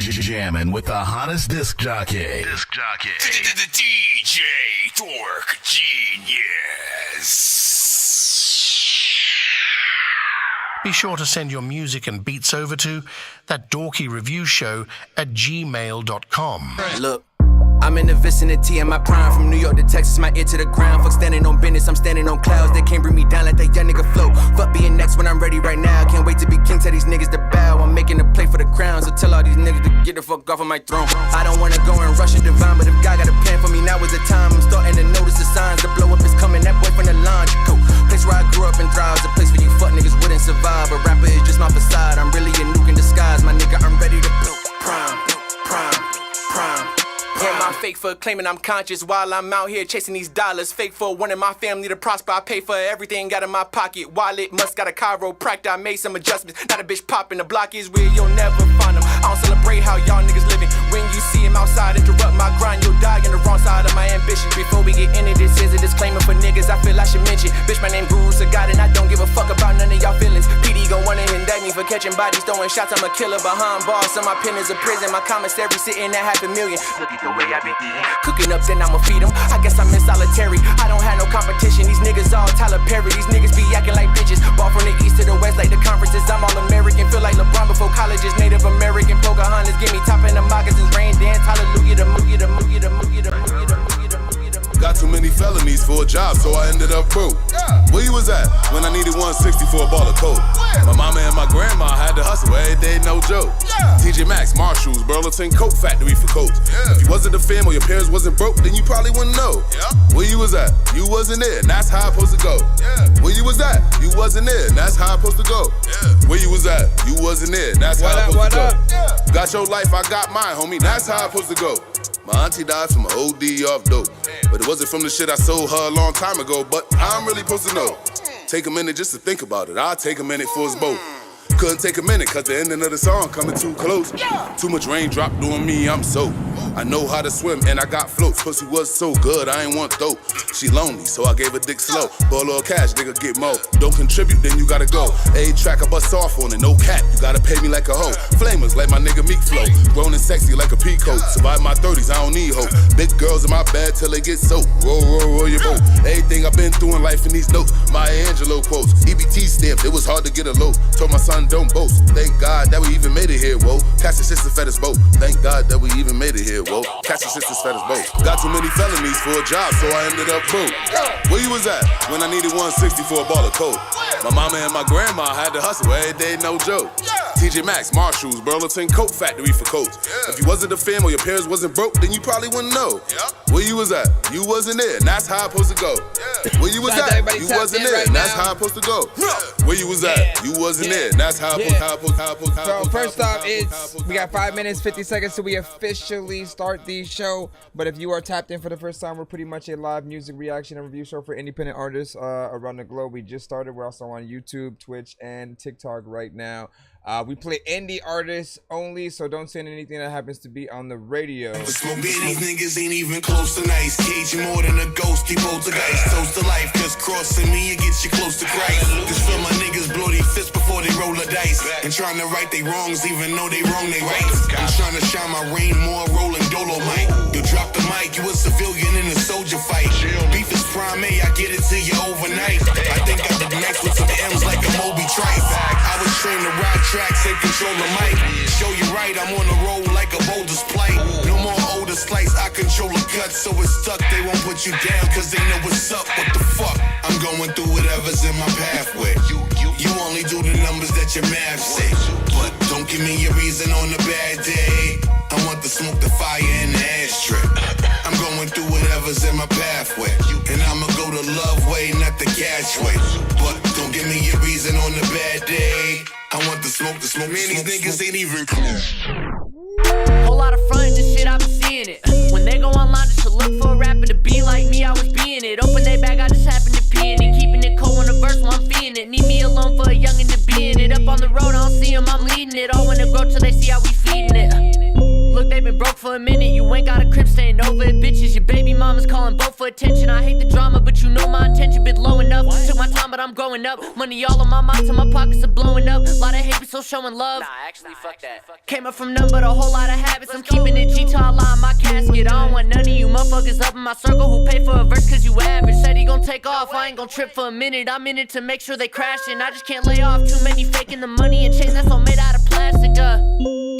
You're jamming with the hottest disc jockey. The DJ Dork Genius. Be sure to send your music and beats over to ThatDorkyReviewShow at gmail.com. Look, I'm in the vicinity of my prime. From New York to Texas, my ear to the ground. Fuck standing on business, I'm standing on clouds. They can't bring me down like that young nigga flow. Fuck being next when I'm ready right now. Can't wait to be king, tell these niggas to bow. I'm making a play for the crown, so tell all these niggas to get the fuck off of my throne. I don't wanna go and rush a divine, but if God got a plan for me, now is the time. I'm starting to notice the signs. The blow up is coming, that boy from the launch. Go. Place where I grew up and thrive, a place where you fuck niggas wouldn't survive. A rapper is just my facade, I'm really a nuke in disguise. My nigga, I'm ready to blow. Prime. Am I fake for claiming I'm conscious while I'm out here chasing these dollars? Fake for wanting my family to prosper. I pay for everything out of my pocket. Wallet must got a chiropractor. I made some adjustments. Not a bitch popping. The block is where you'll never find them. I don't celebrate how y'all niggas living. When you see him outside, interrupt my grind. You'll die on the wrong side of my ambition. Before we get into this, here's a disclaimer for niggas I feel I should mention. Bitch, my name Guru Sagat and I don't give a fuck about none of y'all feelings. PD gon' wanna indict me for catching bodies, throwing shots. I'm a killer behind bars. So my pen is a prison. My commissary sitting at $500,000. Look at the way I been eating. Cooking up, then I'ma feed them. I guess I'm in solitary. I don't have no competition. These niggas all Tyler Perry. These niggas be acting like bitches. Ball from the east to the west like the conferences. I'm all American. Feel like LeBron before college is Native American. Pocahontas give me top in the moccasins. Rain dance. Hallelujah. The movie. Got too many felonies for a job, so I ended up broke. Where you was at when I needed 160 for a ball of coke? My mama and my grandma had to hustle every day, no joke. TJ Maxx, Marshalls, Burlington Coat Factory for coats. If you wasn't a fam or your parents wasn't broke, then you probably wouldn't know. Where you was at? You wasn't there, and that's how I'm supposed to go. Where you was at? You wasn't there, and that's how I'm supposed to go. Where you was at? You wasn't there, and that's how I'm supposed to go. Got your life, I got mine, homie, that's how I'm supposed to go. My auntie died from an OD off dope, but it wasn't from the shit I sold her a long time ago. But I'm really supposed to know. Take a minute just to think about it. I'll take a minute for us both. Couldn't take a minute cause the ending of the song coming too close. Too much raindrop doing me, I'm soaked. I know how to swim and I got floats. Pussy was so good, I ain't want dope. She lonely, so I gave her dick slow. Bolow cash, nigga get mo. Don't contribute, then you gotta go. A-track, I bust off on it, no cap. You gotta pay me like a hoe. Flamers like my nigga Meek Flow. Grown and sexy like a peacoat. Survive my 30s, I don't need hope. Big girls in my bed till they get soaked. Roll your boat. Everything I've been through in life in these notes. Maya Angelou quotes. EBT stamps, it was hard to get a load. Told my son don't boast. Thank God that we even made it here, whoa. Catch the sister fed us both. Thank God that we even made it here, whoa. Catch the sisters fed us both. Got too many felonies for a job, so I ended up broke. Where you was at when I needed 160 for a ball of coke? My mama and my grandma had to hustle every day, no joke. TJ Maxx, Marshalls, Burlington Coat Factory for coats. If you wasn't a fam or your parents wasn't broke, then you probably wouldn't know. Where you was at? You wasn't there, and that's how I'm supposed to go. Where you was at? You wasn't there, and that's how I'm supposed to go. Where you was at? You wasn't there, and that's how I'm supposed to go. So first off, we got 5 minutes, 50 seconds till we officially start the show. But if you are tapped in for the first time, we're pretty much a live music reaction and review show for independent artists around the globe. We just started. We're also on YouTube, Twitch, and TikTok right now. We play indie artists only, so don't send anything that happens to be on the radio. Smoking these niggas ain't even close to nice. Cage more than a ghost, keep poltergeist. Toast to life, just crossing me, it gets you close to Christ. Just feel my niggas blow their fists before they roll the dice. And trying to right they wrongs, even though they wrong they rights. I'm trying to shine my rain more, rolling Dolomite. You drop the mic, you a civilian in a soldier fight. Beef is prime A, I get it to you overnight. I think I did next with some M's like a Moby Trice. I was trained to ride tracks and control the mic. Show you right, I'm on the road like a boulder's plight. No more older slice, I control the cut, so it's stuck. They won't put you down, cause they know what's up. What the fuck? I'm going through whatever's in my pathway. You only do the numbers that your math say. But don't give me a reason on a bad day. I want the smoke, the fire, and the ashtray. I'm going through whatever's in my pathway. And I'ma go the love way, not the cash way. But don't give me a reason on a bad day. I want the smoke, man, these niggas ain't even close. Whole lot of front, just shit, I been seeing it. When they go online just to look for a rapper to be like me, I was being it. Open their bag, I just happen to pee in it. Keeping it cold on the verse while I'm feeling it. Need me alone for a youngin' to be in it. Up on the road, I don't see them, I'm leading it. All wanna grow till they see how we feeding it. Look, they've been broke for a minute. You ain't got a crib staying over at bitches. Your baby mama's calling both for attention. I hate the drama, but you know my intention been low enough. Took my time, but I'm growing up. Money all on my mind till my pockets are blowing up. Lot of hate, but still showing love. Nah, actually, fuck that. Came up from none but a whole lot of habits. I'm keeping it G till I lie in my casket. I don't want none of you motherfuckers up in my circle who pay for a verse cause you average. Said he gon' take off, I ain't gon' trip for a minute. I'm in it to make sure they crashing. I just can't lay off too many faking the money and chains that's all made out of plastic.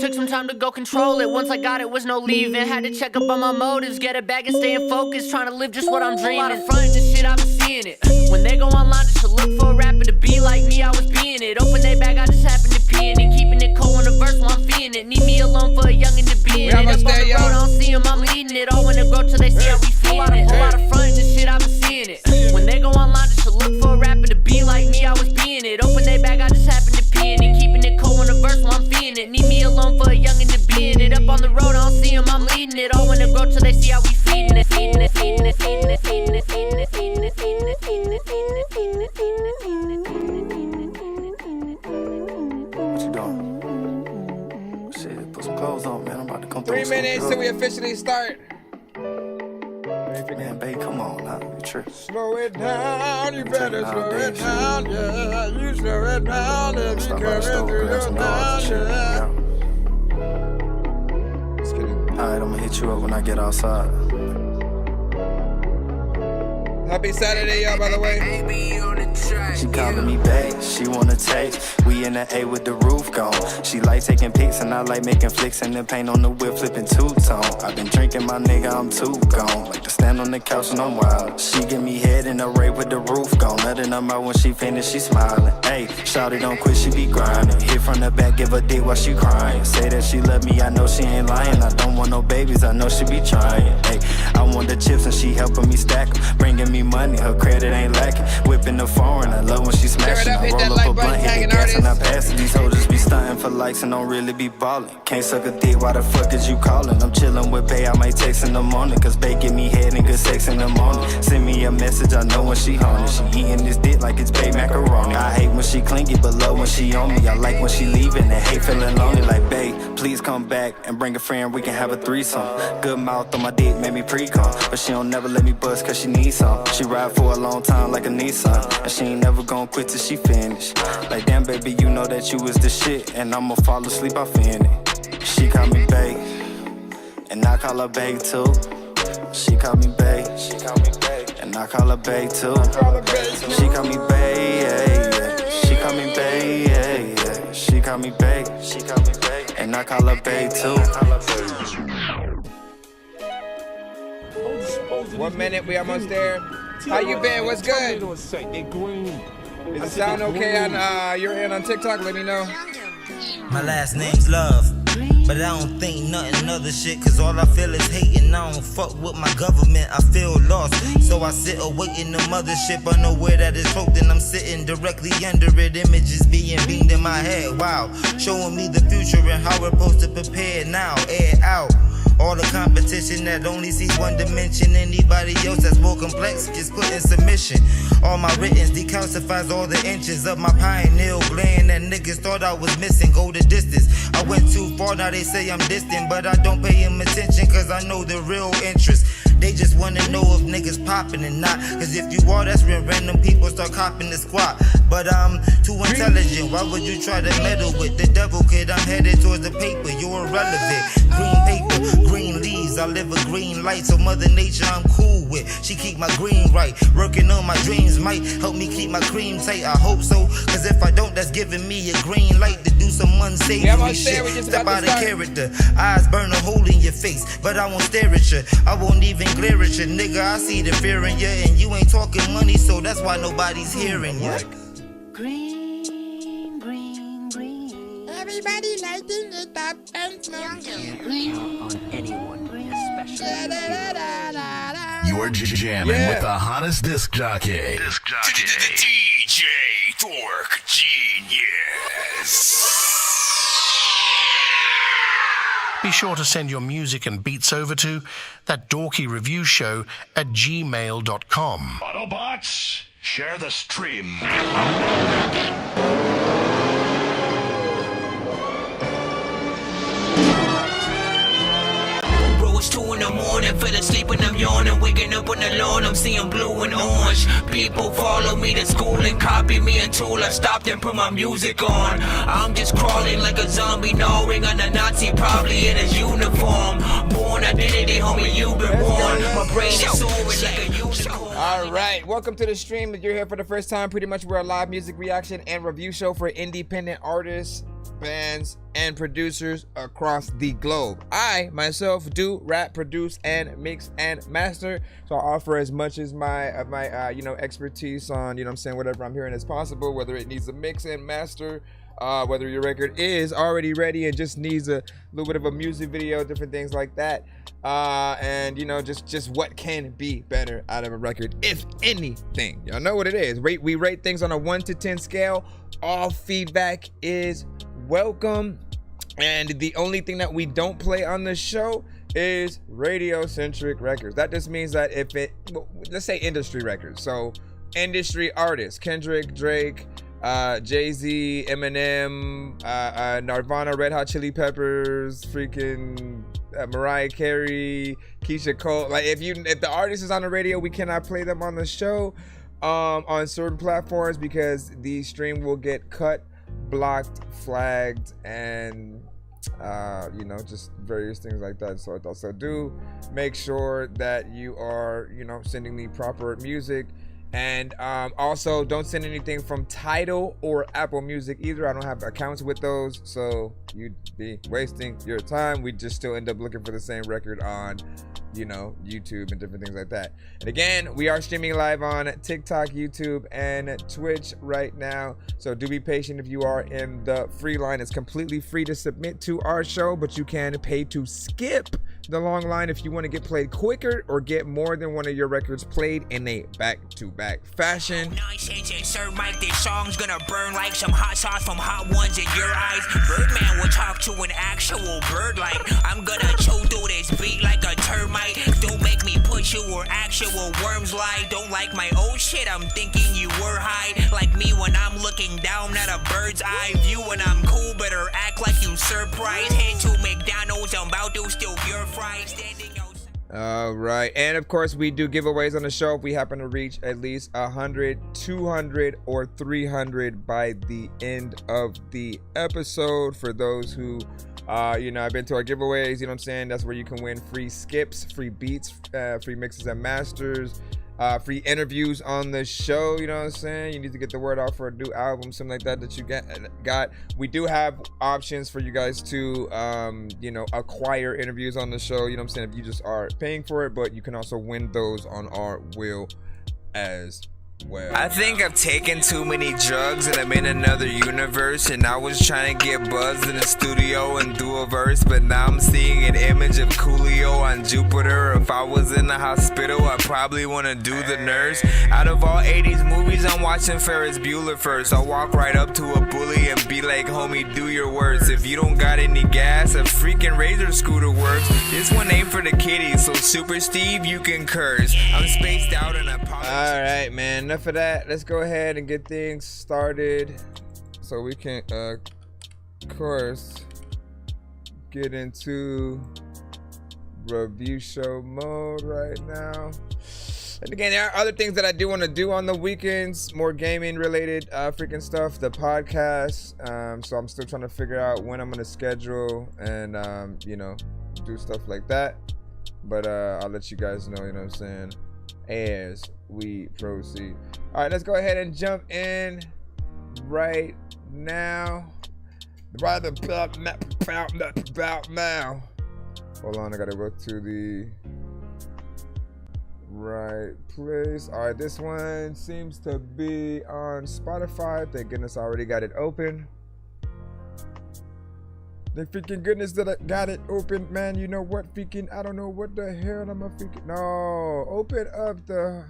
Took some time to go control it. Once I got it, was no leaving. Had to check up on my motives, get it back and stay in focus. Trying to live just what I'm dreaming. A lot of front and shit, I've been seeing it. When they go online just to look for a rapper to be like me, I was being it. Open their bag, I just happened to pee in it. Keeping it cold on the verse while I'm feeling it. Need me alone for a youngin' to be in it. Up on the road, I don't see them, I'm leading it. All when it grow till they see how we feeling it. A lot of front and shit, I've been seeing it. When they go online just to look for a rapper to be like me, I was being it. Open their bag, I just happened to pee in it. Keeping it cold on the verse while I'm feeling it. Need me alone for a youngin' to be in it. Up on the road, I don't see them, I'm leading it. All when it grow till they see how we feeding it. Feeding it, feeding it, feeding it, feeding it, feeding it, feeding it, feeding it, feeding it, feeding it, feeding it, feeding it, feeding it, feeding it. What you doing? Shit, put some clothes on, man. I'm about to come 3 minutes till we officially start. Man, babe, come on now. You tripping. Slow it down, you better slow it down, yeah. You slow it down, if you coming through your mind, yeah. Just kidding. Alright, I'm gonna hit you up when I get outside. Happy Saturday, y'all, by the way. She calling me babe, she wanna taste. We in the A with the roof gone. She like taking pics and I like making flicks and then paint on the whip, flipping two-tone. I've been drinking my nigga, I'm too gone. Like to stand on the couch and I'm wild. She give me head in the rape with the roof gone. Letting her out when she finished, she smiling. Hey, shawty don't quit, she be grinding. Hit from the back, give her dick while she crying. Say that she love me, I know she ain't lying. I don't want no babies, I know she be trying. Hey, I want the chips and she helping me stack them. Bringing me money, her credit ain't lacking. Whipping the foreign, I love when she smashing. I roll up a blunt, hit the gas and I pass it. These hoes just be stunting for likes and don't really be ballin'. Can't suck a dick, why the fuck is you calling? I'm chillin' with Bae, I might text in the morning. Cause Bae give me head and good sex in the morning. Send me a message, I know when she on it. She eating this dick like it's Bae macaroni. I hate when she clingy, but love when she on me. I like when she leaving and hate feeling lonely. Like Bae, please come back and bring a friend, we can have a threesome. Good mouth on my dick, made me pre-cum. But she don't never let me bust cause she needs some. She ride for a long time like a Nissan. And she ain't never gonna quit till she finish. Like damn baby, you know that you is the shit. And I'ma fall asleep off in it. She call me babe, and I call her babe too. She call me babe, and I call her babe too. She call me babe, yeah, yeah. She call me babe, yeah, yeah. She call me babe, and I call her babe too. 1 minute, we almost there. How you been? What's good? Is the sound okay on your end on TikTok? Let me know. My last name's Love, but I don't think nothing other shit. Cause all I feel is hating. I don't fuck with my government, I feel lost. So I sit away in the mothership, unaware that it's broke. Then I'm sitting directly under it. Images being beamed in my head. Wow, showing me the future and how we're supposed to prepare now. Air out all the competition that only sees one dimension. Anybody else that's more complex just put in submission. All my writtens decalcifies all the inches of my pineal gland that niggas thought I was missing. Go the distance, I went too far, now they say I'm distant. But I don't pay them attention cause I know the real interest. They just wanna know if niggas poppin' or not. Cause if you are, that's when random people start copping the squat. But I'm too intelligent, why would you try to meddle with the devil, kid? I'm headed towards the paper, you're irrelevant. Green paper, green leaves, I live a green light. So Mother Nature I'm cool with, she keep my green right. Working on my dreams might help me keep my cream tight, I hope so. Cause if I don't, that's giving me a green light to do some unsavory shit. Step out of character, eyes burn a hole in your face. But I won't stare at you, I won't even glare at you. Nigga, I see the fear in you. And you ain't talking money, so that's why nobody's hearing you. Green, green, green. Everybody lighting it up and smoking. Count on anyone, especially You're jamming with the hottest disc jockey. DJ Dork Genius. Be sure to send your music and beats over to ThatDorkyReviewShow at gmail.com. Autobots, share the stream. though it's 2 in the morning. Fell asleep and I'm yawning, waking up on the lawn, I'm seeing blue and orange. People follow me to school and copy me until I stopped and put my music on. I'm just crawling like a zombie, gnawing on a Nazi, probably in his uniform. Born identity, homie, you been born. My brain is soaring like a unicorn. All right, welcome to the stream. If you're here for the first time, pretty much we're a live music reaction and review show for independent artists, bands, and producers across the globe. I myself do rap, produce, and mix and master, so I offer as much as my expertise on, whatever I'm hearing is possible, whether it needs a mix and master, whether your record is already ready and just needs a little bit of a music video, different things like that, and just what can be better out of a record, if anything. Y'all know what it is. We rate things on a 1 to 10 scale. All feedback is welcome, and the only thing that we don't play on the show is radio-centric records. That just means that let's say industry records, so industry artists, Kendrick, Drake, Jay-Z, Eminem, Nirvana, Red Hot Chili Peppers, freaking Mariah Carey, Keisha Cole. Like if the artist is on the radio, we cannot play them on the show on certain platforms because the stream will get cut, blocked, flagged, and just various things like that. So do make sure that you are sending the proper music. And also, don't send anything from Tidal or Apple Music either. I don't have accounts with those, so you'd be wasting your time. We just still end up looking for the same record on, YouTube and different things like that. And again, we are streaming live on TikTok, YouTube, and Twitch right now. So do be patient if you are in the free line. It's completely free to submit to our show, but you can pay to skip the long line if you want to get played quicker or get more than one of your records played in a back-to-back fashion. Nonsense and Sir Mike, this song's gonna burn like some hot sauce from Hot Ones in your eyes. Birdman will talk to an actual bird like I'm gonna chew through this beat like a termite. Don't make me push you or actual worms lie. Don't like my old shit, I'm thinking you were high. Like me when I'm looking down at a bird's eye view. When I'm cool, better act like you surprised. Head to McDonald's, I'm about to steal your fries. Standing outside. All right, and of course we do giveaways on the show if we happen to reach at least 100, 200, or 300 by the end of the episode. For those who I've been to our giveaways, that's where you can win free skips, free beats, free mixes and masters, free interviews on the show. You need to get the word out for a new album, something like that you got. We do have options for you guys to acquire interviews on the show, if you just are paying for it, but you can also win those on our will as well. I think I've taken too many drugs and I'm in another universe, and I was trying to get buzzed in the studio and do a verse, but now I'm seeing an image of Coolio on Jupiter. If I was in the hospital, I probably want to do the nurse. Out of all 80s movies, I'm watching Ferris Bueller first. I'll walk right up to a bully and be like, homie, do your worst. If you don't got any gas, a freaking Razor scooter works. This one ain't for the kiddies, so Super Steve, you can curse. I'm spaced out and apologize. All right, man. Enough of that. Let's go ahead and get things started so we can, of course, get into review show mode right now. And again, there are other things that I do want to do on the weekends, more gaming related freaking stuff, the podcast. So I'm still trying to figure out when I'm going to schedule and, do stuff like that. But I'll let you guys know, as we proceed. All right, let's go ahead and jump in right now. Right about now. Hold on, I gotta go to the right place. All right, this one seems to be on Spotify. Thank goodness I already got it open. Thank freaking goodness that I got it open, man. You know what, freaking, I don't know what the hell I'm a freaking, no, open up the,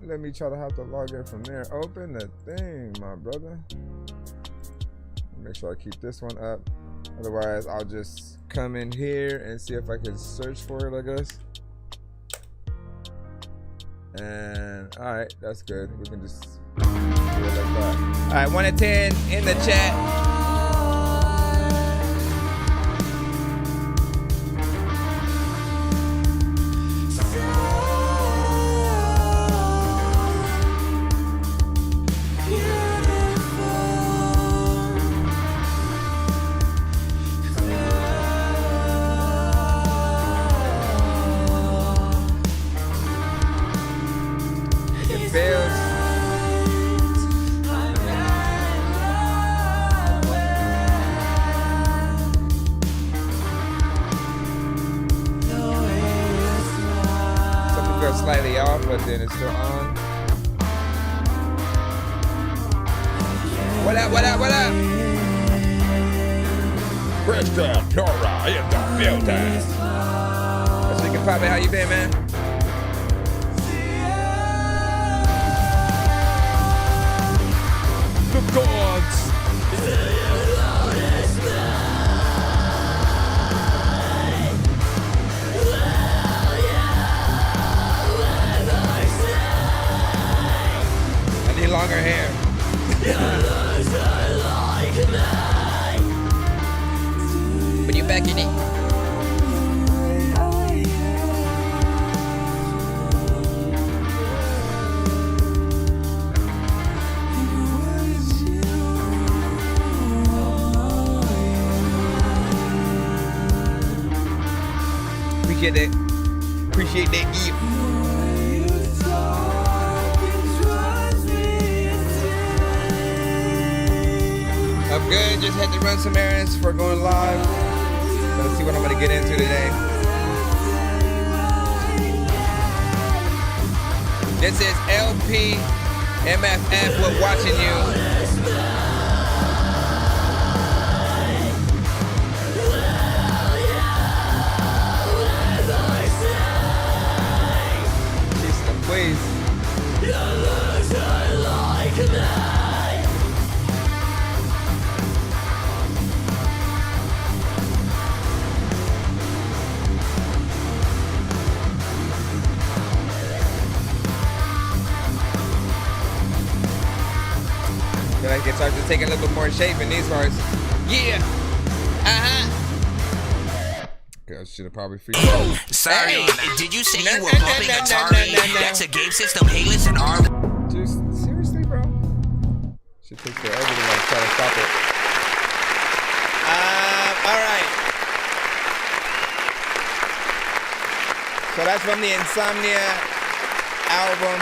let me try to have to log in from there. Open the thing, my brother. Make sure I keep this one up. Otherwise, I'll just come in here and see if I can search for it, I guess. And, all right, that's good. We can just do it like that. All right, 1 to 10 in the chat. feels slightly off, but then it's still on. What up, what up, what up? Christian Dora in the building. So you can pop it. How you been, man? The gods. I need longer hair. When you back in it. Appreciate that gift. I'm good. Just had to run some errands for going live. Let's see what I'm gonna get into today. This is LP MFF. We're watching you. Please. Feel like it starts to take a little bit more shape in these parts. Yeah. I should have probably freaked out. Sorry, did you say you were bumping Atari? That's a game system. Hey, listen, Just seriously, bro. Should take forever to like try to stop it. All right. So that's from the Insomnia album.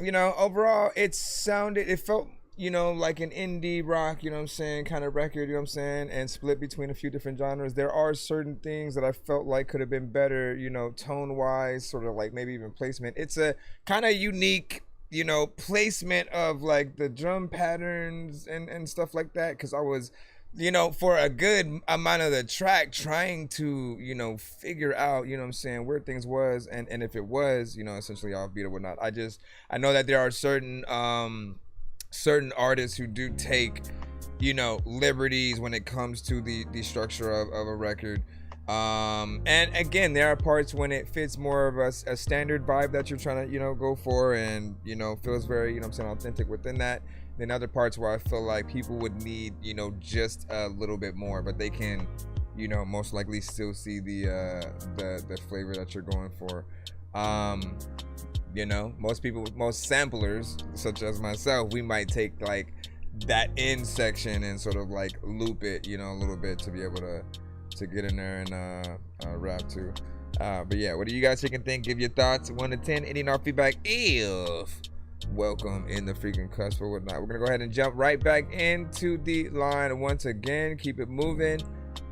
You know, overall, it felt, you know, like an indie rock, you know what I'm saying, kind of record, you know what I'm saying, and split between a few different genres. There are certain things that I felt like could have been better, you know, tone-wise, sort of like maybe even placement. It's a kind of unique, you know, placement of like the drum patterns and stuff like that, because I was, you know, for a good amount of the track trying to, you know, figure out, you know what I'm saying, where things was, and if it was, you know, essentially offbeat or whatnot. I know that there are certain artists who do take, you know, liberties when it comes to the structure of a record. And again, there are parts when it fits more of a standard vibe that you're trying to, you know, go for, and, you know, feels very, you know what I'm saying, authentic within that. Then other parts where I feel like people would need, you know, just a little bit more, but they can, you know, most likely still see the flavor that you're going for. You know, most samplers, such as myself, we might take like that end section and sort of like loop it, you know, a little bit to be able to get in there and rap too. But yeah, what do you guys think? Give your thoughts. 1 to 10. Any and all feedback if welcome in the freaking cusp or whatnot. We're gonna go ahead and jump right back into the line once again. Keep it moving.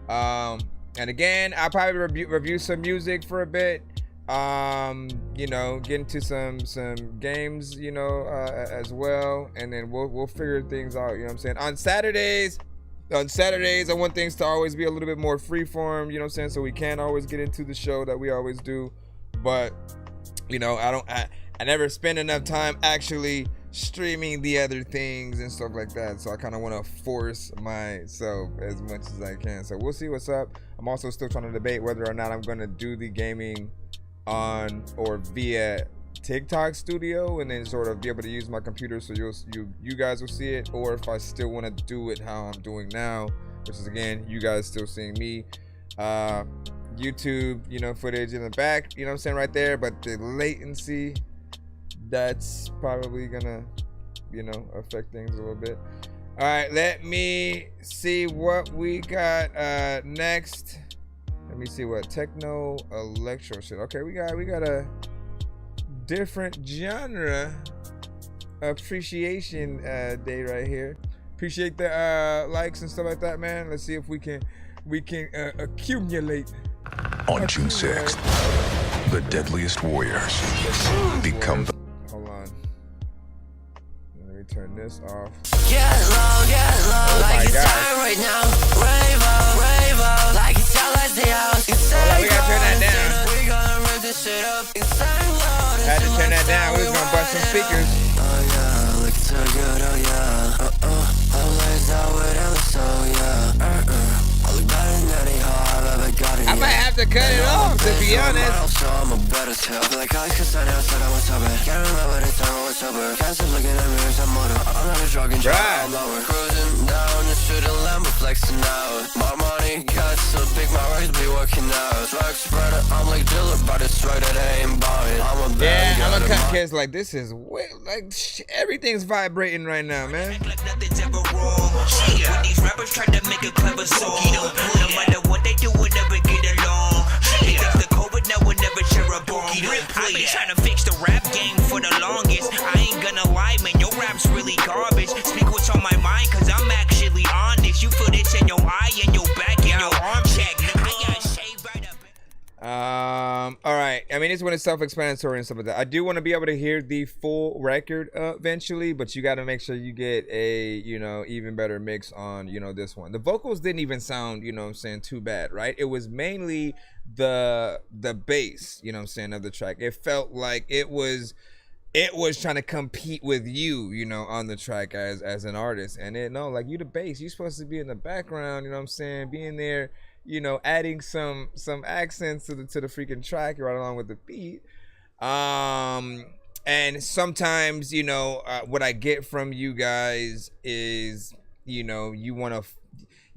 And again, I'll probably review some music for a bit. You know, get into some games, you know, as well, and then we'll figure things out, you know what I'm saying. On Saturdays, I want things to always be a little bit more freeform, you know what I'm saying, so we can always get into the show that we always do. But, you know, I never spend enough time actually streaming the other things and stuff like that, so I kind of want to force myself as much as I can. So we'll see what's up. I'm also still trying to debate whether or not I'm going to do the gaming on or via TikTok Studio and then sort of be able to use my computer so you guys will see it, or if I still want to do it how I'm doing now, which is again you guys still seeing me, YouTube, you know, footage in the back, you know what I'm saying, right there, but the latency, that's probably gonna, you know, affect things a little bit. All right, let me see what we got next. Let me see what techno electro shit. Okay, we got a different genre appreciation day right here. Appreciate the likes and stuff like that, man. Let's see if we can accumulate On June 6th, the deadliest warriors become the... Hold on. Let me turn this off. Get low, like it's time right now. Rave up, like it's all as the house. Hold on, we gotta turn that down. We gonna rip this shit up. Had to turn that down. We was gonna bust some speakers. Oh yeah, looking so good, oh yeah. I'm laid out with Ellis, oh yeah. I look better than any hoe I've ever got it. I might have to cut it off, to be honest. So I'm a better tell. Feel like I cause I never said I was sober. Can't remember the time I was sober. Can't stop looking at mirrors, I'm motor. I'm not a drug and I'm lower. Cruising down the street in Lambo flexing out. My money got so big, my rights be working out. Drug spreader, I'm like dealer, but it's right that I ain't buying. I'm a bad yeah, I'm gonna cut kids like this is way, like everything's vibrating right now, man. Like nothing's ever wrong. When these rappers try to make a clever song, no matter what they do, we'll never get along. They got the COVID, now we'll never share a bomb. I've been trying to fix the rap game for the longest. I ain't gonna lie, man, your rap's really garbage. Speak what's on my mind, cause I'm actually honest. You feel this in your eye, in your back, in your arm check. I got shaved right up. All right. I mean, it's when it's self-explanatory and stuff like that. I do want to be able to hear the full record eventually, but you got to make sure you get a, even better mix on, this one. The vocals didn't even sound, too bad, right? It was mainly the bass, of the track. It felt like it was trying to compete with you, on the track as an artist. And like you the bass, you're supposed to be in the background, being there, adding some accents to the freaking track right along with the beat. And sometimes, what I get from you guys is, you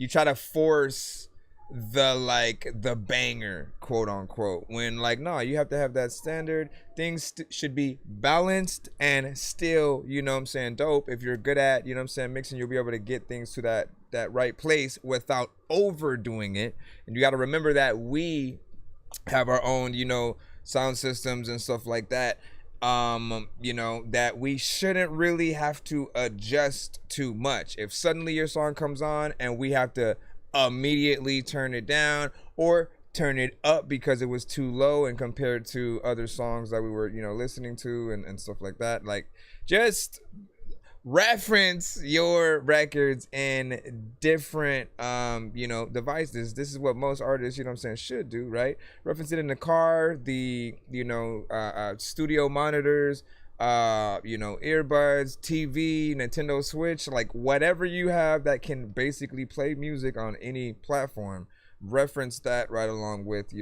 try to force the banger, quote unquote, when no, you have to have that standard. Things should be balanced and still, dope. If you're good at, mixing, you'll be able to get things to that right place without overdoing it. And you got to remember that we have our own, sound systems and stuff like that. That we shouldn't really have to adjust too much. If suddenly your song comes on and we have to immediately turn it down or turn it up because it was too low and compared to other songs that we were listening to and stuff like that, just reference your records in different devices. This is what most artists should do, right? Reference it in the car, the studio monitors, earbuds, TV, Nintendo Switch, whatever you have that can basically play music on any platform, reference that right along with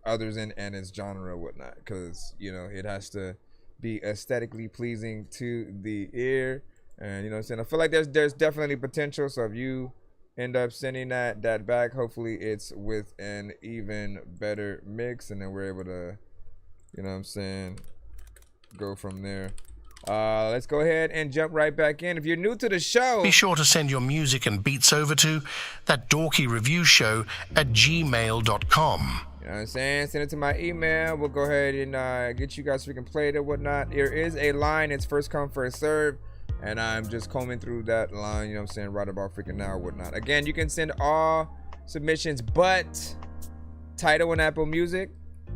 others in and its genre and whatnot, because it has to be aesthetically pleasing to the ear. And I feel like there's definitely potential. So if you end up sending that back, hopefully it's with an even better mix, and then we're able to go from there. Let's go ahead and jump right back in. If you're new to the show, be sure to send your music and beats over to ThatDorkyReviewShow at gmail.com. You know what I'm saying? Send it to my email. We'll go ahead and get you guys freaking played and whatnot. There is a line. It's first come, first serve. And I'm just combing through that line, right about freaking now or whatnot. Again, you can send all submissions but title and Apple Music,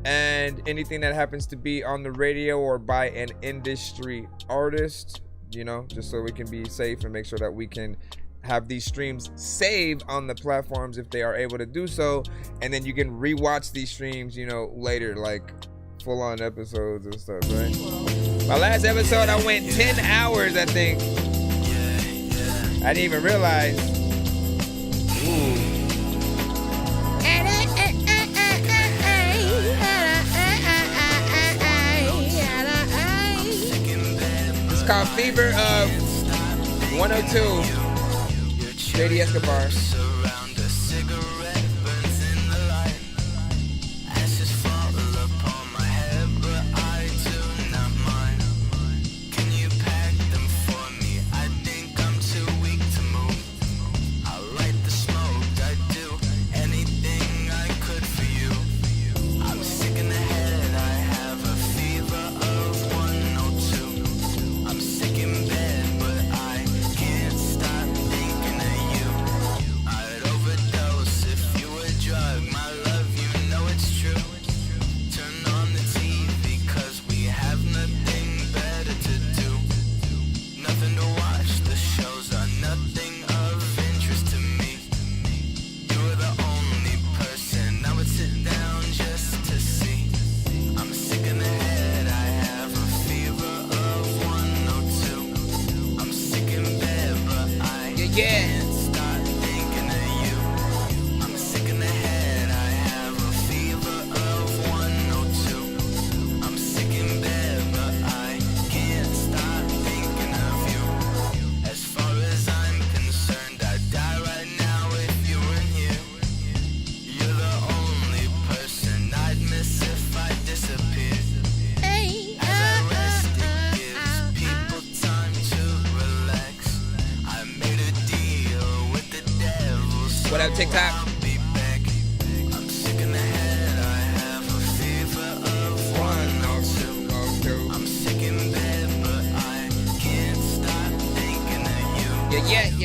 and anything that happens to be on the radio or by an industry artist, just so we can be safe and make sure that we can have these streams saved on the platforms if they are able to do so, and then you can rewatch these streams later, full-on episodes and stuff, right? My last episode I went 10 hours, I think. I didn't even realize. Ooh. It's called Fever of 102. JD Escobar. TikTok.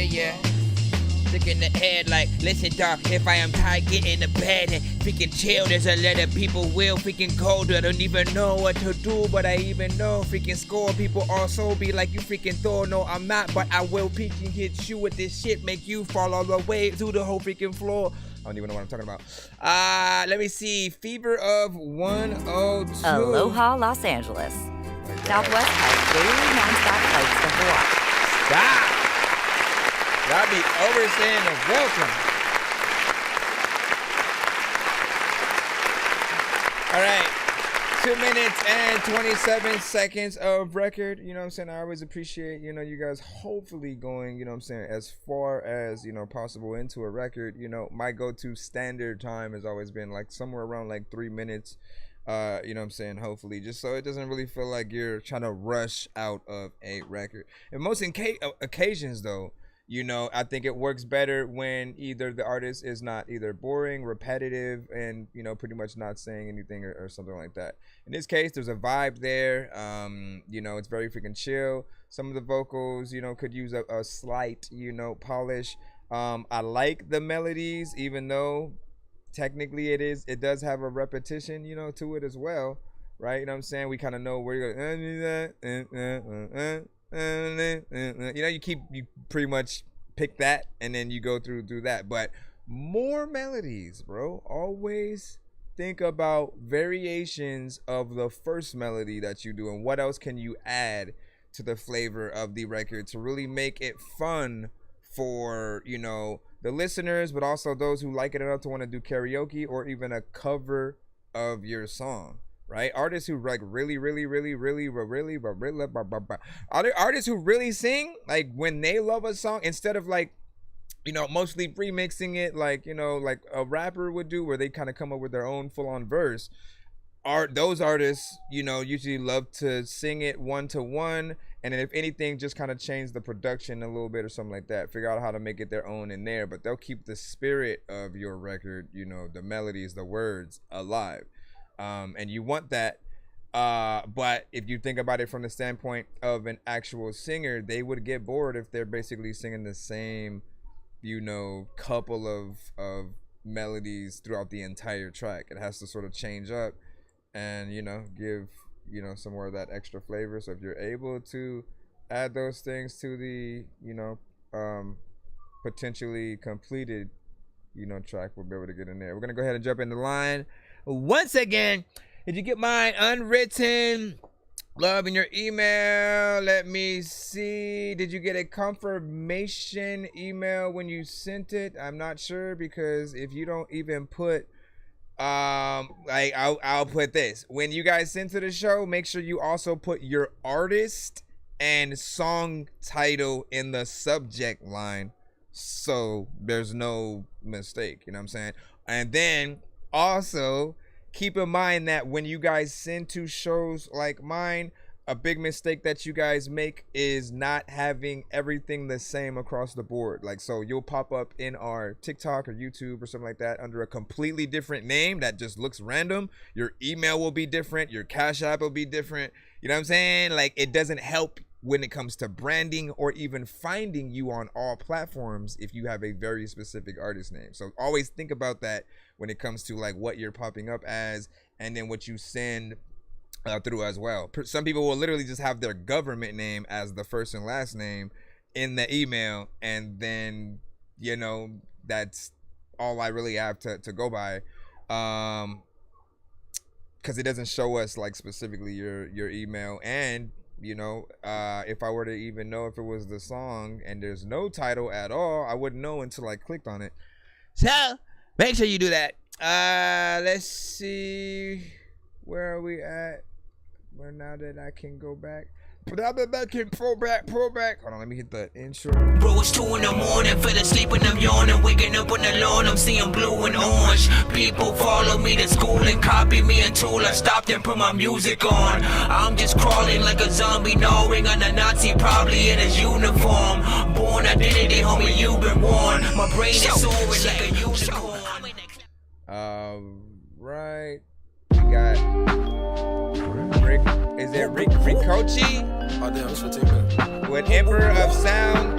Yeah. Look in the head like, listen, dog, if I am tired, get in the bed and freaking chill. There's a lot of people will freaking cold. I don't even know what to do, but I even know freaking score. People also be like, you freaking Thor. No, I'm not, but I will freaking hit you with this shit. Make you fall all the way through the whole freaking floor. I don't even know what I'm talking about. Let me see. Fever of 102. Aloha, Los Angeles. Southwest has daily nonstop flights to Hawaii. Stop! Y'all be overstaying the welcome. All right. 2 minutes and 27 seconds of record. You know what I'm saying? I always appreciate, you know, you guys hopefully going, you know what I'm saying, as far as, you know, possible into a record. You know, my go-to standard time has always been like somewhere around like 3 minutes. You know what I'm saying? Hopefully, just so it doesn't really feel like you're trying to rush out of a record. And most occasions, though, you know, I think it works better when either the artist is not either boring, repetitive, and, you know, pretty much not saying anything or something like that. In this case, there's a vibe there. You know, it's very freaking chill. Some of the vocals, you know, could use a slight, you know, polish. I like the melodies, even though technically it does have a repetition, you know, to it as well, right? You know what I'm saying? We kind of know where you're going. You know, you pretty much pick that and then you go through that. But more melodies, bro. Always think about variations of the first melody that you do and what else can you add to the flavor of the record to really make it fun for, you know, the listeners, but also those who like it enough to want to do karaoke or even a cover of your song. Right? Artists who like really artists who really sing, like when they love a song, instead of like, you know, mostly remixing it like, you know, like a rapper would do, where they kind of come up with their own full-on verse. Those artists, you know, usually love to sing it one-to-one, and then if anything, just kind of change the production a little bit or something like that. Figure out how to make it their own in there, but they'll keep the spirit of your record, you know, the melodies, the words alive. And you want that, but if you think about it from the standpoint of an actual singer, they would get bored if they're basically singing the same, you know, couple of melodies throughout the entire track. It has to sort of change up and, you know, give, you know, some more of that extra flavor. So if you're able to add those things to the, you know, potentially completed, you know, track, we'll be able to get in there. We're gonna go ahead and jump in the line. Once again, did you get my unwritten love in your email? Let me see. Did you get a confirmation email when you sent it? I'm not sure, because if you don't even put like I'll put this. When you guys send to the show, make sure you also put your artist and song title in the subject line, so there's no mistake, you know what I'm saying? And then also keep in mind that when you guys send to shows like mine, a big mistake that you guys make is not having everything the same across the board. Like, so you'll pop up in our TikTok or YouTube or something like that under a completely different name that just looks random. Your email will be different, your Cash App will be different, you know what I'm saying? Like, it doesn't help when it comes to branding or even finding you on all platforms if you have a very specific artist name. So always think about that when it comes to like what you're popping up as, and then what you send through as well. Some people will literally just have their government name as the first and last name in the email, and then, you know, that's all I really have to go by, because it doesn't show us like specifically your email. And you know, if I were to even know if it was the song and there's no title at all, I wouldn't know until I clicked on it. So make sure you do that. Let's see, where are we at? Where now that I can go back? Pull back. Hold on, let me hit the intro. Bro, it's 2 in the morning, fell asleep when I'm yawning, waking up on the lawn, I'm seeing blue and orange. People follow me to school and copy me until I stopped and put my music on. I'm just crawling like a zombie, gnawing on a Nazi, probably in his uniform. Born identity, homie, you've been warned. My brain is soaring like a unicorn. Right. We got Rick. Is it Ricochi? Oh, damn, it's 15 minutes. With Emperor of Sound.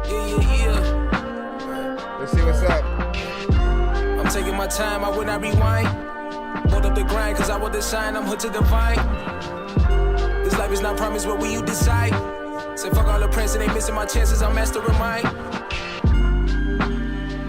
Yeah. Let's see what's up. I'm taking my time, I will not rewind. Hold up the grind, cause I want to shine, I'm hooked to the vine. This life is not promised, what will you decide? Say fuck all the press and ain't missing my chances, I'm mastering mine.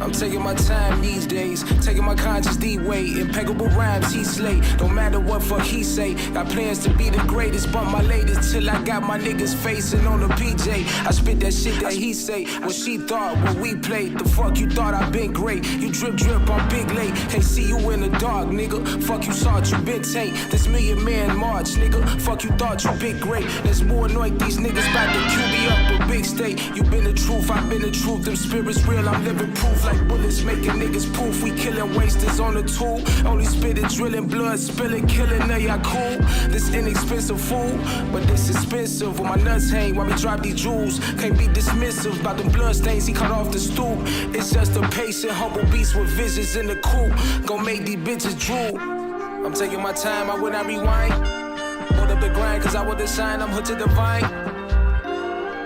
I'm taking my time these days, taking my conscious deep way. Impeccable rhymes, he slay. Don't matter what fuck he say. Got plans to be the greatest, bump my latest till I got my niggas facing on the PJ. I spit that shit that he say. What she thought, what we played. The fuck you thought I been great. You drip, I'm big late. Can't see you in the dark, nigga. Fuck you thought you been taint. This $1 million march, nigga. Fuck you thought you been great. Let's more anoint these niggas about to cue me up a big state. You been the truth, I been the truth. Them spirits real, I'm living proof. Like bullets making niggas poof. We killing wasters on the tool. Only spitting, drilling, blood spilling, killing. Now y'all cool. This inexpensive food, but this expensive. When my nuts hang, while we drop these jewels. Can't be dismissive about them blood stains he cut off the stoop. It's just a patient, humble beast with visions in the coop. Gon' make these bitches drool. I'm taking my time, I will not rewind. Hold up the grind, cause I want to shine. I'm hooked to the vine.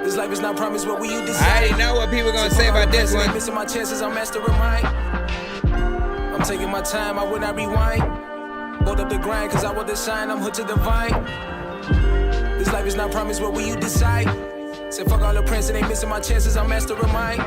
This life is not promised, what will you decide? I already know what people gonna say about this one. Missing my chances, I'm mastering mine. I'm taking my time, I will not rewind. Hold up the grind, cause I want to shine, I'm hooked to the vine. This life is not promised, what will you decide? Say fuck all the prints, and ain't missing my chances, I'm mastering mine.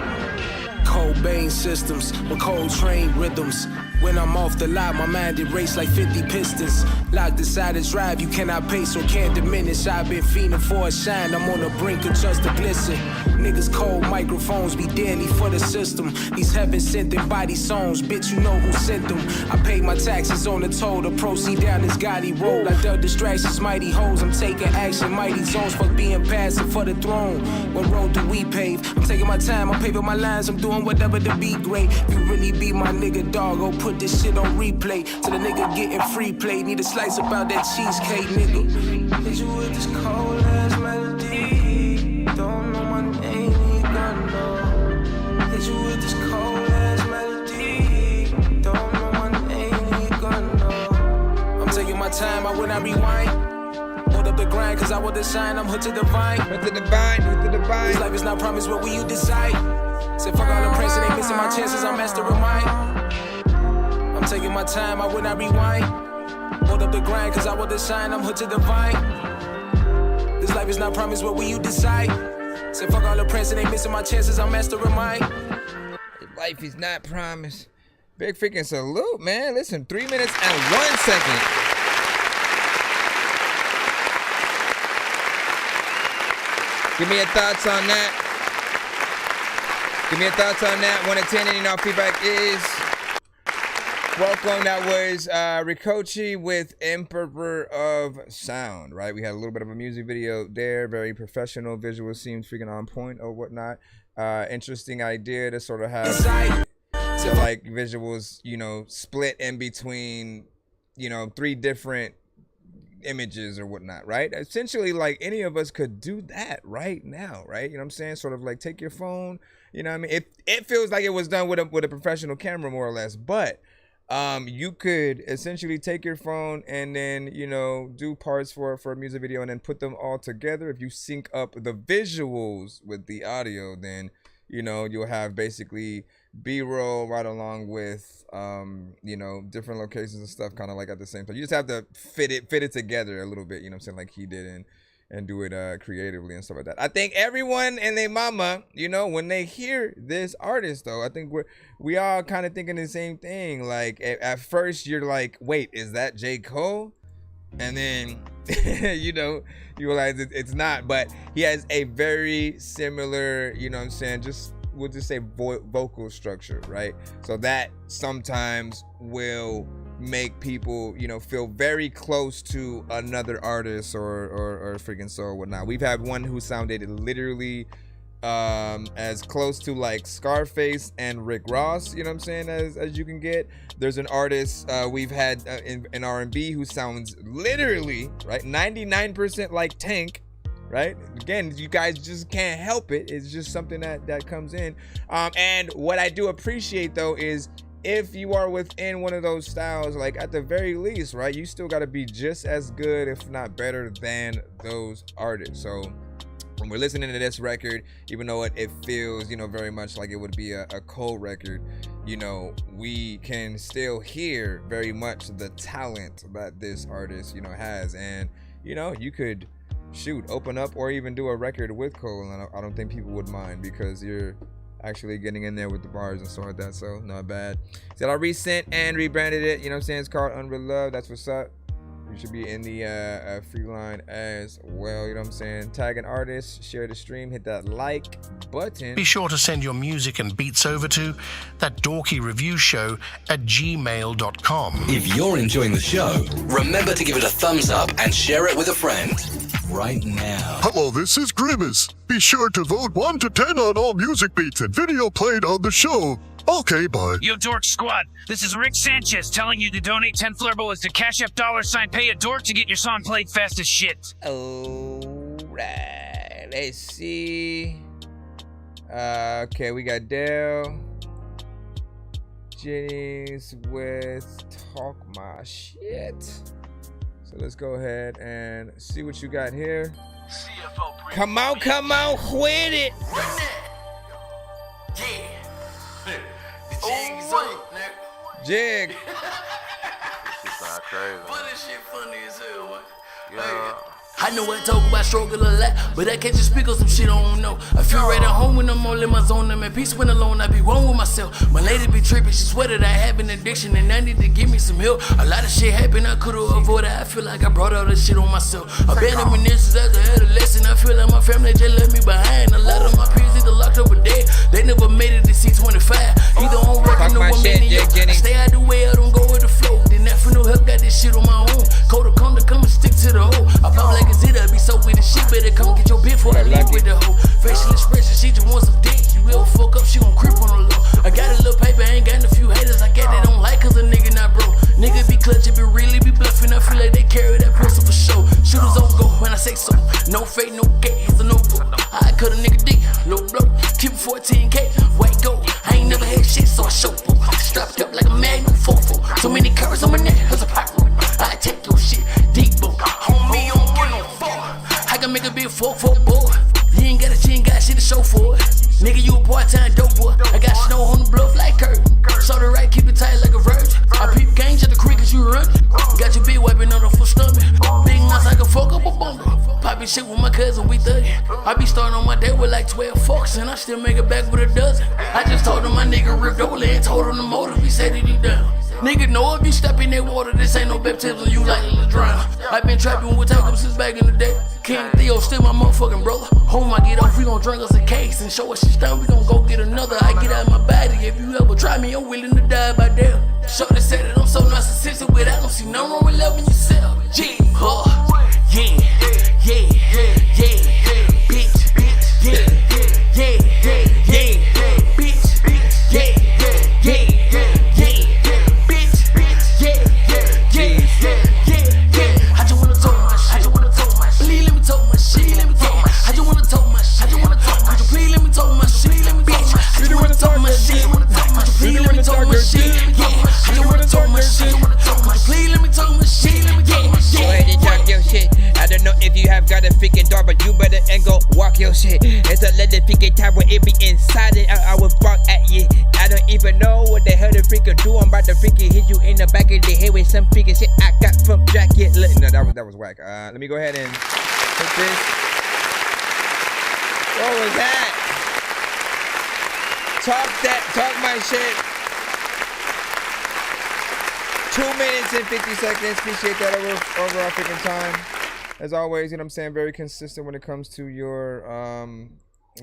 Cobain systems with cold train rhythms. When I'm off the lot, my mind it race like 50 pistons. Locked inside the drive, you cannot pace or can't diminish. I've been fiending for a shine, I'm on the brink of just a glisten. Niggas cold microphones be deadly for the system. These heaven sent and body songs, bitch, you know who sent them. I paid my taxes on the toll, the proceed down this Gotti road. I dug distractions, mighty hoes, I'm taking action, mighty zones. Fuck being passive for the throne. What road do we pave? I'm taking my time, I'm paving my lines, I'm doing whatever to be great. You really be my nigga, dog, oh put this shit on replay. Till the nigga getting free play. Need a slice about that cheesecake, nigga. Hit you with this cold ass melody. Don't know my name, you gonna know. Hit you with this cold ass melody. Don't know my name, you gonna know. I'm taking my time, I will not rewind. Hold up the grind, cause I want to shine, I'm hooked to the vine. Hooked to the vine, hooked to the vine. This life is not promised, what will you decide? Say fuck all the prints and ain't missing my chances, I'm mastering mine. I'm taking my time, I will not rewind. Hold up the grind, cause I want to shine, I'm hooked to the vine. This life is not promised, what will you decide? Say fuck all the prints and ain't missing my chances, I'm mastering mine. Life is not promised. Big freaking salute, man. Listen, 3 minutes and 1 second. Give me your thoughts on that. Give me your thoughts on that. 1 to 10, and you know, feedback is welcome. That was Ricochi with Emperor of Sound, right? We had a little bit of a music video there. Very professional. Visual seems freaking on point or whatnot. Interesting idea to sort of have so like visuals, you know, split in between, you know, 3 different images or whatnot, right? Essentially, like any of us could do that right now, right? You know what I'm saying? Sort of like take your phone, you know what I mean? It feels like it was done with a professional camera, more or less, but you could essentially take your phone and then, you know, do parts for a music video and then put them all together. If you sync up the visuals with the audio, then, you know, you'll have basically B-roll right along with, you know, different locations and stuff kind of like at the same time. You just have to fit it together a little bit, you know what I'm saying, like he did, and do it creatively and stuff like that. I think everyone and their mama, you know, when they hear this artist though, I think we all kind of thinking the same thing. Like at first you're like, wait, is that J. Cole? And then you know, you realize it's not, but he has a very similar, you know what I'm saying, we'll just say vocal structure, right? So that sometimes will make people, you know, feel very close to another artist or freaking so or whatnot. We've had one who sounded literally as close to like Scarface and Rick Ross, you know what I'm saying, as you can get. There's an artist we've had in R&B who sounds literally, right, 99% like Tank, right? Again, you guys just can't help it. It's just something that comes in. And what I do appreciate though is if you are within one of those styles, like at the very least, right, you still got to be just as good, if not better than those artists. So when we're listening to this record, even though it feels, you know, very much like it would be a Cole record, you know, we can still hear very much the talent that this artist, you know, has. And, you know, you could open up or even do a record with Cole, and I don't think people would mind, because you're actually getting in there with the bars and stuff like that. So not bad. So I resent and rebranded it, you know what I'm saying? It's called Unreal Love. That's what's up. You should be in the free line as well, you know what I'm saying? Tag an artist, share the stream, hit that like button. Be sure to send your music and beats over to ThatDorkyReviewShow@gmail.com. If you're enjoying the show, remember to give it a thumbs up and share it with a friend right now. Hello, this is Grimace. Be sure to vote 1 to 10 on all music beats and video played on the show. Okay, bye. Yo, Dork Squad, this is Rick Sanchez telling you to donate 10 flurbles to Cash App $pay a dork to get your song played fast as shit. Alright, let's see. Okay, we got Dale Jennings with Talk My Shit. So let's go ahead and see what you got here. Come on, quit it. Jig. This shit sound crazy. But this shit funny as hell, man. Yeah. I know I talk about struggle a lot, but I can't just speak on some shit I don't know. I feel right at home when I'm all in my zone. I'm at peace when alone, I be wrong with myself. My lady be tripping, she swear that I have an addiction and I need to give me some help. A lot of shit happened, I could've avoided. I feel like I brought all this shit on myself. Abandonment issues as an adolescent. I feel like my family just left me behind. A lot of my peers either locked up or dead. They never made it to C25. Either on working or I'm in the I stay out the way, I don't go with the flow. Then that for no help, got this shit on my own. Code to come and stick to the hole. I pop like a zit, I be so with the shit. Better come get your bitch before I leave with the hoe. Facial expression, she just wants some dick. You ever fuck up, she gon' creep on the low. I got a little paper, ain't got a few haters. I get they don't like cause a nigga not broke. Nigga be clutching, but really be bluffing. I feel like they carry that pussy for show. Shooters on go when I say so. No fake, no gay, it's a no go. I cut a nigga dick, low blow. Keep it 14K, white gold. I ain't never had shit, so I show for. Strapped up like a magnum 4-4. So many curves on my neck, there's a pyro. I take your shit, deep boy. Homie, you don't get no fuck. I can make a big 4-4 boy. You ain't got shit to show for it. Nigga, you a part-time dope boy. I got snow on the bluff like Kurt. So the right, keep it tight like a virgin. I peep gangs at the creek as you run. Got your big weapon on the full stomach. Big nuts, I can fuck up a bumble. Poppin' shit with my cousin, we 30. I be starting on my day with like 12 fucks, and I still make it back with a dozen. I just told him my nigga ripped over and told him the motive. He said that he down. Nigga know if you step in that water, this ain't no baptism, you likely to drown. I been trapping with Talcum since back in the day. King Theo still my motherfucking brother. Home I get off, we gon' drink us a case and show us shit done. We gon' go get another. I get out of my body. If you ever try me, I'm willing to die by damn. Shorty said that I'm so narcissistic, but I don't see nothing wrong with loving yourself. G, yeah, bitch, yeah, bitch, yeah. I just wanna talk my shit. Please let me talk my shit. I just wanna talk my shit. Please let me talk my shit. Bitch, I just wanna talk my shit. Please let me talk my shit. I just wanna talk my shit. Please let me talk my shit. Go ahead and talk your shit. I don't know if you have got a freaking door, but you better and go walk your shit. It's a leather freaking type where it be inside it. I would bark at you. I don't even know what the hell the freaking do. I'm about to freaking hit you in the back of the head with some freaking shit I got from Jacket. No, that was whack. Let me go ahead and put this. What was that? Talk my shit. 2 minutes and 50 seconds. Appreciate that over our freaking time. As always, you know what I'm saying, very consistent when it comes to your flow,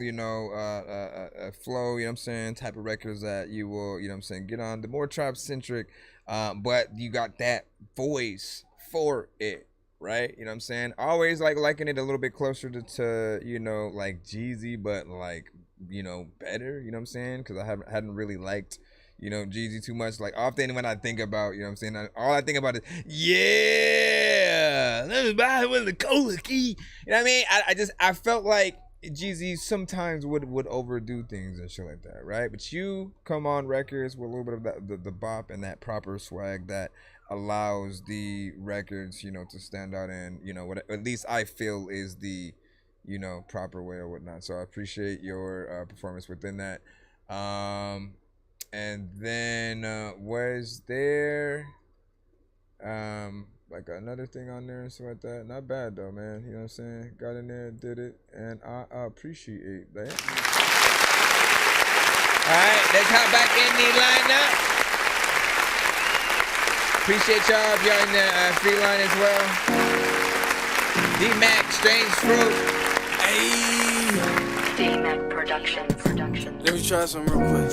you know what I'm saying, type of records that you will, you know what I'm saying, get on. The more trap centric, but you got that voice for it. right? You know what I'm saying? I always like liking it a little bit closer to you know, like Jeezy, but like, you know, better, you know what I'm saying? Because I hadn't really liked, you know, Jeezy too much. Like often when I think about, you know what I'm saying, all I think about is, yeah, let me buy it with the cola key. You know what I mean? I felt like Jeezy sometimes would overdo things and shit like that, right? But you come on records with a little bit of that, the bop and that proper swag that allows the records, you know, to stand out, and you know what at least I feel is the, you know, proper way or whatnot. So I appreciate your performance within that. And then was there like another thing on there and stuff like that? Not bad though, man. You know what I'm saying? Got in there, did it, and I appreciate that. All right, let's hop back in the lineup. Appreciate y'all if y'all in the free line as well. D-Mac, Strange Fruit. Hey. D-Mac Productions. Let me try some real quick.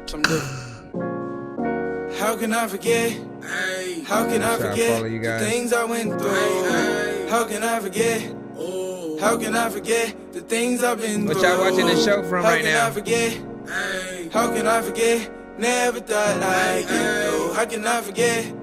Some different. How can I forget? Hey. How can I forget the things I went through? Hey. How can I forget? Oh. How can I forget the things I've been through? What y'all watching the show from right now? How can I forget? Hey. How can I forget? Never thought I'd get through. How can I forget?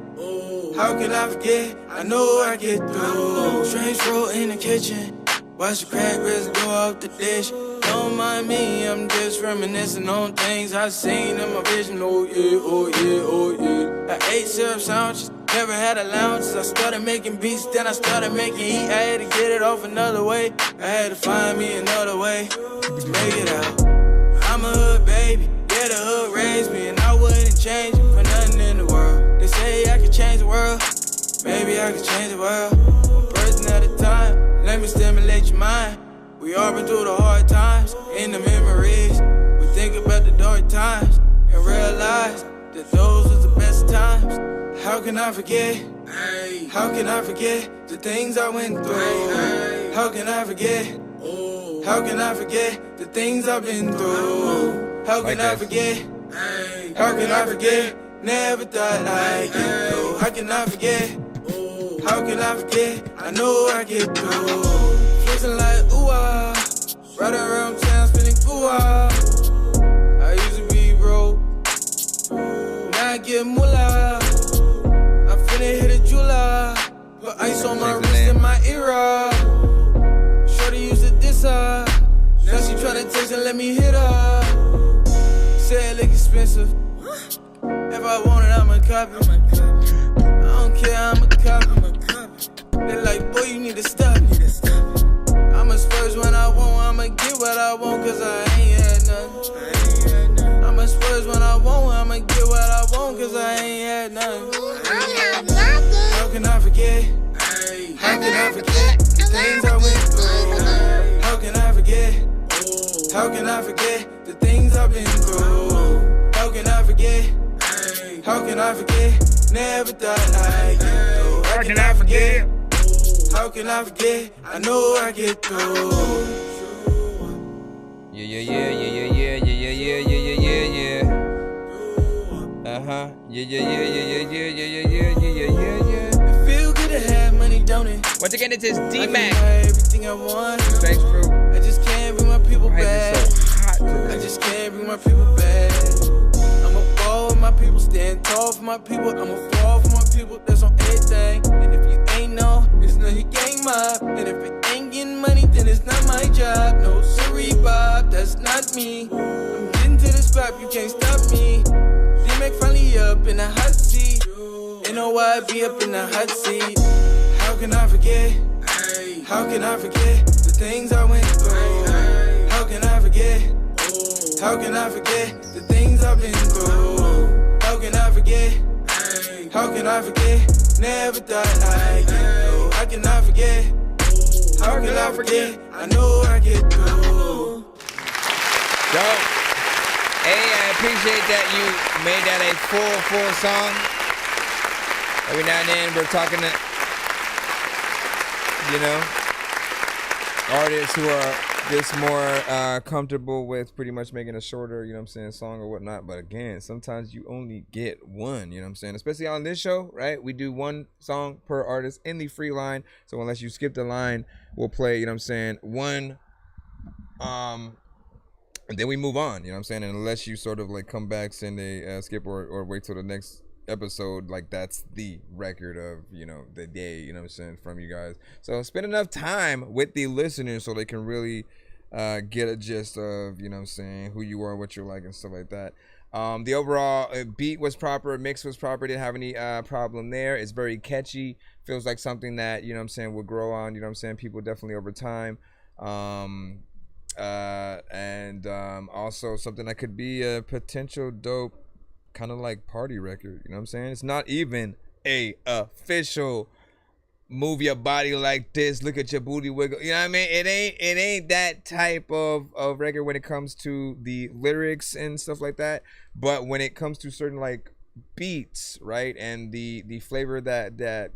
How can I forget? I know I get through. Strange fruit in the kitchen. Watch the crack rest go off the dish. Don't mind me, I'm just reminiscing on things I seen in my vision. Oh yeah, oh yeah, oh yeah. I ate syrup sandwiches, never had allowances. I started making beats, then I started making heat. I had to get it off another way. I had to find me another way to make it out. I'm a hood baby, yeah, the hood raised me, and I wouldn't change it for nothing in the world. They say I could change the world, maybe I could change the world. One person at a time, let me stimulate your mind. We all been through the hard times, in the memories. We think about the dark times, and realize that those was the best times. How can I forget? Hey. How can I forget the things I went through? Hey. How can I forget? Oh. How can I forget the things I've been through? How can I forget? Hey. How can I forget? Never thought I'd get through. How can I forget? Oh. How can I forget? I know I get through. Flexing like ooh-ah, right around town spinning ooh-ah. I used to be broke, now I get moolah. I finna hit a jeweler, put ice on my wrist in my era. Shorty used to diss her, now she tryna text and let me hit her. Say it look expensive, if I want it I'ma copy. I don't care, I'ma copy. They like, boy, you need to stop. I'ma spurge when I want, I'ma get what I want, cause I ain't had nothing. I'ma spurge when I want, I'ma get what I want, cause I ain't had nothing. How can I forget? How can I forget the things I went through? How can I forget? How can I forget the things I've been through? How can I forget? How can I forget? Never thought I'd get through. How can I forget? How can I forget? I know I get through. Yeah. Uh-huh. Yeah. It feel good to have money, don't it? Once again, it is D-Mac. Everything I want. Strange Fruit. I just can't bring my people back. I just can't bring my people back. I'ma fall with my people, stand tall for my people. I'ma fall for my people, that's on everything. And if you ain't know, it's not your gang mob. And if it ain't getting money, then it's not my job. No sorry, Bob, that's not me. I'm getting to the spot, you can't stop me. D-Mac finally up in the hot seat. Ain't know why I be up in the hot seat. How can I forget? How can I forget the things I went through? How can I forget? How can I forget the things I've been through? How can I forget? How can I forget? Never thought I'd get through. How can I forget? How can I forget? I know I get through. Dope. Hey, I appreciate that you made that a full song. Every now and then we're talking to, you know, artists who are just more comfortable with pretty much making a shorter, song or whatnot. But again, sometimes you only get one, especially on this show, right? We do one song per artist in the free line. So unless you skip the line, we'll play, one, and then we move on, and unless you sort of like come back, send a skip or wait till the next episode, like that's the record of the day, from you guys. So spend enough time with the listeners so they can really get a gist of who you are, what you're like, and stuff like that. The overall beat was proper, mix was proper, didn't have any problem there. It's very catchy, feels like something that will grow on, people definitely over time. And also something that could be a potential dope kind of like party record, it's not even a official move your body like this, look at your booty wiggle, it ain't that type of record when it comes to the lyrics and stuff like that. But when it comes to certain like beats, right, and the flavor that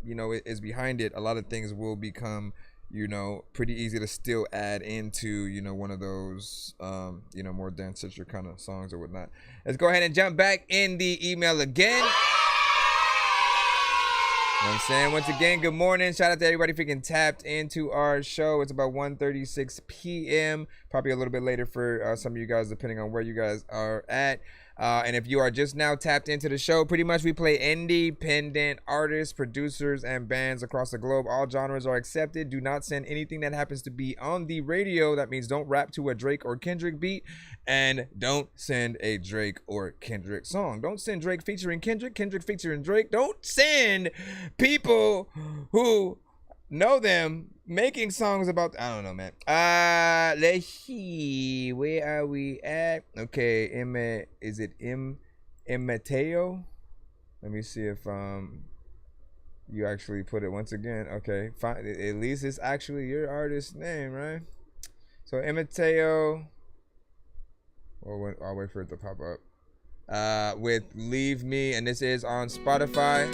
is behind it, a lot of things will become pretty easy to still add into, one of those, more dance centric kind of songs or whatnot. Let's go ahead and jump back in the email again. Once again, good morning. Shout out to everybody freaking tapped into our show. It's about 1:36 p.m. Probably a little bit later for some of you guys, depending on where you guys are at. And if you are just now tapped into the show, pretty much we play independent artists, producers, and bands across the globe. All genres are accepted. Do not send anything that happens to be on the radio. That means don't rap to a Drake or Kendrick beat, and don't send a Drake or Kendrick song. Don't send Drake featuring Kendrick, Kendrick featuring Drake. Don't send people who know them making songs about, I don't know, man. Let's see, where are we at? Okay, is it Mateo? Let me see if you actually put it once again. Okay, fine. At least it's actually your artist's name, right? So Mateo. Well, I'll wait for it to pop up. With Leave Me, and this is on Spotify.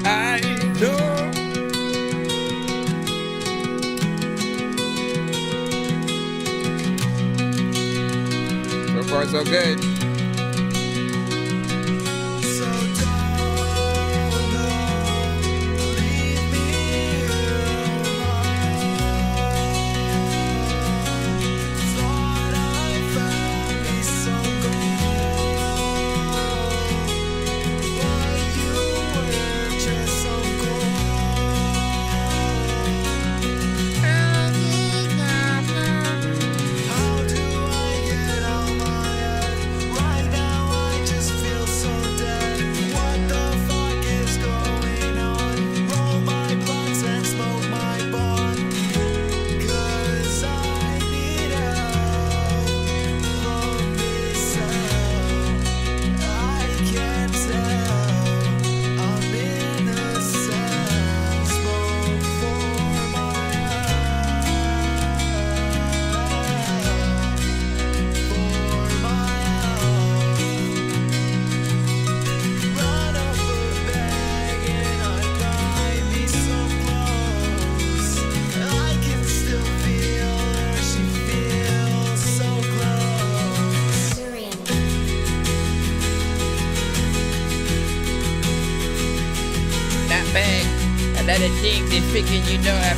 I know. So far, so good. Another thing that's freaking,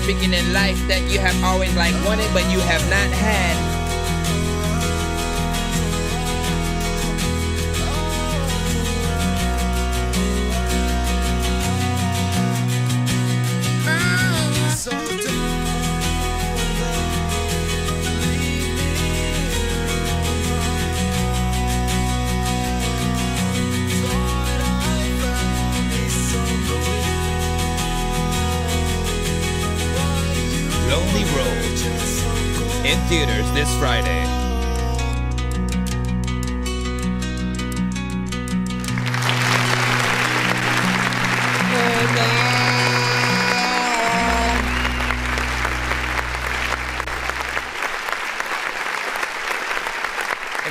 freaking in life that you have always like wanted, but you have not had. In theaters this Friday.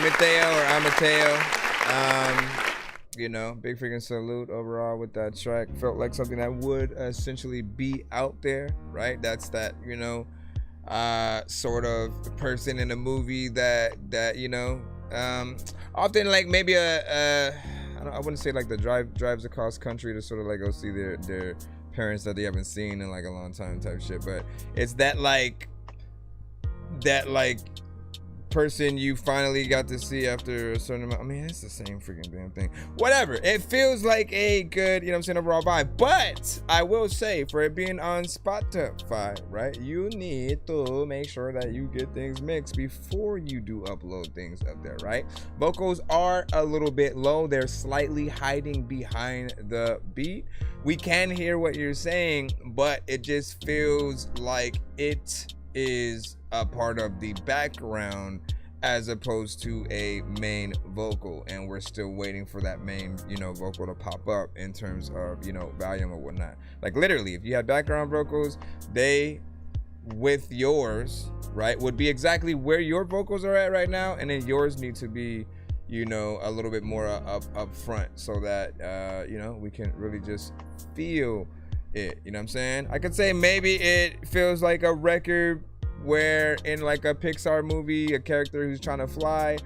Mateo or Amateo. You know, big freaking salute overall with that track. Felt like something that would essentially be out there, right? That's that, you know, sort of person in a movie that you know, often like maybe I wouldn't say like the drives across country to sort of like go see their parents that they haven't seen in like a long time type shit, but it's that like person you finally got to see after a certain amount. I mean, it's the same freaking damn thing. Whatever. It feels like a good, you know what I'm saying, overall vibe. But I will say, for it being on Spotify, right, you need to make sure that you get things mixed before you do upload things up there, right? Vocals are a little bit low. They're slightly hiding behind the beat. We can hear what you're saying, but it just feels like it is a part of the background as opposed to a main vocal, and we're still waiting for that main, you know, vocal to pop up in terms of, you know, volume or whatnot. Like literally, if you have background vocals, they with yours, right, would be exactly where your vocals are at right now, and then yours need to be, you know, a little bit more up front so that you know, we can really just feel it. You know what I'm saying? I could say maybe it feels like a record where in like a Pixar movie, a character who's trying to fly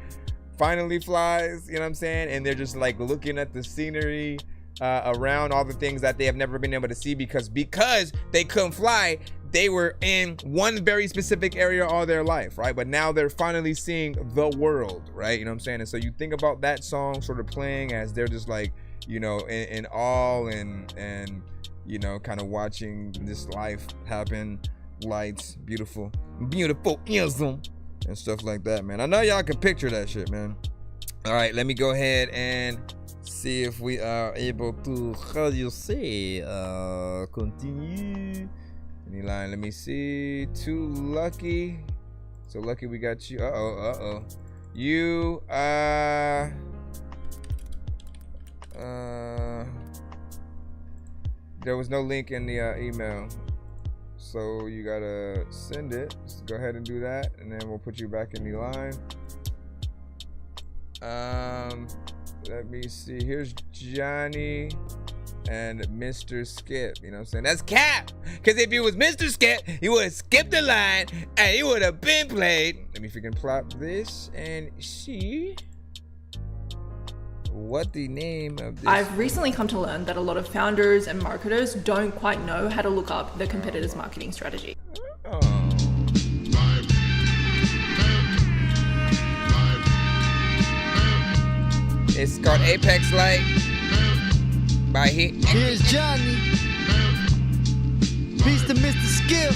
finally flies, you know what I'm saying? And they're just like looking at the scenery around, all the things that they have never been able to see because they couldn't fly. They were in one very specific area all their life, right? But now they're finally seeing the world, right? You know what I'm saying? And so you think about that song sort of playing as they're just like, you know, in awe and you know, kind of watching this life happen. Lights, beautiful ism and stuff like that, man. I know y'all can picture that shit, man. All right, let me go ahead and see if we are able to, how do you say, continue. Any line? Let me see. Too lucky. So lucky we got you. Uh-oh. You there was no link in the email. So you gotta send it. Just go ahead and do that, and then we'll put you back in the line. Let me see. Here's Johnny and Mr. Skip. You know what I'm saying? That's Cap. Because if he was Mr. Skip, he would have skipped the line and he would have been played. Let me freaking plop this and see what the name of this. I've recently come to learn that a lot of founders and marketers don't quite know how to look up the competitor's marketing strategy. It's called Apex Light by Here's Johnny. Peace to Mr. Skip.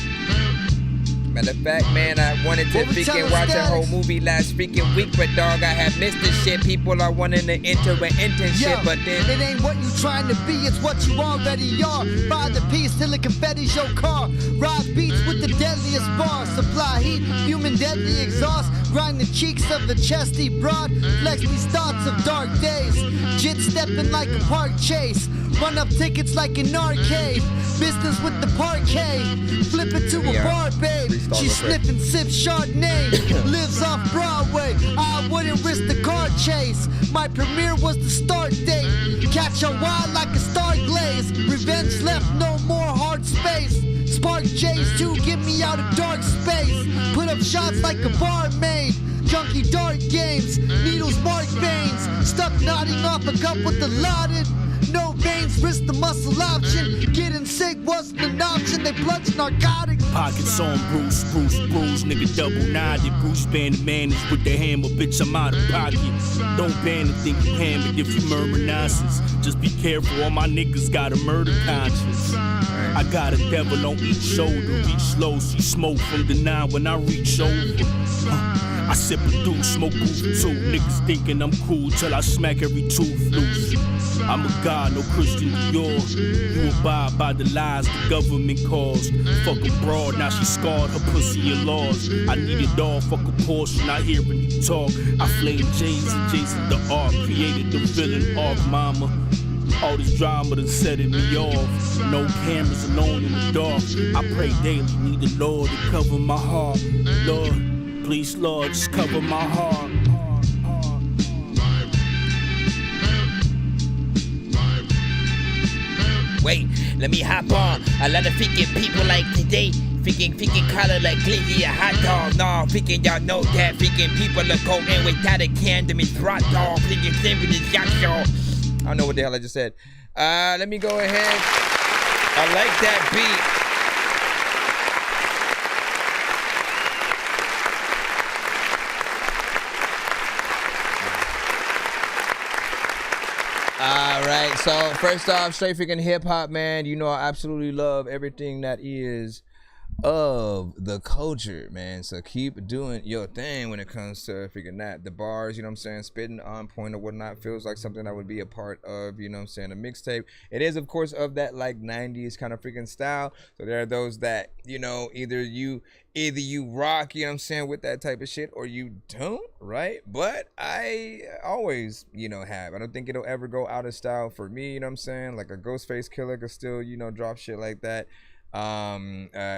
Matter of fact, man, I wanted to freaking watch a whole movie last freaking week, but dog, I have missed this shit. People are wanting to enter an internship, but then it ain't what you trying to be, it's what you already are. Buy the piece till it confetti's your car. Ride beats with the deadliest bars. Supply heat, human deadly exhaust. Grind the cheeks of the chesty broad. Flex these thoughts of dark days. Jit stepping like a park chase. Run up tickets like an arcade. Business with the parquet. Flip it to a bar, babe. She sniffing, sips Chardonnay. Lives off Broadway. I wouldn't risk the car chase. My premiere was the start date. Catch a wild like a star glaze. Revenge left no more hard space. Spark J's to get me out of dark space. Put up shots like a barmaid. Junkie dart games. Needles mark veins. Stuck nodding off a cup with the lauded. No veins, risk the muscle option. Getting sick wasn't an option. They plunged narcotics. Pockets on Bruce, nigga double knotted. Bruce Banner managed with the hammer, bitch, I'm out of pocket. Don't ban and think you hammered if you murmur nonsense. Just be careful, all my niggas got a murder conscience. I got a devil on each shoulder, reach slow, see smoke from the 9 when I reach over. I sip a deuce, smoke goof too. Niggas thinking I'm cool till I smack every tooth loose. I'm a god, no Christian Dior. You abide by the lies the government caused. Fuck a broad, now she scarred, her pussy and laws. I need it all, fuck a portion, not hearing you talk. I flame James and Jason the Ark, created the villain arc, mama. All this drama done setting me off. No cameras alone in the dark. I pray daily, need the Lord to cover my heart. Lord, please, Lord, just cover my heart. Wait, let me hop on. A lot of freaking people like today. Freaking color like glizzy, a hot dog. No, freaking y'all know that. Freaking people are going without a can to me throt dog. Freaking simple as yacht show. I don't know what the hell I just said. Let me go ahead. I like that beat. All right, so first off, straight freaking hip hop, man. You know I absolutely love everything that is of the culture, man. So keep doing your thing when it comes to freaking that. The bars, you know what I'm saying, spitting on point or whatnot feels like something that would be a part of, you know what I'm saying, a mixtape. It is, of course, of that like 90s kind of freaking style. So there are those that, you know, either you rock, you know what I'm saying, with that type of shit, or you don't, right? But I always, you know, have. I don't think it'll ever go out of style for me, you know what I'm saying? Like a Ghostface Killer could still, you know, drop shit like that.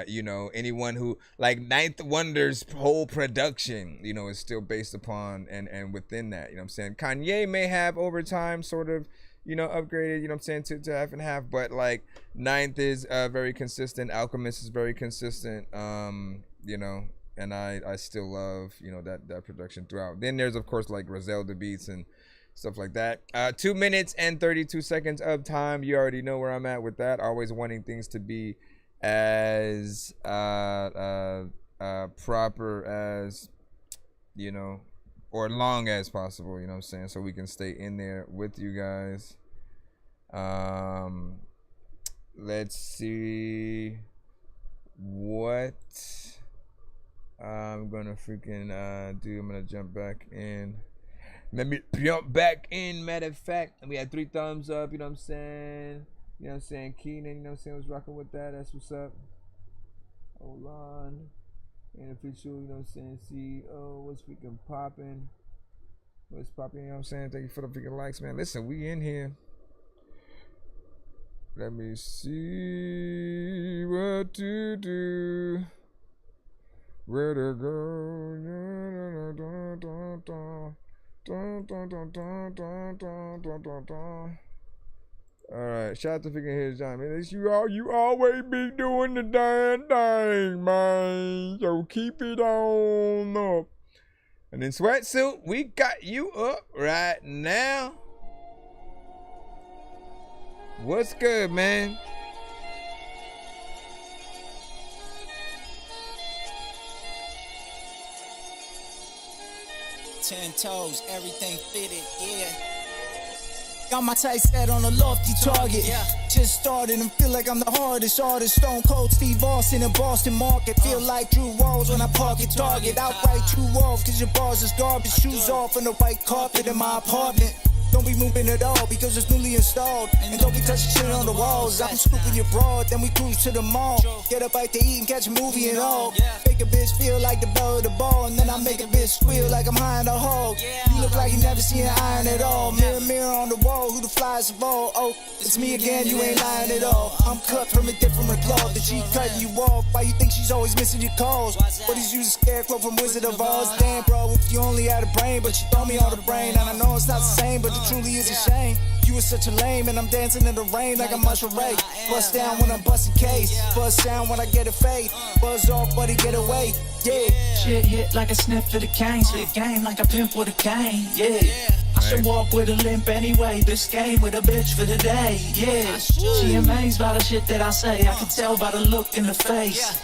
You know, anyone who like Ninth Wonder's whole production, you know, is still based upon and within that, you know what I'm saying? Kanye may have over time sort of, you know, upgraded, you know what I'm saying, to half and half, but like Ninth is very consistent. Alchemist is very consistent, you know, and I still love, you know, that production throughout. Then there's of course like Griselda beats and stuff like that. 2 minutes and 32 seconds of time. You already know where I'm at with that. Always wanting things to be as proper as, you know, or long as possible, you know what I'm saying, so we can stay in there with you guys. Let's see what I'm gonna freaking do. I'm gonna jump back in. Let me jump back in. Matter of fact, we had 3 thumbs up, you know what I'm saying? You know what I'm saying? Keenan, you know what I'm saying, was rocking with that. That's what's up. Hold on. And official, you know what I'm saying? See, oh, what's freaking popping? What's popping, you know what I'm saying? Thank you for the freaking likes, man. Listen, we in here. Let me see what to do. Where to go? Alright, shout out to freaking His John, man. You always be doing the damn thing, man. So keep it on up. And then Sweatsuit, we got you up right now. What's good, man? Ten toes, everything fitted, yeah. Got my tight set on a lofty target. Just started and feel like I'm the hardest artist. Stone Cold Steve Austin in Boston market. Feel like Drew Walls when I park at Target. Outright true off, cause your bars is garbage. Shoes off on the white carpet in my apartment. Don't be moving at all because it's newly installed. And don't be touching shit on the walls. I'm scooping your broad, then we cruise to the mall. Get a bite to eat and catch a movie and all. Make a bitch feel like the bell of the ball. And then I make a bitch squeal like I'm high in the hole. You look like you never seen an iron at all. Mirror, mirror on the wall, who the flies of all? Oh, it's me again, you ain't lying at all. I'm cut from a different cloth. The G cutting you off. Why you think she's always missing your calls? What is you, a scarecrow from Wizard of Oz? Damn, bro, if you only had a brain, but you throw me on the brain. And I know it's not the same, but the truly is a shame. You were such a lame, and I'm dancing in the rain like a mushroom ray. Bust down when I'm busting case. Buzz down when I get a fade. Buzz off, buddy, get away. Yeah. Shit hit like a sniff of the cane. Spit game like a pimp with a cane. Yeah. I should walk with a limp anyway. This game with a bitch for the day. Yeah. She amazed by the shit that I say. I can tell by the look in the face.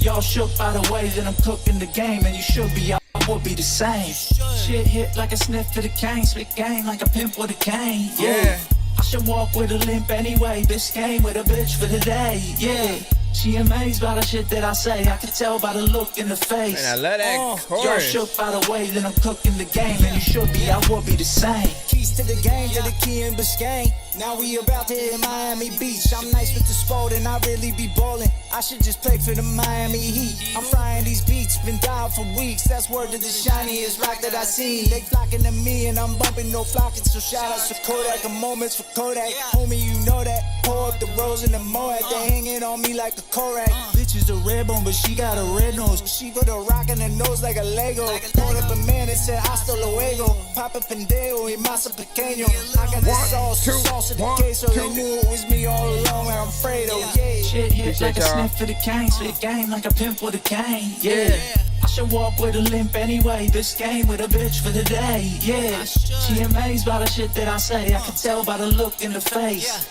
Y'all shook by the way that I'm cooking the game, and you should be. I would be the same. Shit hit like a sniff of the cane. Spit game like a pimp with a cane. Yeah. I should walk with a limp anyway. This game with a bitch for the day. Yeah. She amazed by the shit that I say. I can tell by the look in the face. And I love that chorus. Y'all shook by the way that I'm cooking the game, and you should be. I would be the same. Keys to the game, to the key in Biscayne. Now we about to hit Miami Beach. I'm nice with the sport and I really be ballin'. I should just play for the Miami Heat. I'm frying these beats, been down for weeks. That's word to the shiniest rock that I seen. They flocking to me and I'm bumping, no flocking. So shout outs to Kodak and moments for Kodak. Homie, you know that. pour up the rose in the Moab. They hanging on me like a Korak. Bitch is a red bone, but she got a red nose. She put a rock in her nose like a Lego. Pulled up a man and said, hasta luego. Papa pendejo y masa pequeño. I got the sauce of the queso. They knew it was me all along, and I'm Fredo. Yeah. Shit hit like a sniff for the cane. Spit game like a pimp with a cane. Yeah. I should walk with a limp anyway. This game with a bitch for the day. Yeah. She amazed by the shit that I say. I can tell by the look in the face.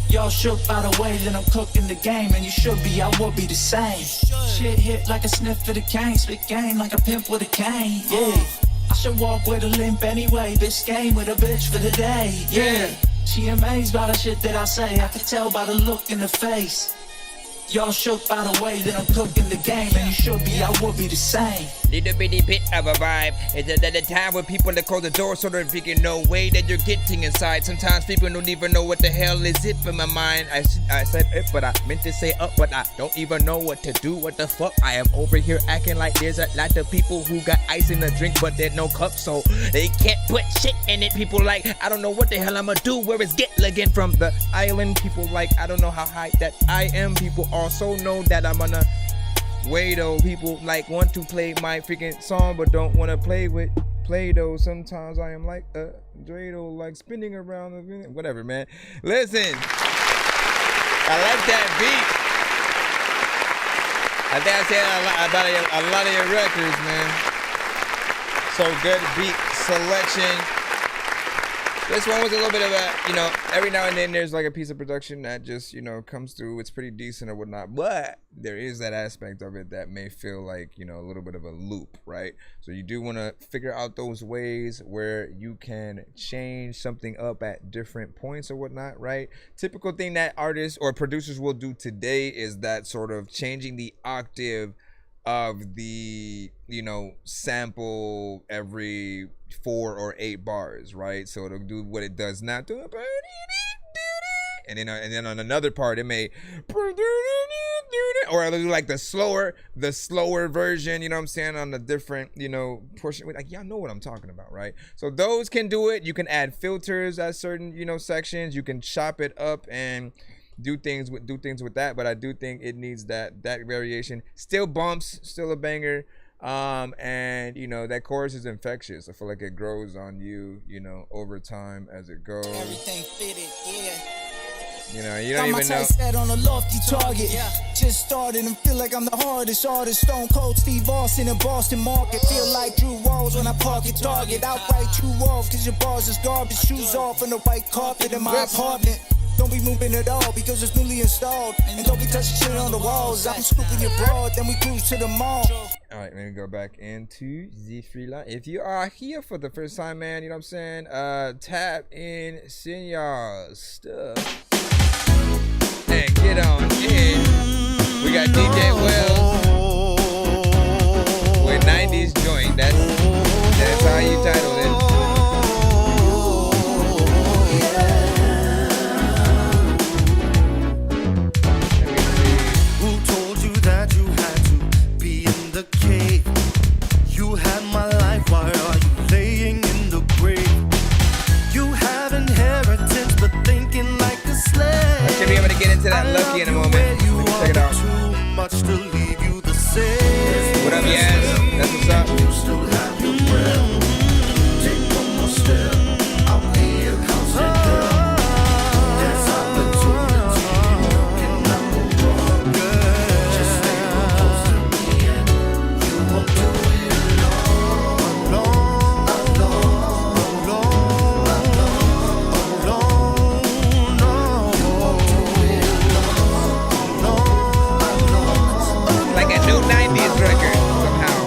Y'all shook by the way that I'm cooking the game, and you should be, I would be the same. Shit hit like a sniff for the cane. Spit game like a pimp with a cane. Yeah. I should walk with a limp anyway. This game with a bitch for the day. Yeah. She amazed by the shit that I say. I can tell by the look in the face. Y'all shook by the way that I'm cooking the game, and you should be, I would be the same. Little bitty bit of a vibe. It's another time when people that close the door so they're freaking no way that you're getting inside. Sometimes people don't even know what the hell is it in my mind. I said it, but I meant to say up, but I don't even know what to do. What the fuck? I am over here acting like there's a lot of people who got ice in the drink, but there's no cup, so they can't put shit in it. People like, I don't know what the hell I'ma do. Where is Gitligan from the island? People like, I don't know how high that I am. People also know that I'm on a way though. People like want to play my freaking song but don't want to play with Play-Doh. Sometimes I am like a dreidel, like spinning around the whatever, man. Listen, I like that beat. I think I said about a lot of your records, man. So good beat selection. This one was a little bit of a, every now and then there's like a piece of production that just, comes through. It's pretty decent or whatnot, but there is that aspect of it that may feel like, a little bit of a loop, right? So you do want to figure out those ways where you can change something up at different points or whatnot, right? Typical thing that artists or producers will do today is that sort of changing the octave of the sample every 4 or 8 bars, right? So it'll do what it does now, and then on another part it may, or it'll do like the slower version, you know what I'm saying, on the different portion. Like, y'all know what I'm talking about, right? So those can do it. You can add filters at certain sections. You can chop it up and do things with that, but I do think it needs that variation. Still bumps, still a banger, and that chorus is infectious. I feel like it grows on you, over time as it goes. Everything fitted, yeah. You don't even know. Set on a lofty target. Just started and feel like I'm the hardest artist. Stone Cold Steve Austin in Boston market. Feel like Drew Walls when I park at Target. Outright true off, cause your bars is garbage. Shoes off on the white carpet in my apartment. Don't be moving at all because it's newly installed. And don't be touching shit on the walls. I'm scooping your broad, then we cruise to the mall. Alright, let me go back into the free line. If you are here for the first time, man, you know what I'm saying? Tap in, send y'all stuff. And get on in. We got DJ Wells with 90s joint. That's how you title it. You had my life, why are you laying in the grave? You have inheritance, but thinking like a slave. I should be able to get into that Lucky in a moment. Check it out. Too much to leave you the same. What up, Yaz? That's what's up. You still have your breath. Take one more step. I'll be your constant girl. There's opportunity. Looking number one, girl. Just stay close to me and you won't do it alone. Like a new 90s record somehow.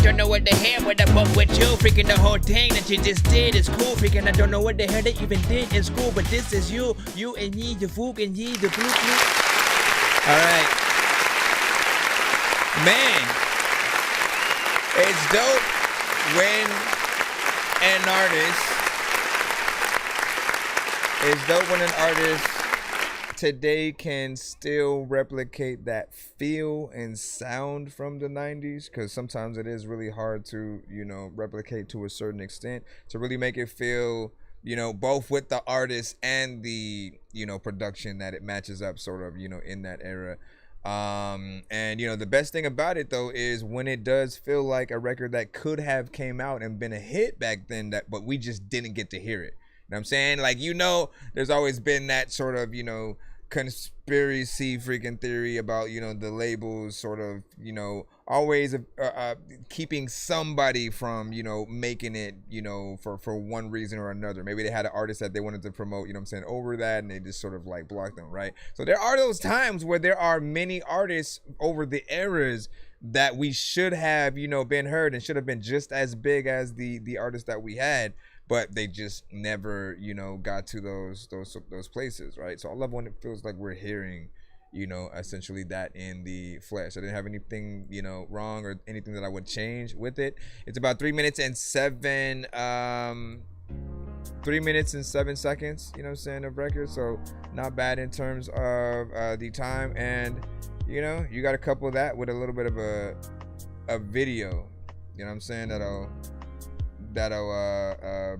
don't know what the hell what I book with you. Freaking the whole thing that you just did is cool. Freaking I don't know what the hell they even did in school. But this is you and ye, the fook and ye, the blue. Alright. Man. It's dope when an artist today can still replicate that feel and sound from the 90s, because sometimes it is really hard to, you know, replicate to a certain extent, to really make it feel, you know, both with the artist and the, you know, production, that it matches up sort of, you know, in that era. And you know, the best thing about it though is when it does feel like a record that could have came out and been a hit back then, that but we just didn't get to hear it. You know what I'm saying? Like, you know, there's always been that sort of, you know, conspiracy freaking theory about, you know, the labels sort of, you know, always keeping somebody from, you know, making it, you know, for one reason or another. Maybe they had an artist that they wanted to promote, you know what I'm saying, over that, and they just sort of like blocked them, right? So there are those times where there are many artists over the eras that we should have, you know, been heard and should have been just as big as the artists that we had, but they just never, you know, got to those places, right? So I love when it feels like we're hearing, you know, essentially that in the flesh. I didn't have anything, you know, wrong or anything that I would change with it. It's about 3 minutes and 7 seconds, you know what I'm saying, of record. So not bad in terms of the time. And, you know, you got a couple of that with a little bit of a video, you know what I'm saying, that'll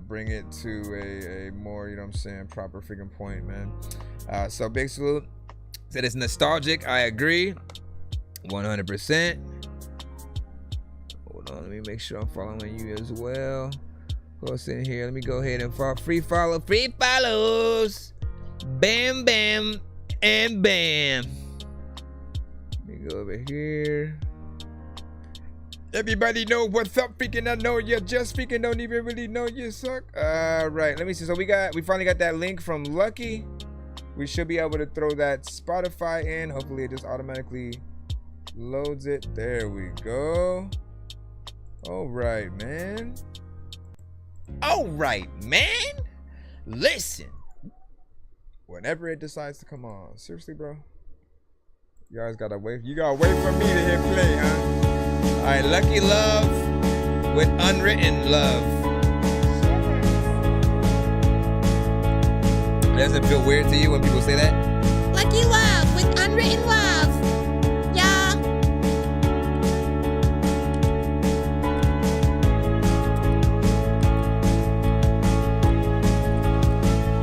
bring it to a more, you know what I'm saying, proper freaking point, man. So big salute. Said it's nostalgic. I agree 100%. Hold on, let me make sure I'm following you as well. What's in here? Let me go ahead and follow. Free follows. Bam bam and bam. Let me go over here. Everybody know what's up, freaking. I know you just freaking don't even really know you suck. Right, let me see. So we finally got that link from Lucky. We should be able to throw that Spotify in. Hopefully it just automatically loads it. There we go. All right, man. Listen. Whenever it decides to come on. Seriously, bro. You guys gotta wait. You gotta wait for me to hit play, huh? All right, Lucky Love with Unwritten Love. Does it feel weird to you when people say that? Lucky Love with Unwritten Love. Yeah.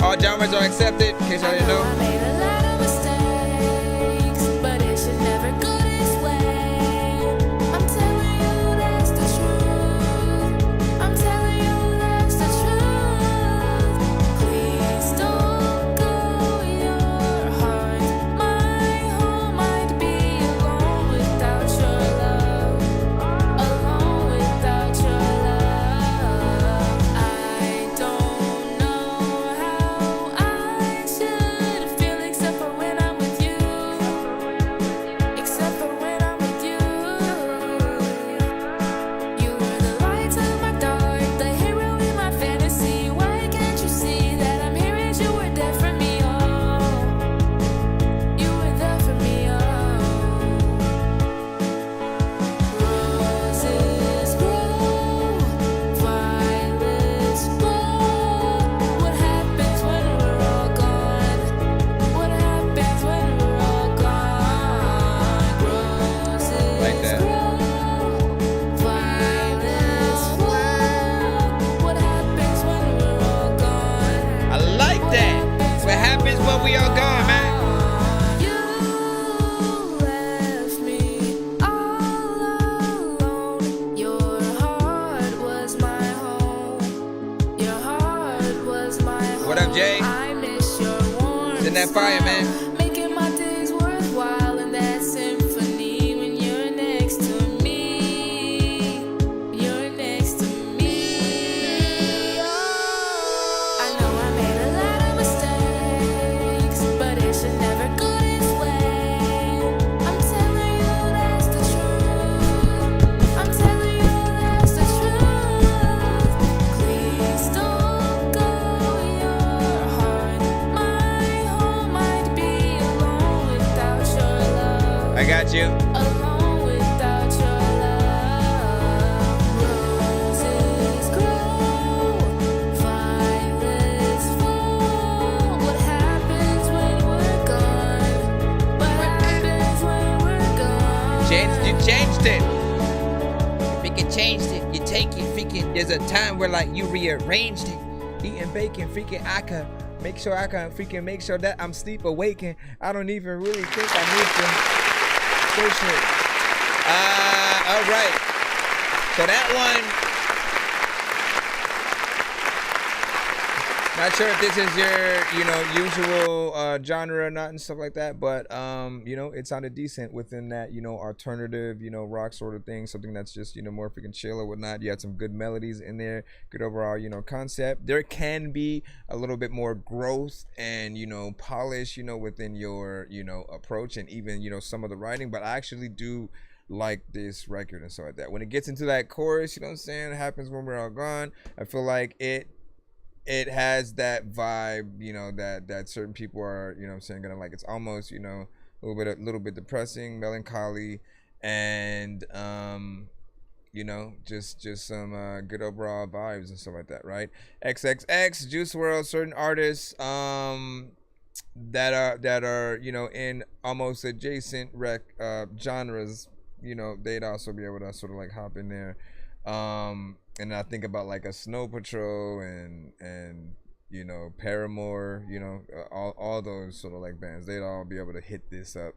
All genres are accepted, in case y'all didn't know. That fire, man. Making my days worthwhile in that symphony when you're next to me. You're next to me. Oh, I know I made a lot of mistakes, but it should never go this way. I'm telling you that's the truth. I'm telling you got you. Alone without your love. Roses grow, violets fall. What happens when we're gone? What happens when we're gone? You changed it. Freaking changed it. You take it, freaking. There's a time where like you rearranged it. Eating bacon, freaking. I can make sure that I'm sleep awakened. I don't even really think I need to. Bullshit. All right. So that one. Not sure if this is your, usual genre or not and stuff like that, but it sounded decent within that, alternative, rock sort of thing, something that's just, more freaking chill or whatnot. You had some good melodies in there, good overall, concept. There can be a little bit more growth and, polish, within your, approach and even, some of the writing, but I actually do like this record and stuff like that. When it gets into that chorus, you know what I'm saying, it happens when we're all gone. I feel like it has that vibe, that certain people are, gonna like. It's almost, a little bit depressing, melancholy, and just some good overall vibes and stuff like that, right? XXX, Juice WRLD, certain artists that are in almost adjacent genres, they'd also be able to sort of like hop in there. And I think about like a Snow Patrol and Paramore, all those sort of like bands, they'd all be able to hit this up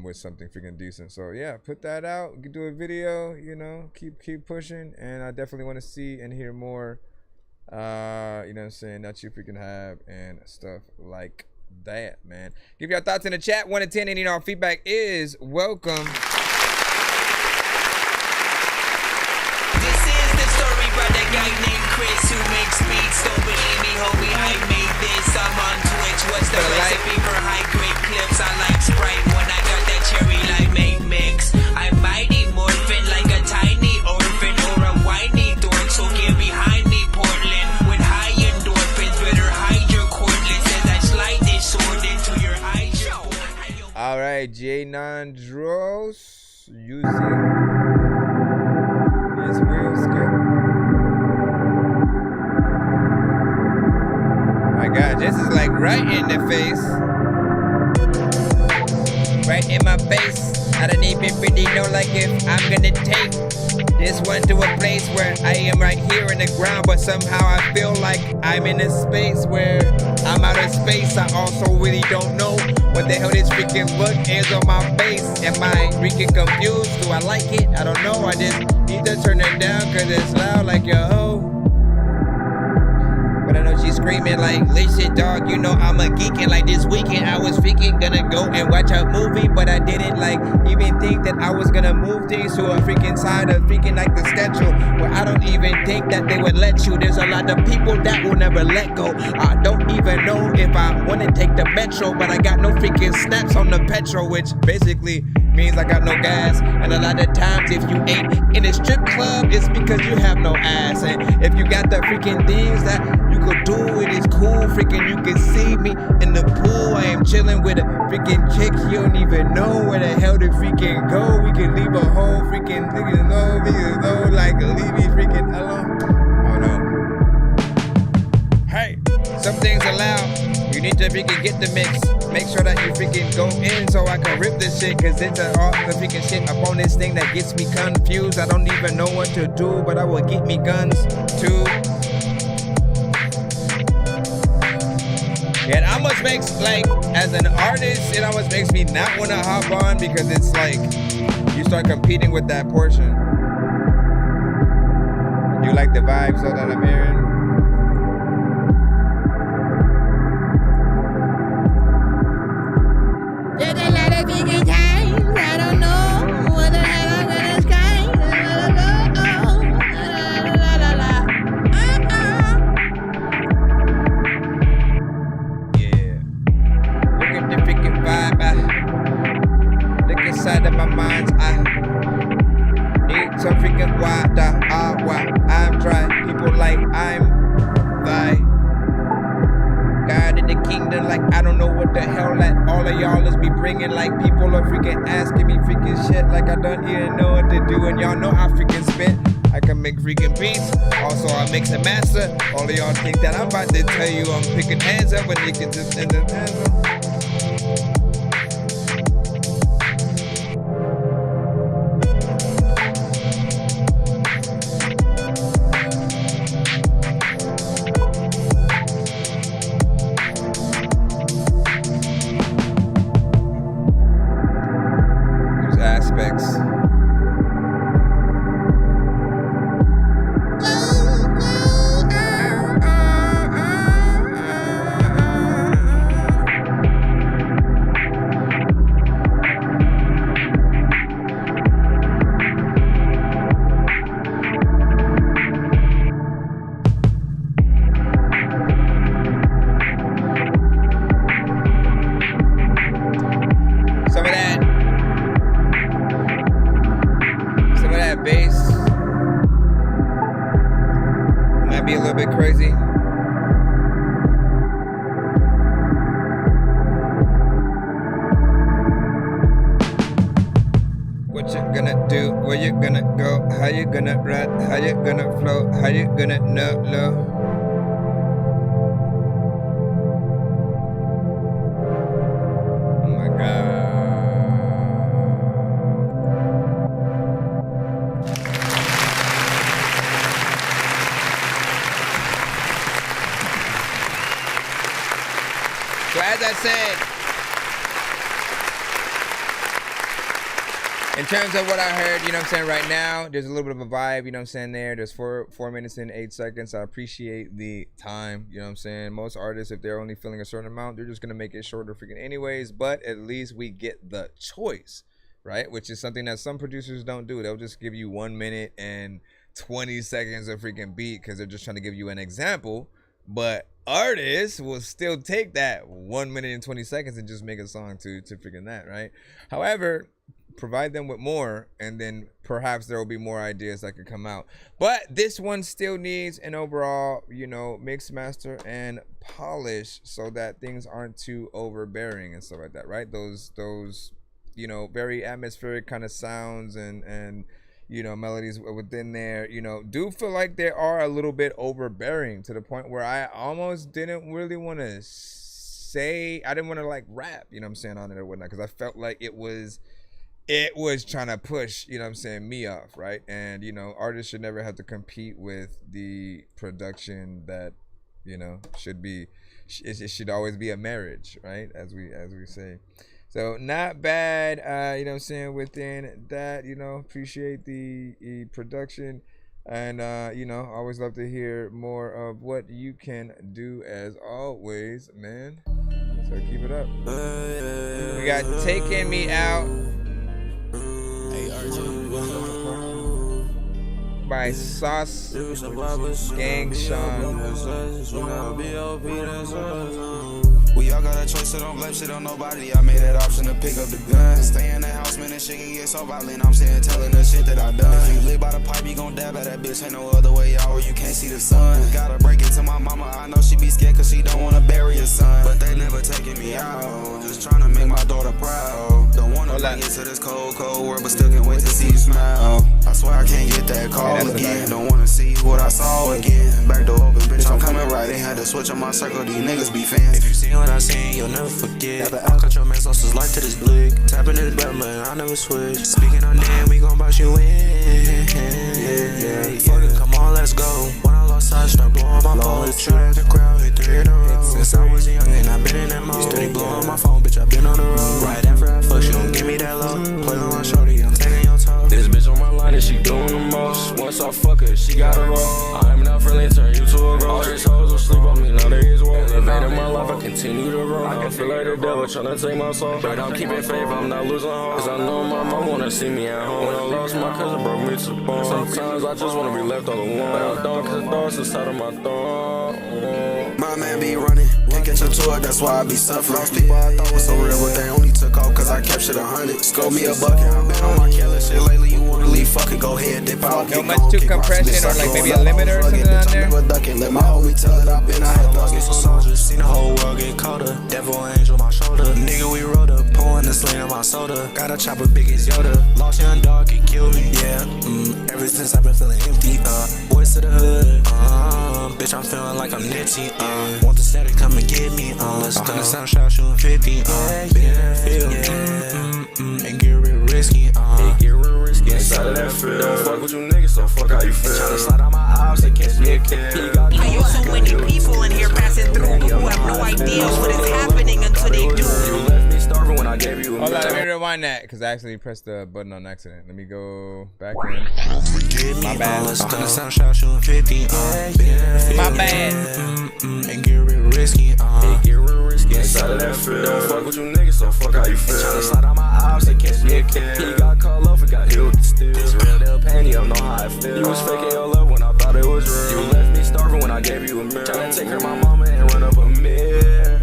with something freaking decent. So yeah, put that out, do a video, keep pushing, and I definitely want to see and hear more, that you freaking have and stuff like that, man. Give your thoughts in the chat, 1 to 10, and feedback is welcome. Brother guy named Chris who makes beats. Don't believe me, homie, I made this. I'm on Twitch. What's the recipe for high grade clips? I like Sprite when I got that cherry limeade mix. I'm mighty morphin' like a tiny orphan or a whiny dork. So get behind me, Portland, with high endorphins. Better hide your cordless as I slide this sword into your eye. All right, J Nandros using his real skill. My God, this is like right in the face. Right in my face. I don't even really know like if I'm gonna take this one to a place where I am right here in the ground, but somehow I feel like I'm in a space where I'm out of space. I also really don't know what the hell this freaking look is on my face. Am I freaking confused? Do I like it? I don't know. I just need to turn it down cause it's loud like yo ho. But I know she's screaming like, listen dog, I'm a geek, and like this weekend I was freaking gonna go and watch a movie, but I didn't like even think that I was gonna move things to a freaking side of freaking like the schedule where I don't even think that they would let you. There's a lot of people that will never let go. I don't even know if I wanna take the metro, but I got no freaking snaps on the petrol, which basically means I got no gas. And a lot of times if you ain't in a strip club, it's because you have no ass. And if you got the freaking things that you could do, it is cool. Freaking you can see me in the pool. I am chilling with a freaking chick. You don't even know where the hell to freaking go. We can leave a whole freaking nigga know, like leave me freaking alone. Oh no. Hey, some things allowed. You need to freaking get the mix. Make sure that you freaking go in so I can rip this shit, cause it's all the freaking shit up on this thing that gets me confused. I don't even know what to do, but I will get me guns too. Yeah, it almost makes, like, as an artist, it almost makes me not want to hop on because it's like you start competing with that portion. You like the vibes though that I'm hearing? There's a lot of freaking times I don't know what the hell I'm gonna sky. Yeah. Look at the freaking vibe. Look inside of my mind's eye. Need some freaking water. I'm dry. People like I'm thy. God in the kingdom like I don't know what the hell that all of y'all is be bringing. Like people are freaking asking me freaking shit like I don't even know what to do. And y'all know I freaking spit. I can make freaking beats. Also, I mix and master. All of y'all think that I'm about to tell you I'm picking hands up when they can just end up hands up. In terms of what I heard, you know what I'm saying, right now, there's a little bit of a vibe, you know what I'm saying, there. There's 4 minutes and 8 seconds. I appreciate the time, you know what I'm saying. Most artists, if they're only feeling a certain amount, they're just going to make it shorter freaking anyways. But at least we get the choice, right? Which is something that some producers don't do. They'll just give you 1 minute and 20 seconds of freaking beat because they're just trying to give you an example. But artists will still take that 1 minute and 20 seconds and just make a song to freaking that, right? However, provide them with more, and then perhaps there will be more ideas that could come out. But this one still needs an overall, you know, mix, master, and polish so that things aren't too overbearing and stuff like that, right? Those you know, very atmospheric kind of sounds and you know, melodies within there, you know, do feel like they are a little bit overbearing to the point where I almost didn't really want to say, I didn't want to like rap, you know what I'm saying, on it or whatnot, because I felt like it was trying to push, you know what I'm saying, me off, right? And, you know, artists should never have to compete with the production that, you know, should be, it should always be a marriage, right? As we say. So not bad, you know what I'm saying, within that, you know, appreciate the production. And, you know, I always love to hear more of what you can do as always, man. So keep it up. We got Taking Me Out by Sauce Gang Sean. We all got a choice, so don't blame shit on nobody. I made that option to pick up the gun. Stay in the house, man, this shit can get so violent. I'm saying, telling the shit that I done. If you live by the pipe, you gon' dab at that bitch. Ain't no other way out where you can't see the sun. Gotta break it to my mama. I know she be scared cause she don't wanna bury her son. But they never taking me out. Just trying to make my daughter proud. Don't wanna bring it to this cold, cold world, but still can't wait to see you smile. I swear I can't get that call again. Don't wanna see what I saw again. Back door open, bitch, I'm coming right in. Had to switch on my circle, these niggas be fans. If you see what I seen, you'll never forget. Got the out control, man, sauce is light to this blick. Tapping this button, man, I never switch. Speaking on name, we gon' box you in. Yeah. Fuck it, come on, let's go. When I lost sight, start blowing my phone. Shoot at the crowd, hit 3 in a row. Since I was young and I've been in that mode. Steady blowing my phone, bitch, I've been on the road. Right after I fuck, she don't give me that low. Play on my shorty, I'm taking your toe. This bitch on my line and she doing the most. Once I fuck her, she gotta roll. I'm not friendly, turn you to a girl. All these hoes will sleep on me, now they is woke. Elevating my life, I continue to roll. I feel like the devil tryna take my soul. But I'm keeping faith, I'm not losing hope. Cause I know my mom wanna see me at home. When I lost my cousin, broke me to the bone. Sometimes I just wanna be left all alone. But I don't, cause the thoughts inside of my thought. My man be running. can't catch up to it, that's why I be suffering. Lost people I thought was so real, but they only took off cause I kept shit 100. Scope me a bucket, I've been on my careless shit lately. You wanna leave, fuck it, go ahead, dip out. No much to compression or like maybe a limiter or something on there. Let my homie tell it I've been out here thugging some soldiers. Seen the whole world get colder. Devil angel my shoulder. Nigga, we rode up, pouring the sling on my soda. Got a chopper big as Yoda. Lost young dog, it killed me. Yeah, ever since I've been feeling empty. Voice to the hood. Bitch, I'm feeling like I'm Nipsey. Want the static, come and get me. Let's go to sound shot shooting 50. Been in that field. And get real risky. Get real risky. Inside of that field. Don't fuck with you niggas, so fuck how you feel. Tryna slide on my eyes, they catch me a kid. I know so many people in here passing through who have no idea what is happening until they do. You left me starving when I gave you a Hold on, let me rewind that because I actually pressed the button on accident. Let me go back in. My bad. Let's go to sound shot shooting 50. My bad. And get real risky. Get real risky. Inside of that field. Don't fuck with you niggas, so fuck how you feel. Tryna slide on my eyes, they catch me a kid. He got called off and got hit with the steel. It's real, they'll pain you, I know how I feel. You was faking your love when I thought it was real. You left me starving when I gave you a mirror. Tryna take her my mama and run up a mirror.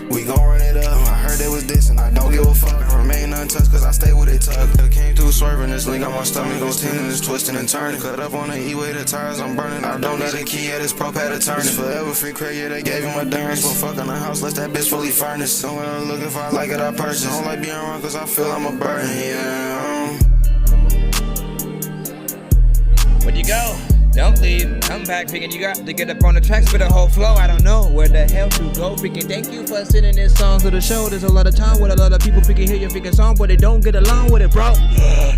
We gon' run it up. I heard they was dissing. I don't give a fuck. I remain untouched cause I stay with it tucked. Came through swerving. This link on my stomach goes tending. It's twisting and turning. Cut up on the E-way. The tires I'm burning. I don't need a key. Yeah, this prop had a turn. Forever free credit. Yeah, they gave him a durance. Well, fuck on the house. Let that bitch fully furnished. Somewhere I look if I like it, I purchase. Don't like being around cause I feel I'm a burden. Yeah. Where'd you go? Don't leave. Come back, freaking. You got to get up on the tracks for the whole flow. I don't know where the hell to go, freaking. Thank you for sending this song to the show. There's a lot of time with a lot of people freaking hear your freaking song, but they don't get along with it, bro.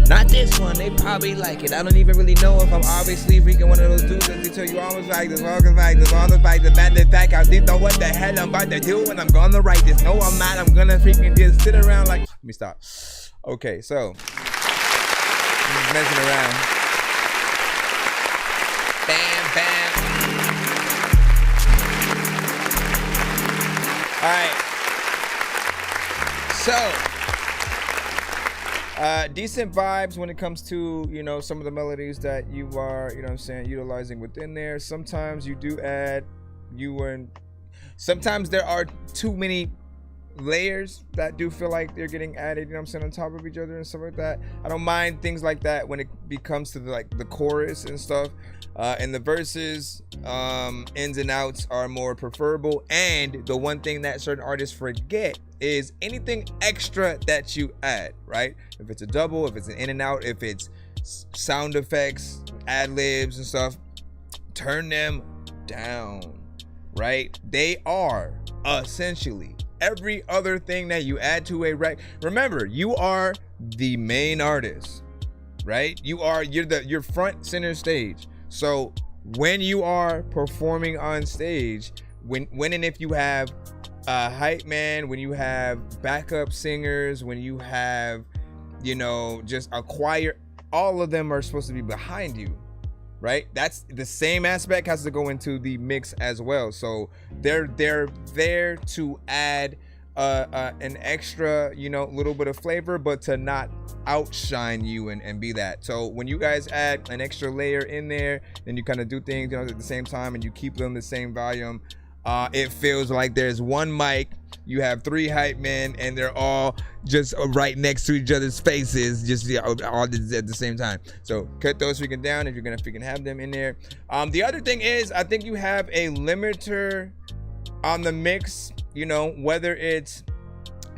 Not this one. They probably like it. I don't even really know if I'm obviously freaking one of those dudes that they tell you always like this, always like this, always like the bad fact. I didn't know what the hell I'm about to do when I'm gonna write this. No, I'm not. I'm gonna freaking just sit around like. Let me stop. Okay, so I'm just messing around. Bam, bam. All right. So, decent vibes when it comes to, you know, some of the melodies that you are, you know what I'm saying, utilizing within there. Sometimes you do add, sometimes there are too many layers that do feel like they're getting added, you know what I'm saying, on top of each other and stuff like that. I don't mind things like that when it becomes to the chorus and stuff. And the verses, ins and outs are more preferable. And the one thing that certain artists forget is anything extra that you add, right? If it's a double, if it's an in and out, if it's sound effects, ad libs and stuff, turn them down, right? They are essentially every other thing that you add to a record. Remember, you are the main artist, right? You're front center stage. So when you are performing on stage, when and if you have a hype man, when you have backup singers, when you have, you know, just a choir, all of them are supposed to be behind you, right? That's the same aspect has to go into the mix as well. So they're there to add an extra, you know, little bit of flavor, but to not outshine you and be that. So when you guys add an extra layer in there, then you kind of do things, you know, at the same time, and you keep them the same volume. It feels like there's one mic, you have three hype men, and they're all just right next to each other's faces, just all at the same time. So cut those freaking down if you're gonna freaking have them in there. The other thing is, I think you have a limiter on the mix, you know, whether it's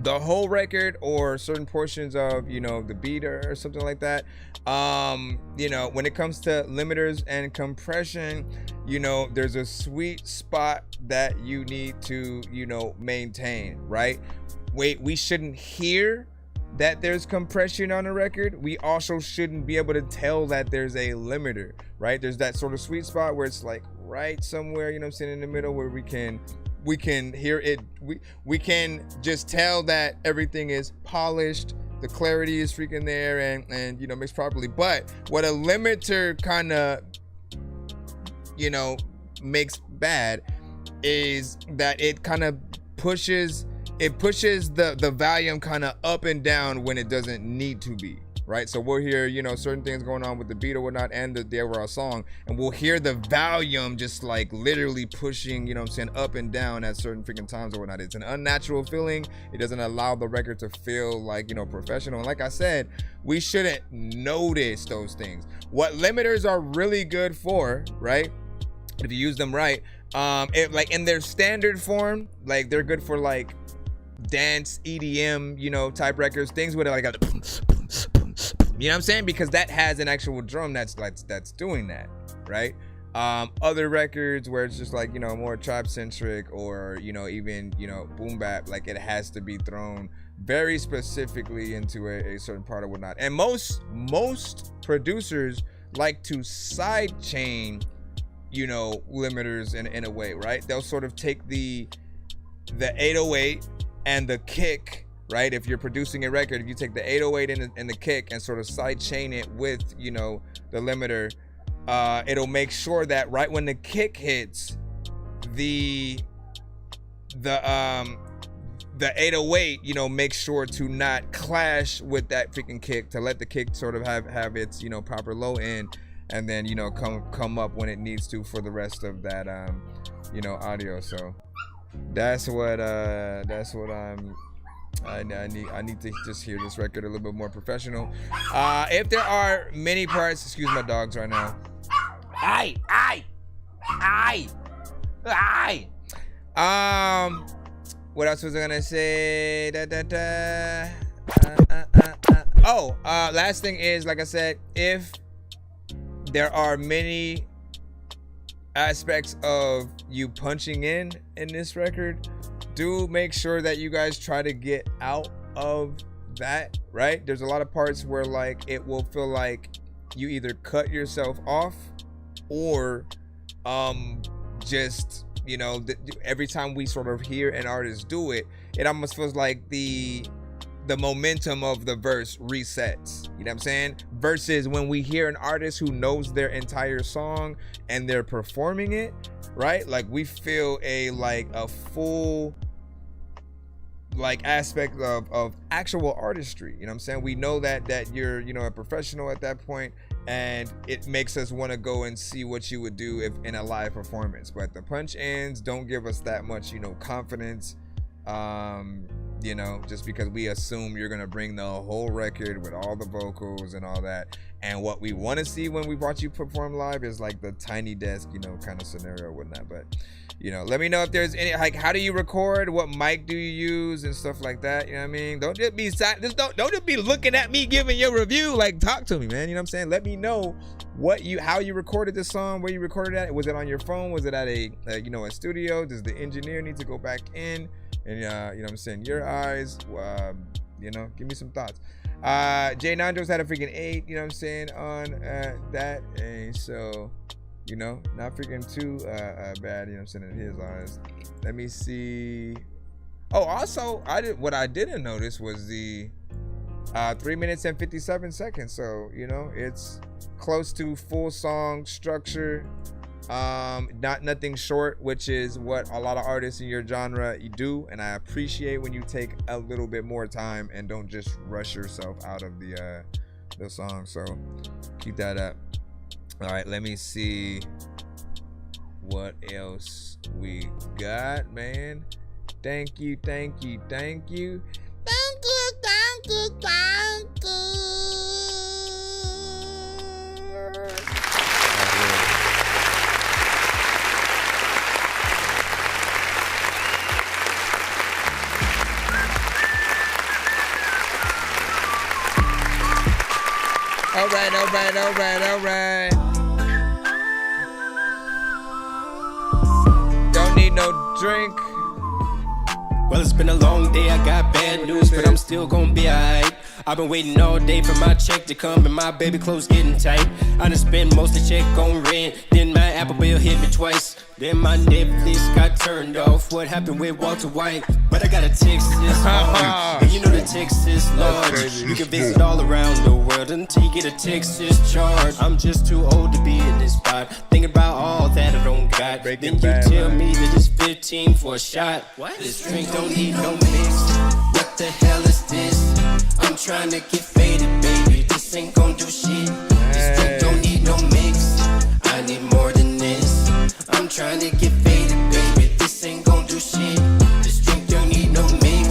the whole record or certain portions of, you know, the beat or something like that. You know, when it comes to limiters and compression, you know, there's a sweet spot that you need to, you know, maintain, right? We shouldn't hear that there's compression on a record. We also shouldn't be able to tell that there's a limiter, right? There's that sort of sweet spot where it's like right somewhere, you know what I'm saying, in the middle, where we can hear it. We can just tell that everything is polished, the clarity is freaking there, and you know, mixed properly. But what a limiter kind of, you know, makes bad is that it kind of pushes the volume kind of up and down when it doesn't need to be, right? So we'll hear, you know, certain things going on with the beat or whatnot and the overall song, and we'll hear the volume just like literally pushing, you know what I'm saying, up and down at certain freaking times or whatnot. It's an unnatural feeling. It doesn't allow the record to feel like, you know, professional. And like I said, we shouldn't notice those things. What limiters are really good for, right? If you use them right, it, like in their standard form, like they're good for like dance, EDM, you know, type records, things with like a, you know what I'm saying? Because that has an actual drum that's doing that, right? Other records where it's just like, you know, more trap centric or, you know, even, you know, boom bap, like it has to be thrown very specifically into a certain part or whatnot. And most producers like to sidechain, you know, limiters in a way, right? They'll sort of take the 808 and the kick, right? If you're producing a record, if you take the 808 and the kick and sort of sidechain it with, you know, the limiter, it'll make sure that right when the kick hits, the 808, you know, make sure to not clash with that freaking kick, to let the kick sort of have its, you know, proper low end, and then, you know, come up when it needs to for the rest of that, you know, audio. So that's what I need to just hear this record a little bit more professional. If there are many parts, excuse my dogs right now. Aye. What else was I gonna say? Last thing is, like I said, if there are many aspects of you punching in this record, do make sure that you guys try to get out of that, right? There's a lot of parts where like it will feel like you either cut yourself off or just, you know, every time we sort of hear an artist do it, it almost feels like the momentum of the verse resets, you know what I'm saying? Versus when we hear an artist who knows their entire song and they're performing it, right? Like we feel a full like aspect of actual artistry, you know what I'm saying? We know that you're, you know, a professional at that point, and it makes us want to go and see what you would do if in a live performance. But the punch ins don't give us that much, you know, confidence, you know, just because we assume you're gonna bring the whole record with all the vocals and all that. And what we want to see when we watch you perform live is like the tiny desk, you know, kind of scenario or whatnot. But, you know, let me know if there's any, like, how do you record? What mic do you use and stuff like that? You know what I mean? Don't just be don't just be looking at me giving your review. Like, talk to me, man. You know what I'm saying? Let me know how you recorded this song, where you recorded it. Was it on your phone? Was it at a you know, a studio? Does the engineer need to go back in and you know what I'm saying, your eyes? You know, give me some thoughts. Jay Nandros had a freaking 8, you know what I'm saying, on that, and so, you know, not freaking too bad, you know what I'm saying, in his eyes. Let me see. Oh, also, what I didn't notice was the 3 minutes and 57 seconds. So, you know, it's close to full song structure. Nothing short, which is what a lot of artists in your genre do, and I appreciate when you take a little bit more time and don't just rush yourself out of the song. So keep that up. All right, let me see what else we got, man. Thank you. All right. Don't need no drink. Well, it's been a long day, I got bad news, but I'm still gonna be alright. I've been waiting all day for my check to come and my baby clothes getting tight. I done spent most of the check on rent, then my Apple bill hit me twice. Then my Netflix got turned off. What happened with Walter White? But I got a Texas home, and you know the Texas large. You can visit all around the world until you get a Texas charge. I'm just too old to be in this spot, thinking about all that I don't got. Then you tell me that it's 15 for a shot. What? This drink don't need no mix. What the hell is this? I'm trying to get faded, baby. This this ain't gon' do shit. This drink don't need no mix. I need more than this. I'm trying to get faded, baby. This ain't gon' do shit. This drink don't need no mix.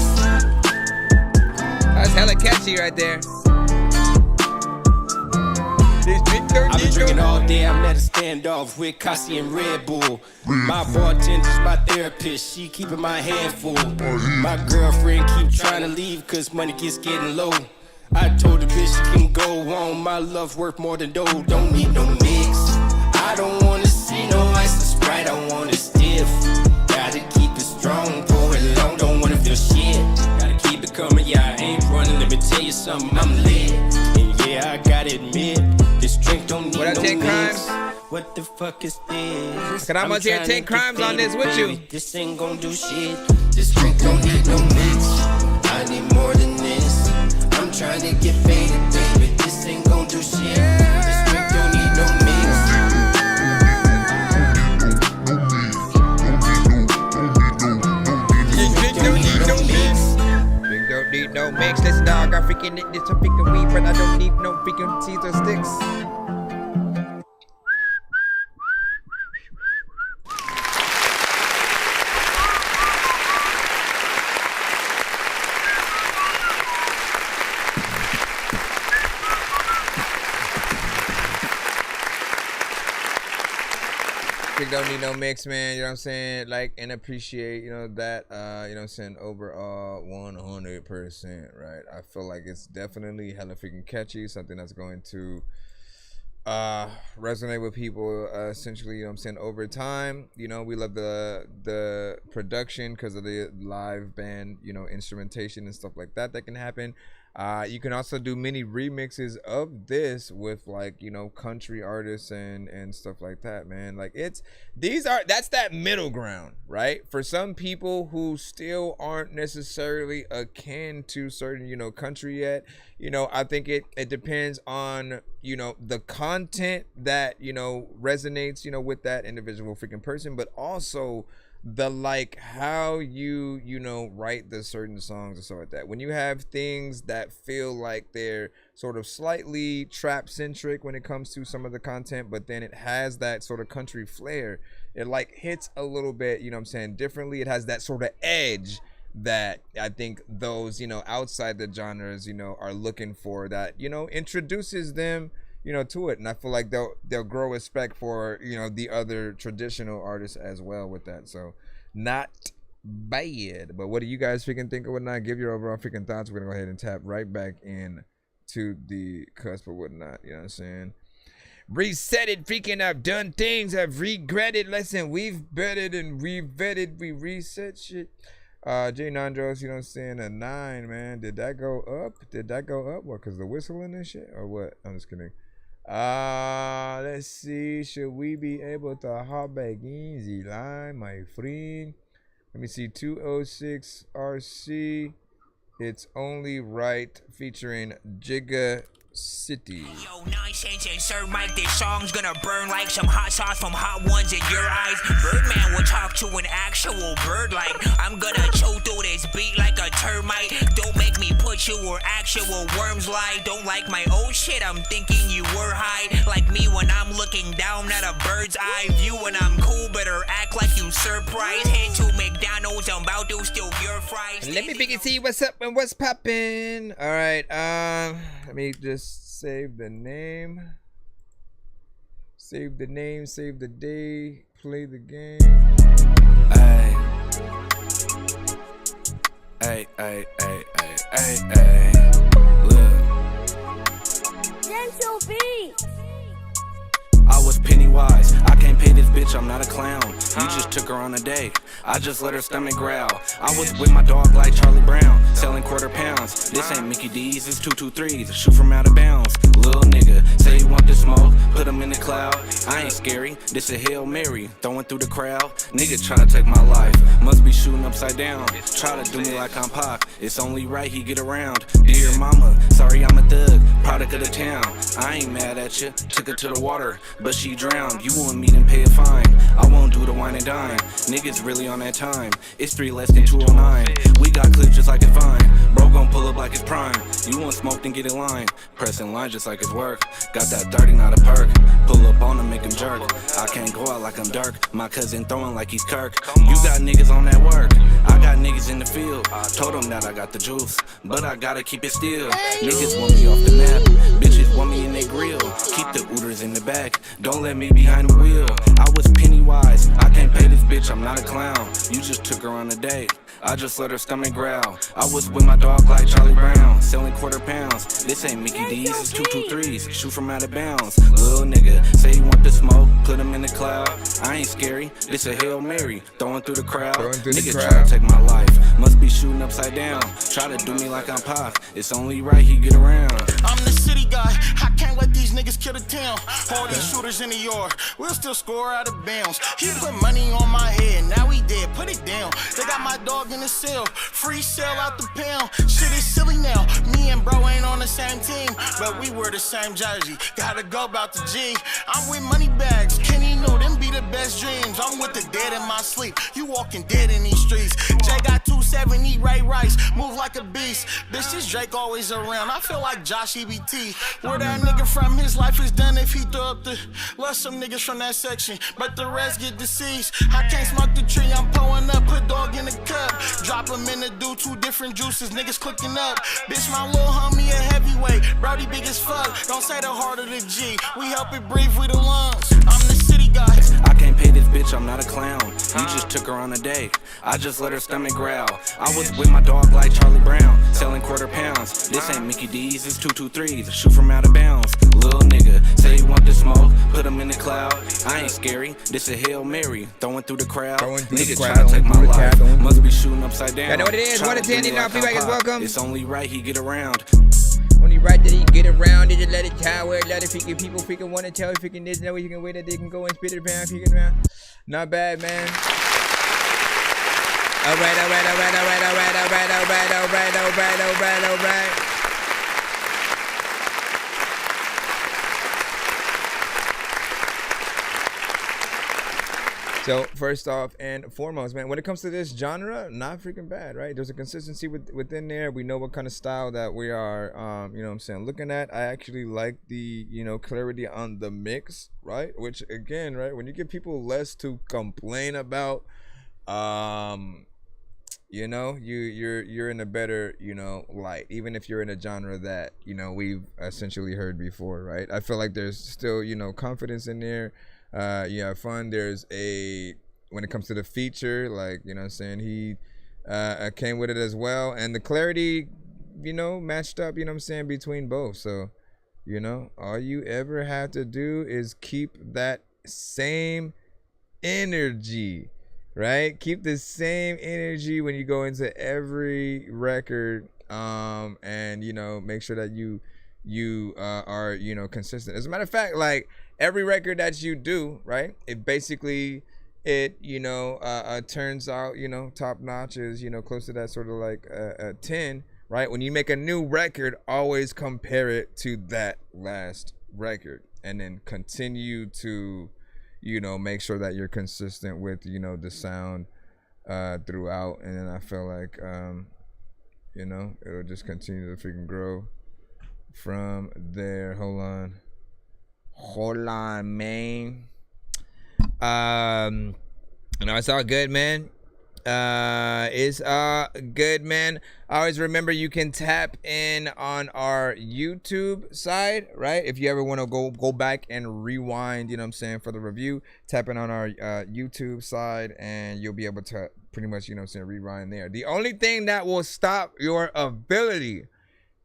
That's hella catchy right there. I've been drinking all day, I'm at a standoff with Cassie and Red Bull. My bartender's my therapist, she keeping my hand full. My girlfriend keep trying to leave cause money gets getting low. I told the bitch she can go on, my love worth more than dough. Don't need no mix, I don't wanna see no ice or Sprite, I want it stiff. Gotta keep it strong, pour it long, don't wanna feel shit. Gotta keep it coming, yeah, I ain't running, let me tell you something, I'm lit. And yeah, I gotta admit, this drink don't need no 10 mix. crimes? What the fuck is this? Can I must hear 10 crimes on this with you? This ain't gon' do shit. This drink don't need no mix. I need more than this. I'm trying to get faded, baby. This ain't gon' do shit. This drink don't need no mix. This drink don't need no mix. Drink don't need no mix. Listen, dog, I freaking need this some freaking weed, but I don't need no freaking Caesar sticks. Don't need no mix, man. You know what I'm saying? Like, and appreciate, you know, that, you know what I'm saying, overall 100%, right? I feel like it's definitely hella freaking catchy, something that's going to resonate with people, essentially, you know what I'm saying, over time. You know, we love the production because of the live band, you know, instrumentation and stuff like that can happen. You can also do many remixes of this with, like, you know, country artists and stuff like that, man. Like, that's that middle ground, right? For some people who still aren't necessarily akin to certain, you know, country yet, you know, I think it depends on, you know, the content that, you know, resonates, you know, with that individual freaking person, but also the, like, how you know, write the certain songs and stuff like that. When you have things that feel like they're sort of slightly trap centric when it comes to some of the content, but then it has that sort of country flair, it like hits a little bit, you know what I'm saying, differently. It has that sort of edge that I think those, you know, outside the genres, you know, are looking for, that, you know, introduces them, you know, to it. And I feel like they'll grow respect for, you know, the other traditional artists as well with that. So not bad. But what do you guys freaking think or whatnot? Give your overall freaking thoughts. We're gonna go ahead and tap right back in to the cusp or whatnot. You know what I'm saying? Reset it, freaking I've done things I've regretted. Listen, we've betted and we've vetted, we reset shit. J Nandros, you know what I'm saying, a 9, man. Did that go up? What, cause the whistling and shit, or what? I'm just kidding. Let's see. Should we be able to hop back in the line, my friend? Let me see. 206 RC. It's Only Right featuring Jigga City. Yo, nonsense and Sir Mike, this song's gonna burn like some hot sauce from Hot Ones in your eyes. Birdman will talk to an actual bird like I'm gonna chew through this beat like a termite. Don't make me put you where actual worms lie. Don't like my old shit, I'm thinking you were high. Like me when I'm looking down at a bird's eye view. When I'm cool, better act like you surprised. Head to McDonald's, I'm about to steal your fries. Let me begin see what's up and what's poppin'. All right, let me just save the name, save the day, play the game. Hey, look. Gentle beat. I was penny wise. I can't pay this bitch, I'm not a clown. You just took her on a date. I just let her stomach growl. I was with my dog like Charlie Brown, selling quarter pounds. This ain't Mickey D's, it's 223s. Shoot from out of bounds. Little nigga, say you want the smoke, put him in the cloud. I ain't scary, this a Hail Mary, throwing through the crowd. Nigga try to take my life, must be shooting upside down. Try to do me like I'm Pac, it's only right he get around. Dear mama, sorry I'm a thug, product of the town. I ain't mad at you, took her to the water, but she drowned. You want me to pay a fine, I won't do the wine and dine. Niggas really on that time, it's 3 less than 209. We got clips just like a Vine, bro gon' pull up like like it's prime. You want smoke, then get in line. Pressing line just like it's work. Got that 30, not a perk. Pull up on him, make him jerk. I can't go out like I'm Dirk. My cousin throwing like he's Kirk. You got niggas on that work. I got niggas in the field. Told them that I got the juice, but I gotta keep it still. Niggas want me off the map. Bitches want me in their grill. Keep the ooters in the back. Don't let me behind the wheel. I was penny wise. I can't pay this bitch. I'm not a clown. You just took her on a date. I just let her stomach growl. I was with my dog like Charlie Brown, selling quarter pounds. This ain't Mickey D's, it's 223s. Shoot from out of bounds. Little nigga, say you want the smoke, put him in the cloud. I ain't scary, this a Hail Mary, throwing through the crowd. Nigga try to take my life, must be shooting upside down. Try to do me like I'm Pac, it's only right he get around. I'm the city guy, I can't let these niggas kill the town. All these shooters in the yard, we'll still score out of bounds. He put money on my head, now he dead, put it down. They got my dog in the cell, free sale out the pound. Shit is silly now, me and bro ain't on the same team, but we wear the same jersey. Gotta go about the G. I'm with money bags, Kenny knew them be the best dreams. I'm with the dead in my sleep, you walking dead in these streets. Jay got 270, Ray Rice, move like a beast. Bitch, this Drake always around, I feel like Josh EBT. Where that nigga from, his life is done if he throw up the. Love some niggas from that section, but the rest get deceased. I can't smoke the tree, I'm pulling up, put dog in the cup. Drop him in the do, two different juices, niggas clicking up. Bitch, my little homie a heavyweight, Brody big as fuck. Don't say the heart of the G, we help it breathe with the lungs. I'm the city guy. I can't pay this bitch, I'm not a clown. You just took her on a date, I just let her stomach growl. I was with my dog like Charlie Brown, selling quarter pounds. This ain't Mickey D's, it's 223s. Shoot from out of bounds. Little nigga, say you want the smoke, put him in the cloud. I ain't scary, this a Hail Mary, throwing through the crowd. Nigga try to take my life, must be shooting upside down. I know what it is. 1 to 10, email feedback is welcome. It's only right he get around. Only right that he get around, they just let it tower, let it freaking people freaking want to tell, freaking this, that way you can wait that they can go and spit it around, freaking around. Not bad, man. All right. So first off and foremost, man, when it comes to this genre, not freaking bad, right? There's a consistency within there. We know what kind of style that we are, you know what I'm saying, looking at. I actually like the, you know, clarity on the mix, right? Which again, right, when you give people less to complain about, you know, you're in a better, you know, light, even if you're in a genre that, you know, we've essentially heard before, right? I feel like there's still, you know, confidence in there. You have fun. There's a, when it comes to the feature, like, you know what I'm saying, he came with it as well, and the clarity, you know, matched up, you know what I'm saying, between both. So, you know, all you ever have to do is keep that same energy, right? Keep the same energy when you go into every record, and, you know, make sure that you are, you know, consistent. As a matter of fact, like, every record that you do, right, it basically, it, you know, turns out, you know, top notch is, you know, close to that sort of like a 10, right? When you make a new record, always compare it to that last record, and then continue to, you know, make sure that you're consistent with, you know, the sound throughout. And then I feel like, you know, it'll just continue to freaking grow from there. Hold on, man. No, it's all good, man. It's good, man. Always remember, you can tap in on our YouTube side, right? If you ever want to go back and rewind, you know what I'm saying, for the review, tap in on our YouTube side, and you'll be able to pretty much, you know what I'm saying, rewind there. The only thing that will stop your ability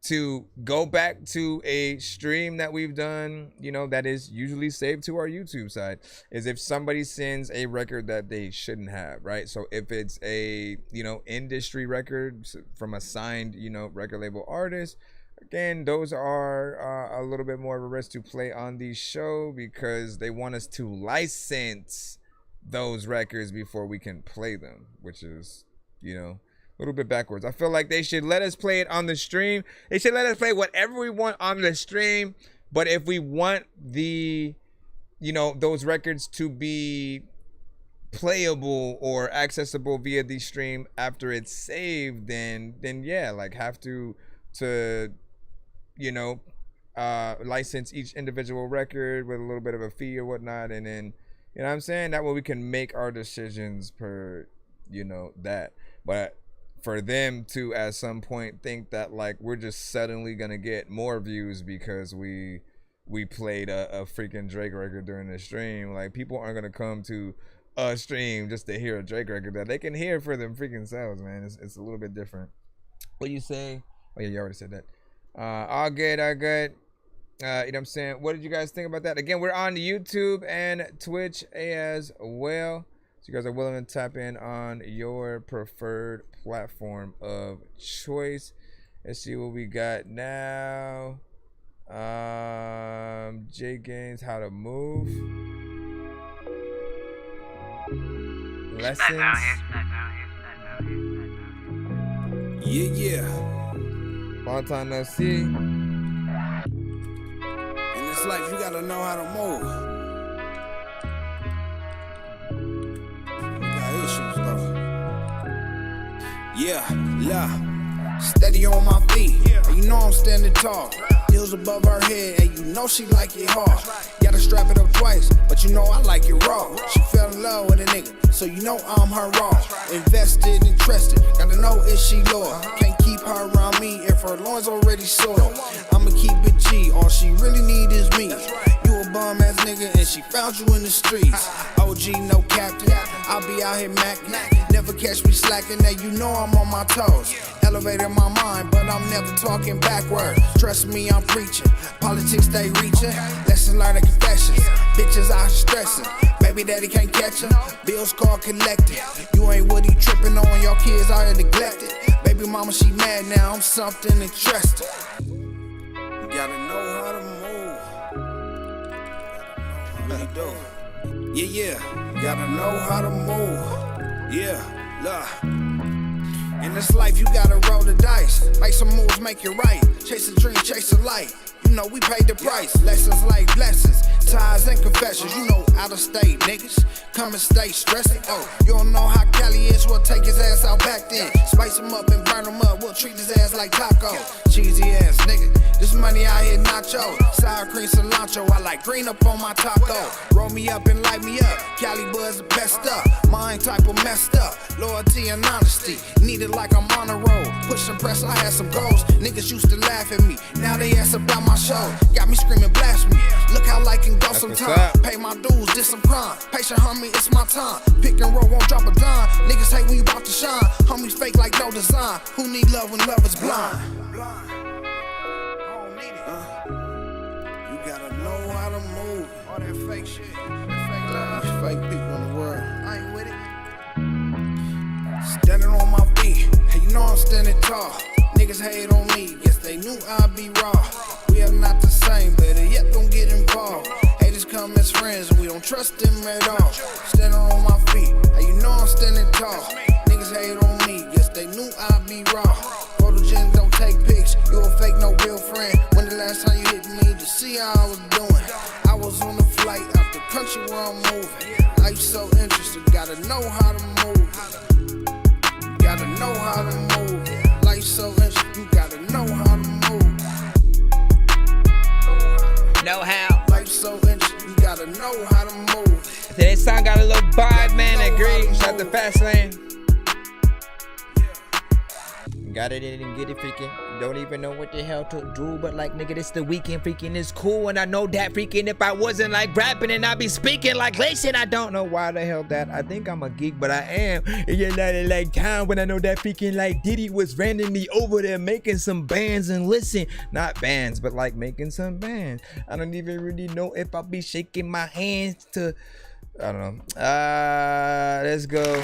to go back to a stream that we've done, you know, that is usually saved to our YouTube side, is if somebody sends a record that they shouldn't have, right? So if it's a, you know, industry record from a signed, you know, record label artist, again, those are a little bit more of a risk to play on the show, because they want us to license those records before we can play them, which is, you know, a little bit backwards. I feel like they should let us play it on the stream. They should let us play whatever we want on the stream. But if we want the, you know, those records to be playable or accessible via the stream after it's saved, then yeah, like, have to to, you know, license each individual record with a little bit of a fee or whatnot, and then, you know what I'm saying, that way we can make our decisions per, you know, that. But for them to at some point think that like we're just suddenly gonna get more views because we played a freaking Drake record during the stream, like people aren't gonna come to a stream just to hear a Drake record that they can hear for them freaking selves, man. It's a little bit different. What you say? Oh yeah, you already said that. All good. You know what I'm saying? What did you guys think about that? Again, we're on YouTube and Twitch as well. So you guys are willing to tap in on your preferred platform of choice. Let's see what we got now. J Games, how to move. Lessons. Yeah. Long time no see. In this life, you gotta know how to move. You got issues, though. Yeah, steady on my feet. And you know I'm standing tall. Heels above her head, and you know she like it hard. Gotta strap it up twice, but you know I like it raw. She fell in love with a nigga, so you know I'm her raw. Invested and trusted, gotta know if she loyal. Can't keep her around me if her loins already soiled. I'ma keep it G, all she really need is me. You a bum ass nigga, and she found you in the streets. OG, no captain, I'll be out here macking. Never catch me slacking, now you know I'm on my toes. Elevated my mind, but I'm never talking backwards. Trust me, I'm preaching. Politics, they reaching. Lesson learned and confessions. Bitches out stressing. Baby daddy can't catch her. Bills called collected. You ain't what he tripping on. Your kids out here neglected. Baby mama, she mad now. I'm something interesting. You gotta know how to move. Really do. Yeah. You gotta know how to move. Yeah, look. In this life, you gotta roll the dice. Make some moves, make it right. Chase a dream, chase a light. You know we paid the price. Lessons like blessings, ties and confessions. You know out of state niggas come and stay stressing. Oh, you don't know how Cali is. We'll take his ass out back then. Spice him up and burn him up. We'll treat his ass like taco. Cheesy ass nigga. This money out here nacho. Sour cream cilantro. I like green up on my taco. Roll me up and light me up. Cali buzz the best up. Mine type of messed up. Loyalty and honesty. Need it like I'm on a roll. Push and press, I had some goals. Niggas used to laugh at me. Now they ask about my show. Got me screaming blasphemy. Look how life can go sometimes. Pay my dues, did some crime. Patient homie, it's my time. Pick and roll, won't drop a dime. Niggas hate when you about to shine. Homies fake like no design. Who need love when love is blind? You gotta know how to move. All that fake shit. That fake love. These fake people in the world. I ain't with it. Standing on my feet. Hey, you know I'm standing tall. Niggas hate on me. Guess they knew I'd be raw. We are not the same, better yet don't get involved. Haters come as friends and we don't trust them at all. Standing on my feet. Hey, you know I'm standing tall. Niggas hate on me. Guess they knew I'd be raw. Photogenic, don't take pics. You a fake, no real friend. When the last time you hit me to see how I was doing? I was on the flight out the country where I'm moving. Life so interesting, gotta know how to move. Gotta know how to move. Life so interesting, you gotta know how to move. Know how. Life so interesting, you gotta know how to move. That song got a little vibe, man. Agree. Shout out to Fastlane. Got it in and get it freaking. Don't even know what the hell to do, but like nigga, this the weekend freaking is cool, and I know that freaking if I wasn't like rapping and I'd be speaking like listen, I don't know why the hell that I think I'm a geek, but I am. And you're not in like time when I know that freaking like Diddy was randomly over there making some bands and listen, not bands, but like making some bands. I don't even really know if I'll be shaking my hands to. I don't know. Let's go.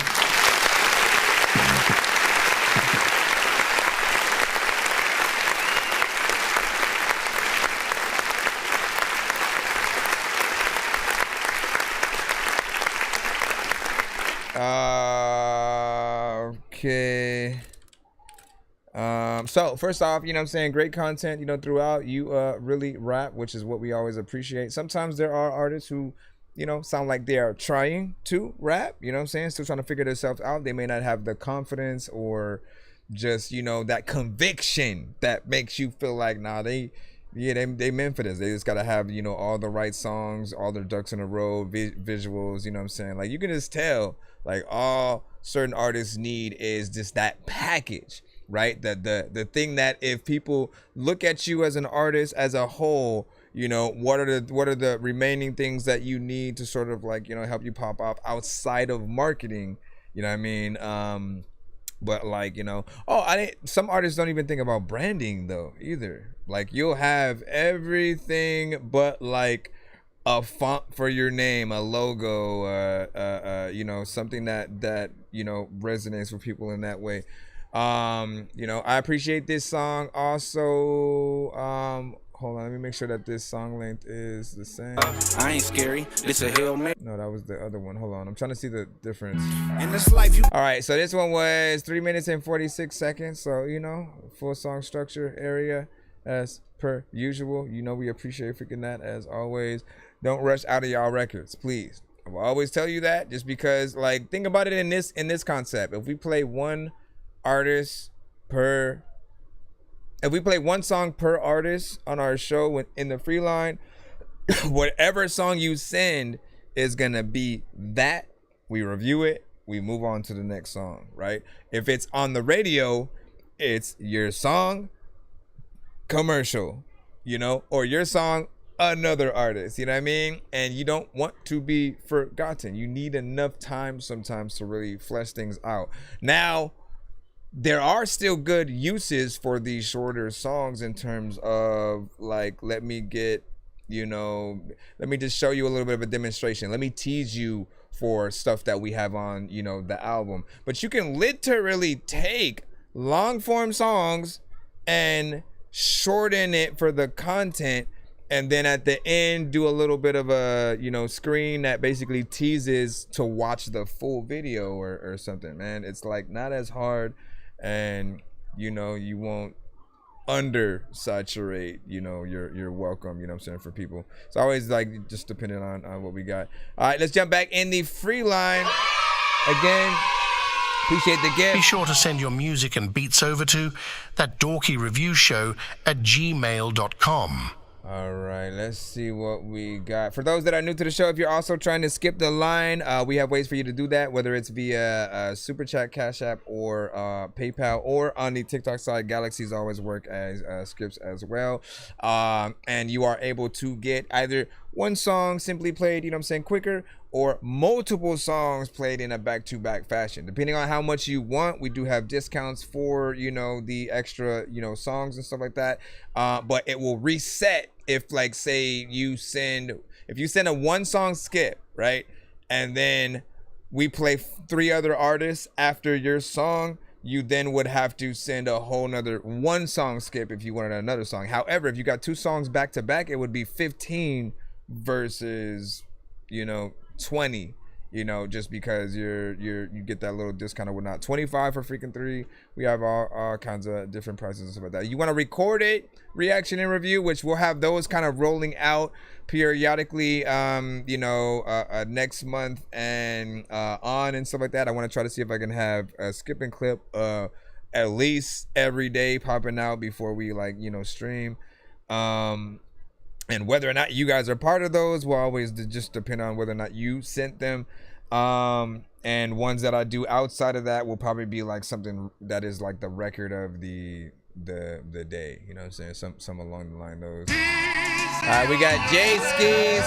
Okay. So first off, you know what I'm saying, great content, you know, throughout. You really rap, which is what we always appreciate. Sometimes there are artists who, you know, sound like they are trying to rap, you know what I'm saying, still trying to figure themselves out. They may not have the confidence or, just, you know, that conviction that makes you feel like, nah, they meant for this. They just gotta have, you know, all the right songs, all their ducks in a row, visuals, you know what I'm saying? Like, you can just tell, like, all certain artists need is just that package, right? The thing that if people look at you as an artist as a whole, you know, what are the remaining things that you need to sort of like, you know, help you pop off outside of marketing, you know what I mean? But like, you know, some artists don't even think about branding though either. Like, you'll have everything but like a font for your name, a logo, you know, something that you know resonates with people in that way. You know, I appreciate this song also. Hold on, let me make sure that this song length is the same. I ain't scary. It's a hell man. No, that was the other one. Hold on, I'm trying to see the difference. In this life, you. All right, so this one was 3 minutes and 46 seconds. So, you know, full song structure area as per usual. You know, we appreciate freaking that as always. Don't rush out of y'all records, please. I will always tell you that, just because, like, think about it in this concept. If we play one song per artist on our show in the free line, whatever song you send is gonna be that. We review it, we move on to the next song, right? If it's on the radio, it's your song, commercial, you know, or your song, another artist, you know what I mean? And you don't want to be forgotten. You need enough time sometimes to really flesh things out. Now, there are still good uses for these shorter songs in terms of like, let me just show you a little bit of a demonstration. Let me tease you for stuff that we have on, you know, the album. But you can literally take long form songs and shorten it for the content, and then at the end do a little bit of a, you know, screen that basically teases to watch the full video or something, man. It's like not as hard. And you know, you won't undersaturate, you know, your welcome, you know what I'm saying, for people. It's always like just depending on what we got. All right, let's jump back in the free line again. Appreciate the gift. Be sure to send your music and beats over to ThatDorkyReviewShow@gmail.com. All right, let's see what we got. For those that are new to the show, if you're also trying to skip the line, we have ways for you to do that, whether it's via Super Chat, Cash App, or PayPal, or on the TikTok side. Galaxies always work as skips as well. And you are able to get either one song simply played, you know what I'm saying, quicker, or multiple songs played in a back-to-back fashion. Depending on how much you want, we do have discounts for, you know, the extra, you know, songs and stuff like that. But it will reset if, like, say you send a one song skip, right? And then we play 3 other artists after your song, you then would have to send a whole nother one song skip if you wanted another song. However, if you got 2 songs back to back, it would be 15 versus, you know, 20, you know, just because you get that little discount or whatnot. 25 for freaking 3. We have all kinds of different prices and stuff like that. You want to record it, reaction and review, which we'll have those kind of rolling out periodically, you know, next month and on and stuff like that. I want to try to see if I can have a skip and clip at least every day popping out before we, like, you know, stream. And whether or not you guys are part of those will always just depend on whether or not you sent them. And ones that I do outside of that will probably be like something that is like the record of the day. You know what I'm saying? Some along the line those. All right, we got J Skis,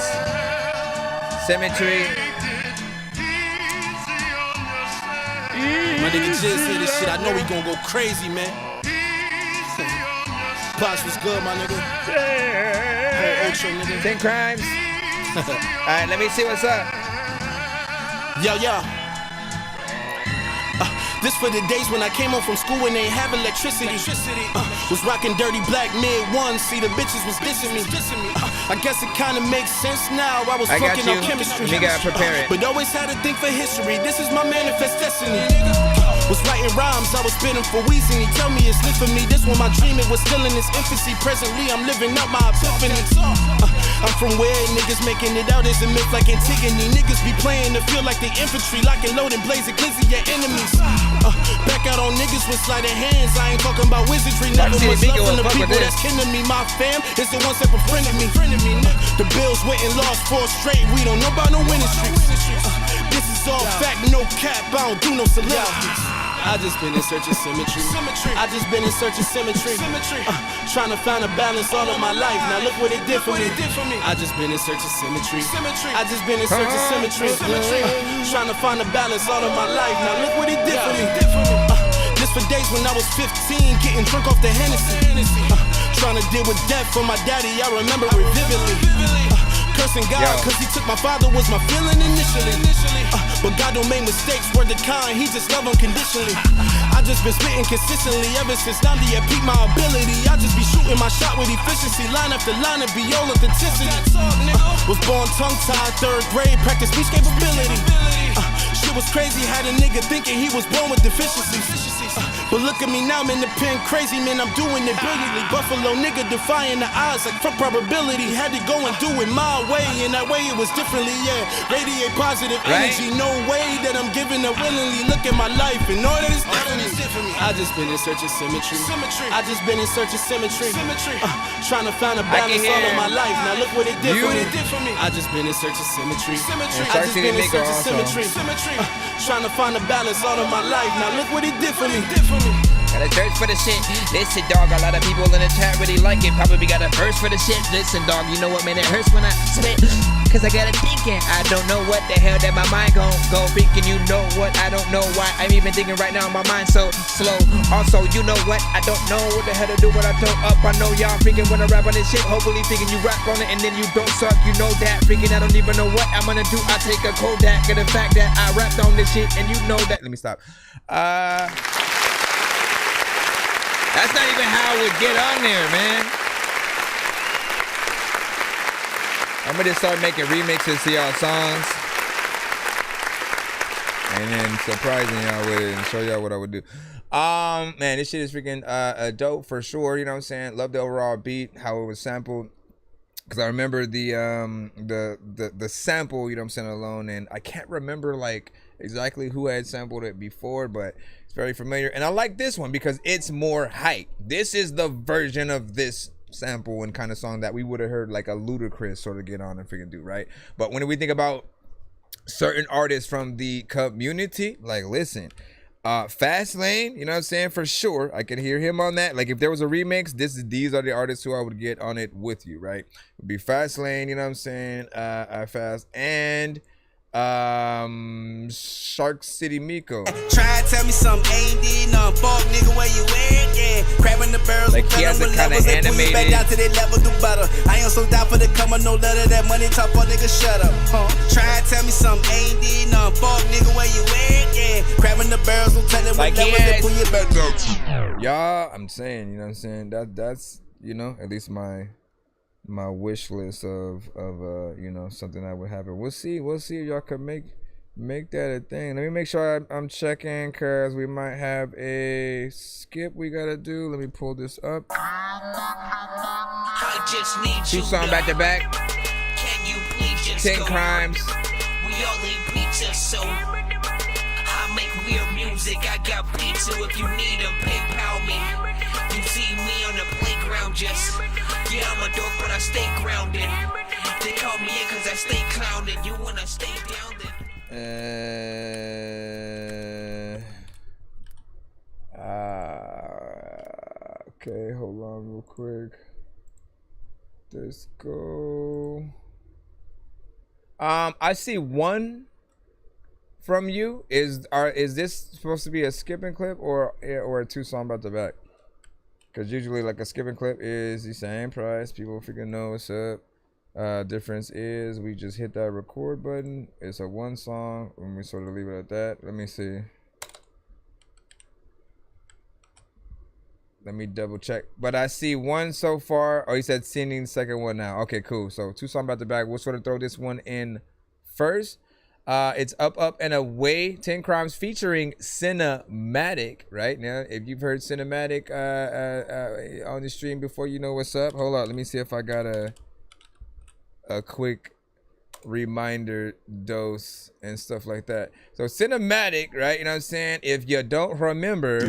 Symmetry. My nigga just hear this shit. I know he gonna go crazy, man. Pops was good, my nigga. Ultra, nigga. 10 Crimes. All right, let me see what's up. Yo. This for the days when I came home from school and they ain't have electricity. Was rocking dirty black mid-1, see the bitches was dissing me. I guess it kinda makes sense now. I was fucking on chemistry. You gotta prepare it. But always had a thing for history. This is my manifest destiny. Was writing rhymes, I was spitting for Weezy. He tell me it's lit for me. This one my dream, it was still in its infancy. Presently, I'm living out my epiphany. I'm from where niggas making it out is a myth like Antigone. Niggas be playing the field like they infantry, locking, loading, blazing, glizzy your enemies. Back out on niggas with sleight of hands. I ain't talking about wizardry. Never much love from the people that's kin to me. My fam is the ones that befriended me. The Bills went and lost 4 straight. We don't know about no winning streaks. This is all fact, no cap. I don't do no soliloquies. I just been in search of symmetry. I just been in search of symmetry. Trying to find a balance all of my life. Now look what it did for me. I just been in search of symmetry. I just been in search of symmetry. Trying to find a balance all of my life. Now look what it did for me. This for days when I was 15, getting drunk off the Hennessy. Trying to deal with death for my daddy. I remember it vividly. Cursing God, cause he took my father was my feeling initially. But God don't make mistakes, word the kind, he just love unconditionally. I just been spitting consistently ever since 90 I peaked my ability. I just be shooting my shot with efficiency, line after line and be all authenticity. Was born tongue-tied, 3rd grade, practice speech capability. Shit was crazy, had a nigga thinking he was born with deficiencies. But look at me now, I'm in the pen, crazy man, I'm doing it brilliantly. Buffalo nigga defying the odds like fuck probability. Had to go and do it my way, and that way it was differently, yeah. Radiate positive energy, no way that I'm giving up willingly. Look at my life and all that is different. I just been in search of symmetry. I just been in search of symmetry. Trying to find a balance all of my life. Now look what it did for me. I just been in search of symmetry. I just been in search of symmetry. Trying to find a balance all of my life. Now look what it did for me. Got a church for the shit. Listen, dog, a lot of people in the chat really like it. Probably got a verse for the shit. Listen, dog, you know what, man, it hurts when I spit. Cause I got it thinking. I don't know what the hell that my mind gon' go thinking. You know what, I don't know why. I'm even thinking right now, my mind so slow. Also, you know what, I don't know what the hell to do when I throw up. I know y'all freaking when I rap on this shit. Hopefully thinking you rap on it and then you don't suck. You know that, freaking I don't even know what I'm gonna do. I take a Kodak of the fact that I rapped on this shit and you know that. Let me stop. That's not even how I would get on there, man. I'm gonna just start making remixes to y'all songs. And then surprising y'all with it and show y'all what I would do. Man, this shit is freaking dope for sure. You know what I'm saying? Love the overall beat, how it was sampled. Cause I remember the sample, you know what I'm saying, alone, and I can't remember like exactly who had sampled it before, but it's very familiar. And I like this one because it's more hype. This is the version of this sample and kind of song that we would have heard like a Ludacris sort of get on and freaking do, right? But when we think about certain artists from the community, like listen, Fast Lane, you know what I'm saying, for sure I could hear him on that. Like if there was a remix, these are the artists who I would get on it with you, right? It would be Fast Lane, you know what I'm saying, Fast, and Shark City Miko. Try to tell me something ain't did nothing. Fuck nigga, where you at? Yeah, grabbing the barrels, like he has a kind of animated. Back down to that level, do better. I am so down for the come no letter. That money talk, fuck nigga, shut up. Try to tell me something ain't did nothing. Fuck nigga, where you at? Yeah, grabbing the barrels, don't tell them what level they pull your back down. Y'all, I'm saying, you know what I'm saying. That's you know, at least my wish list of you know, something that would happen. We'll see if y'all can make that a thing. Let me make sure I'm checking, cause we might have a skip we gotta do. Let me pull this up. I just need 2 songs back to back. Can you please just 10 go? crimes. We all eat pizza, so I make weird music. I got pizza if you need them. PayPal me. You see me on the playground just. Yeah, I'm a dork, but I stay grounded. They call me in cause I stay clowning. You wanna stay down then? Okay, hold on real quick. Let's go. I see one from you. Is this supposed to be a skipping clip or a 2 song back to back? Because usually like a skipping clip is the same price. People freaking know what's up. Difference is we just hit that record button. It's a 1 song and we sort of leave it at that. Let me see. Let me double check. But I see 1 so far. Oh, he said sending the second one now. Okay, cool. So 2 songs back to back. We'll sort of throw this one in first. It's Up and Away, 10 Crimes featuring Cinematic. Right now, if you've heard Cinematic on the stream before, you know what's up. Hold on, let me see if I got a quick reminder dose and stuff like that. So Cinematic, right? You know what I'm saying? If you don't remember.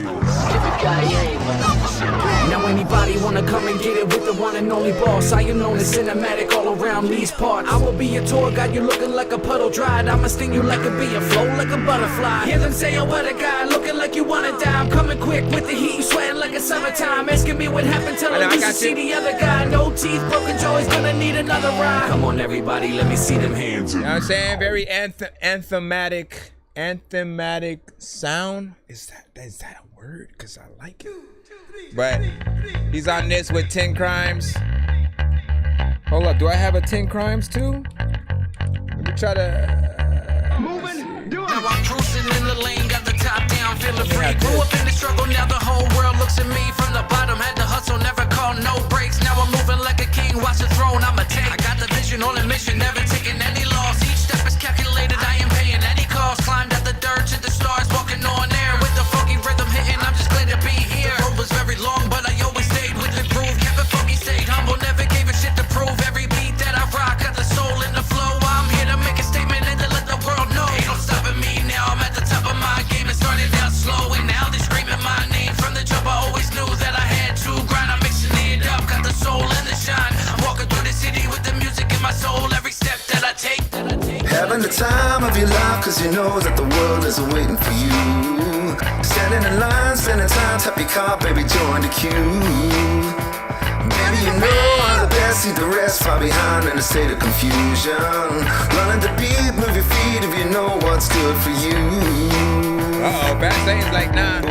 Now anybody wanna come and get it with the one and only boss. I am known as Cinematic all around these parts. I will be your tour guide, you looking like a puddle dried. I'ma sting you like a bee and flow like a butterfly. Hear them say, oh what a guy, looking like you wanna die. I'm coming quick with the heat, you sweating like it's summertime. Asking me what happened, tell him you see the other guy. No teeth, broken jaw, he's gonna need another ride. Come on everybody, let me see them hands. You know what I'm saying? Very anthematic sound. Is that a word? Because I like it. But he's on this with 10 Crimes. Hold up, do I have a 10 Crimes too? Let me try to Now I'm cruising in the lane, got the top down, feeling free. Grew up in the struggle, now the whole world looks at me from the bottom. Had to hustle, never call no breaks. Now I'm moving like a king, watch the throne, I'ma take. I got the vision on a mission, never taking any loss. Each step is calculated, I ain't paying any cost. Climbed out the dirt to the stars, walking on air with the funky rhythm hitting. I'm just glad to be here. The road was very long, but I always stayed with the groove. Kept it funky, stayed humble, never gave a shit to prove. Every beat that I rock, got the soul in the flow. I'm here to make a statement and to let the world know. Ain't no stopping me now, I'm at the top of my game. It started out slow and now they're screaming my name. From the jump I always knew that I had to grind. I'm mixing it up, got the soul and the shine. I'm walking through the city with the music in my soul. Every step that I take. Having the time of your life, cause you know that the world is waiting for you. Standing in line, spending time, tap your car, baby, join the queue. Baby, you know I'm the best, see the rest far behind in a state of confusion. Running the beat, move your feet if you know what's good for you. Uh-oh, Bad Satan's like, nah.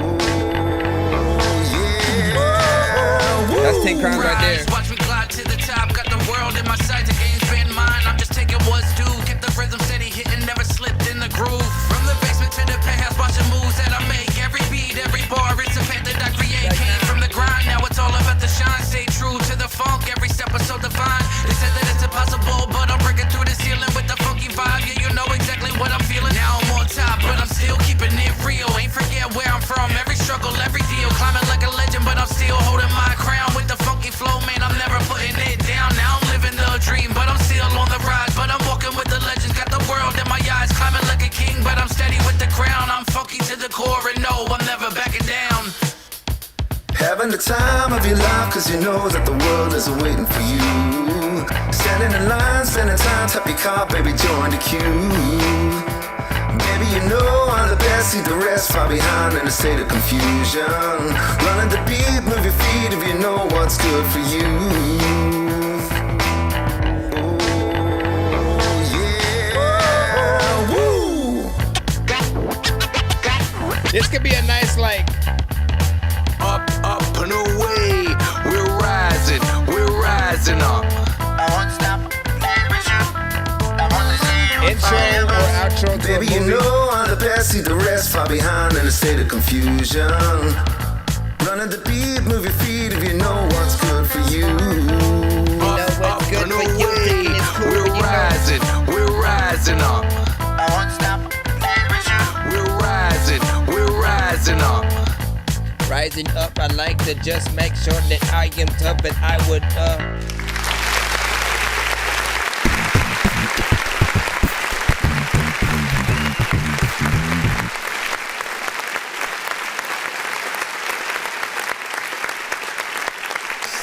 That's 10 Crimes right there. Watch me glide to the top, got the world in my sight, the game's been mine. I'm just taking what's due, keep the rhythm steady, hitting, never slipped in the groove. From the basement to the penthouse, watch the moves that I make. Every beat, every bar, it's a path that I create. Came from the grind, now it's all about the shine. Stay true to the funk, every step is so divine. They said that it's impossible, but I'm breaking through the ceiling with the funky vibe. Yeah, you know exactly what I'm feeling. Now I'm on top, but I'm still keeping it real. Ain't forget where I'm from, every struggle, every deal. Climbing like a legend, but I'm still holding my crown. With the funky flow, man, I'm never putting it down. Now I'm living the dream, but I'm still on the rise. But I'm walking with the legends, got the world in my eyes. Climbing like a king, but I'm steady with the crown. I'm funky to the core, and no, I'm never backing down. Having the time of your life, cause you know that the world is waiting for you. Standing in line, spending time, tap your car, baby, join the queue. Baby, you know I'm the best, see the rest far behind in a state of confusion. Running the beat, move your feet if you know what's good for you. Oh, yeah, woo! This could be a nice, like, up and away. We're rising up. intro or outro to Baby, a movie. you know I'm the best, see the rest far behind in a state of confusion. Running the beat, move your feet if you know what's good for you. Up and away. We're rising up. We're rising up. Rising up, I like to just make sure that I am tough and I would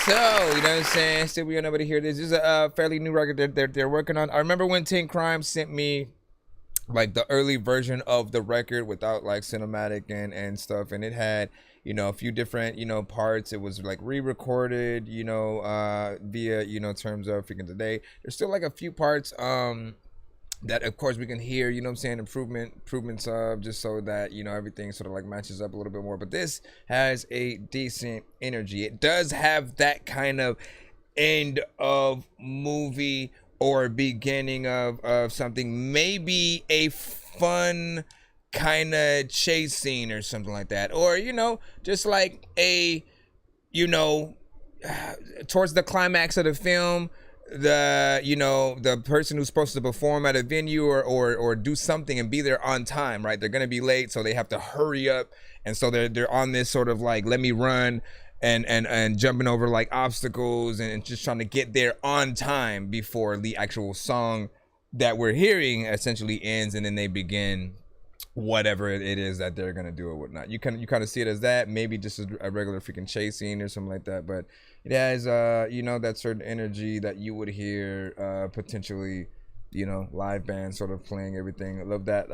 So, you know what I'm saying? Still, we are nobody here. This is a fairly new record they're working on. I remember when 10 Crimes sent me like the early version of the record without like cinematic and stuff, and it had, you know, a few different, you know, parts. It was like re-recorded, you know, via, you know, terms of freaking today. There's still like a few parts that of course we can hear, you know what I'm saying, improvements of, just so that, you know, everything sort of like matches up a little bit more. But this has a decent energy. It does have that kind of end of movie or beginning of something, maybe a fun kind of chase scene or something like that, or, you know, just like a, you know, towards the climax of the film, the person who's supposed to perform at a venue or do something and be there on time, right? They're gonna be late, so they have to hurry up, and so they're on this sort of like, let me run and jumping over like obstacles and just trying to get there on time before the actual song that we're hearing essentially ends, and then they begin whatever it is that they're gonna do or whatnot. You kind of see it as that, maybe just a regular freaking chase scene or something like that, but it has that certain energy that you would hear potentially, live band sort of playing everything. I love that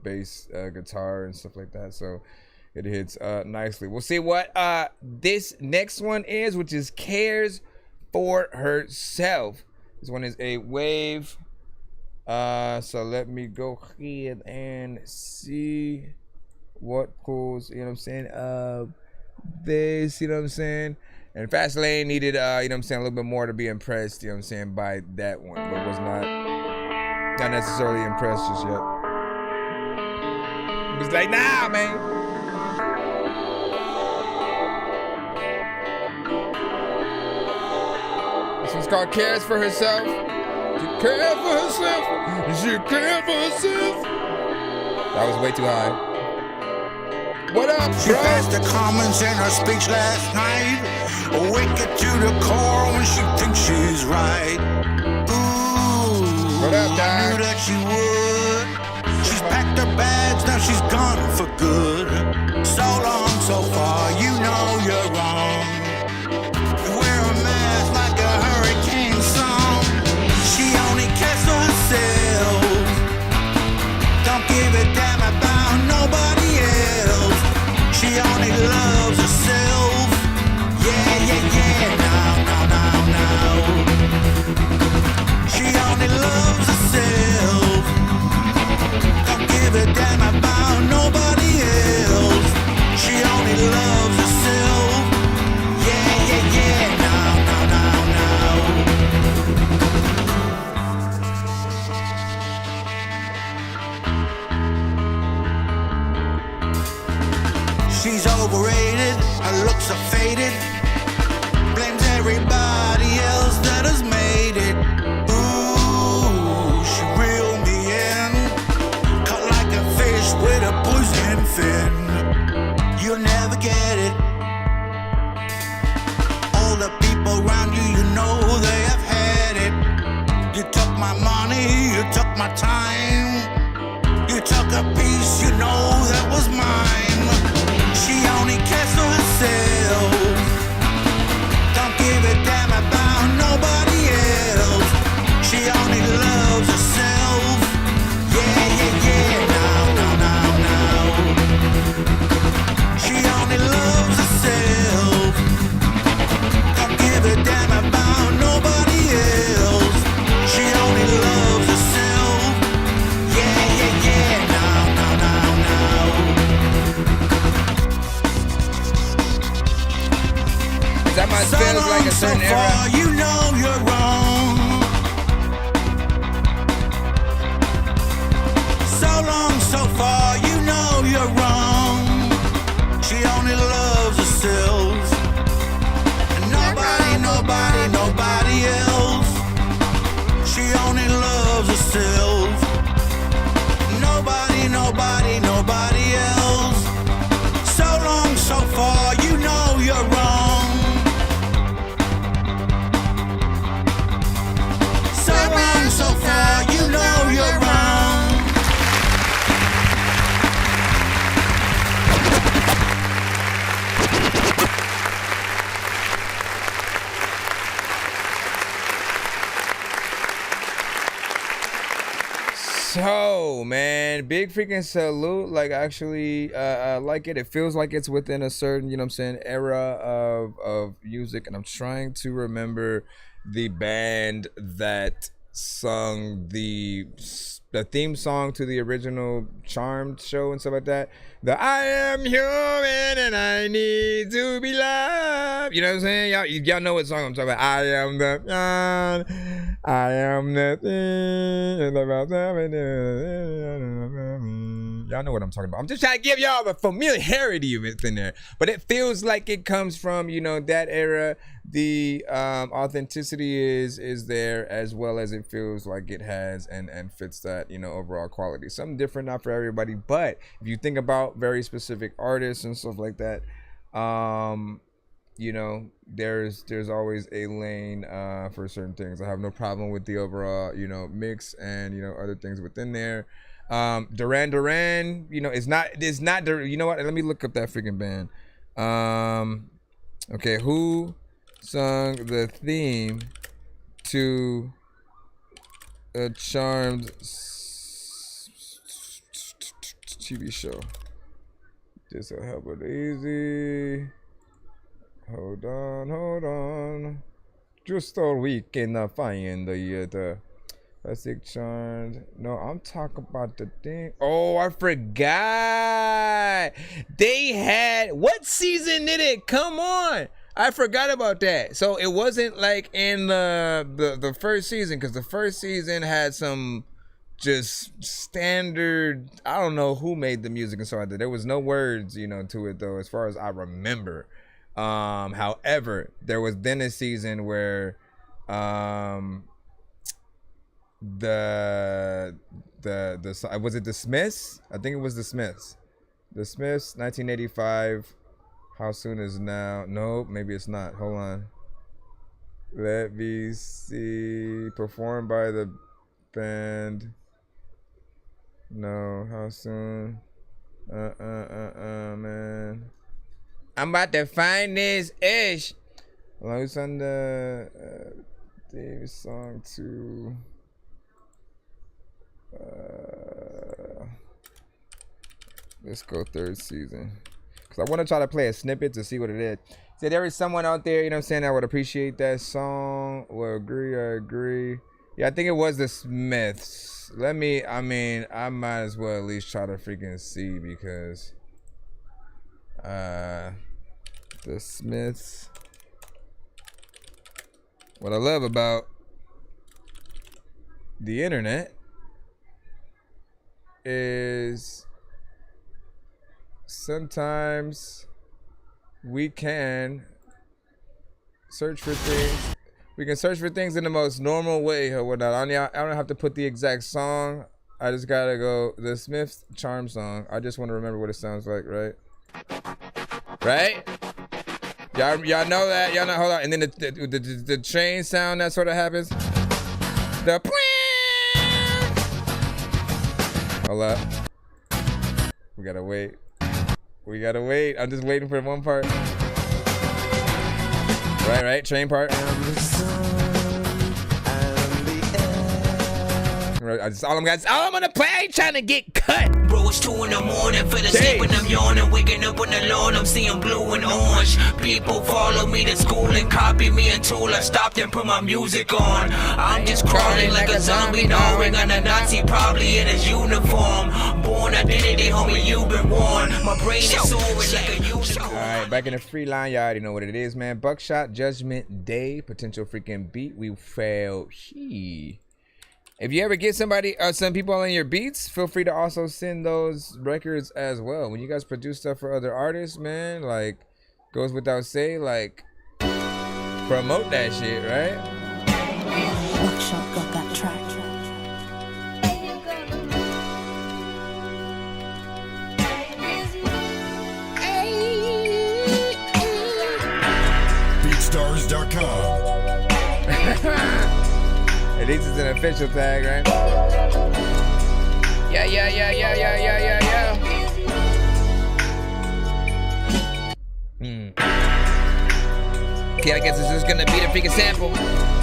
bass guitar and stuff like that, so it hits nicely. We'll see what this next one is, which is Cares for Herself. This one is a wave. So let me go ahead and see what pulls, you know what I'm saying, this, you know what I'm saying. And Fastlane needed, a little bit more to be impressed, you know what I'm saying, by that one, but was not necessarily impressed just yet. He was like, nah, man. This one's called Cares for Herself. She cares for herself. She cares for herself. That was way too high. What up, She bro? passed the comments in her speech last night. Wicked to the core when she thinks she's right. Ooh, what up, Doc? I knew that she would. She's packed her bags, now she's gone for good. So long, so far, you know you're wrong. You wear a mask like a hurricane song. She only cares for herself. Don't give a damn about nobody else. She only loves herself. Yeah, yeah, yeah. No. She only loves herself. Don't give a damn about nobody else. She only loves herself. Yeah, yeah, yeah. No. She's overrated, her looks are faded. Blames everybody else that has made it. Ooh, she reeled me in. Cut like a fish with a poison fin. You'll never get it. All the people around you, you know they have had it. You took my money, you took my time. You took a piece, you know that was mine. She only cares for herself. Don't give a damn about nobody else. She only loves herself. Yeah, yeah, yeah. No. She only loves herself. Don't give a damn about nobody else. She only loves herself. Yeah, yeah, yeah. No. That must feel like a certain so far, era. you know you're wrong. So long, so far, you know you're wrong. She only loves herself. And nobody else. She only loves herself. Nobody else. So long, so far, you know you're wrong. So far, you know you're wrong. So, man, big freaking salute. Like, actually, I like it. It feels like it's within a certain, era of music. And I'm trying to remember the band that sung the theme song to the original Charmed show and stuff like that. The I am human and I need to be loved. You know what I'm saying? Y'all know what song I'm talking about. I am the thing. Y'all know what I'm talking about. I'm just trying to give y'all the familiarity of it in there. But it feels like it comes from, you know, that era. The authenticity is there, as well as it feels like it has and fits that, you know, overall quality. Something different, not for everybody. But if you think about very specific artists and stuff like that, you know, there's always a lane for certain things. I have no problem with the overall, you know, mix and, you know, other things within there. Duran, you know, it's not, you know what? Let me look up that freaking band. Okay, who sung the theme to a Charmed TV show? This'll help it easy. Hold on. Just a week in the find the classic Charmed. No, I'm talking about the thing. Oh, I forgot. They had, what season did it come on? I forgot about that. So it wasn't like in the first season, because the first season had some just standard, I don't know who made the music and so on. There was no words, you know, to it though, as far as I remember. However, there was then a season where the was it the Smiths? I think it was the Smiths. The Smiths, 1985. How soon is now? Nope, maybe it's not. Hold on. Let me see. Performed by the band. No, how soon? Man. I'm about to find this ish. Well, who's on the theme song to let's go third season, because I want to try to play a snippet to see what it is. So there is someone out there, you know what I'm saying, that would appreciate that song. Well, I agree. Yeah, I think it was the Smiths. I might as well at least try to freaking see, because the Smiths. What I love about the internet is sometimes we can search for things. We can search for things in the most normal way or whatnot. I don't have to put the exact song. I just gotta go the Smiths Charm song. I just want to remember what it sounds like, right? Right? Y'all know that? Y'all know, hold on. And then the train sound that sort of happens. The hold up. We gotta wait. I'm just waiting for one part. Right, train part. Right, all I'm gonna play. I ain't trying to get cut. Bro, it's 2 in the morning, for the sleeping, I'm yawning, waking up on the lawn, I'm seeing blue and orange. People follow me to school and copy me until I stopped and put my music on. I'm just crawling like a zombie, gnawing on a Nazi, probably in his uniform. Born identity, homie, you've been warned. My brain is soaring like a unicorn. Alright, back in the free line, y'all already know what it is, man. Buckshot, Judgment Day, potential freaking beat. We failed. If you ever get somebody or some people on your beats, feel free to also send those records as well. When you guys produce stuff for other artists, man, like, goes without saying, like, promote that shit, right? Buckshot got that track. BeatStars.com. At least it's an official tag, right? Yeah. Okay, I guess this is gonna be the freaking sample.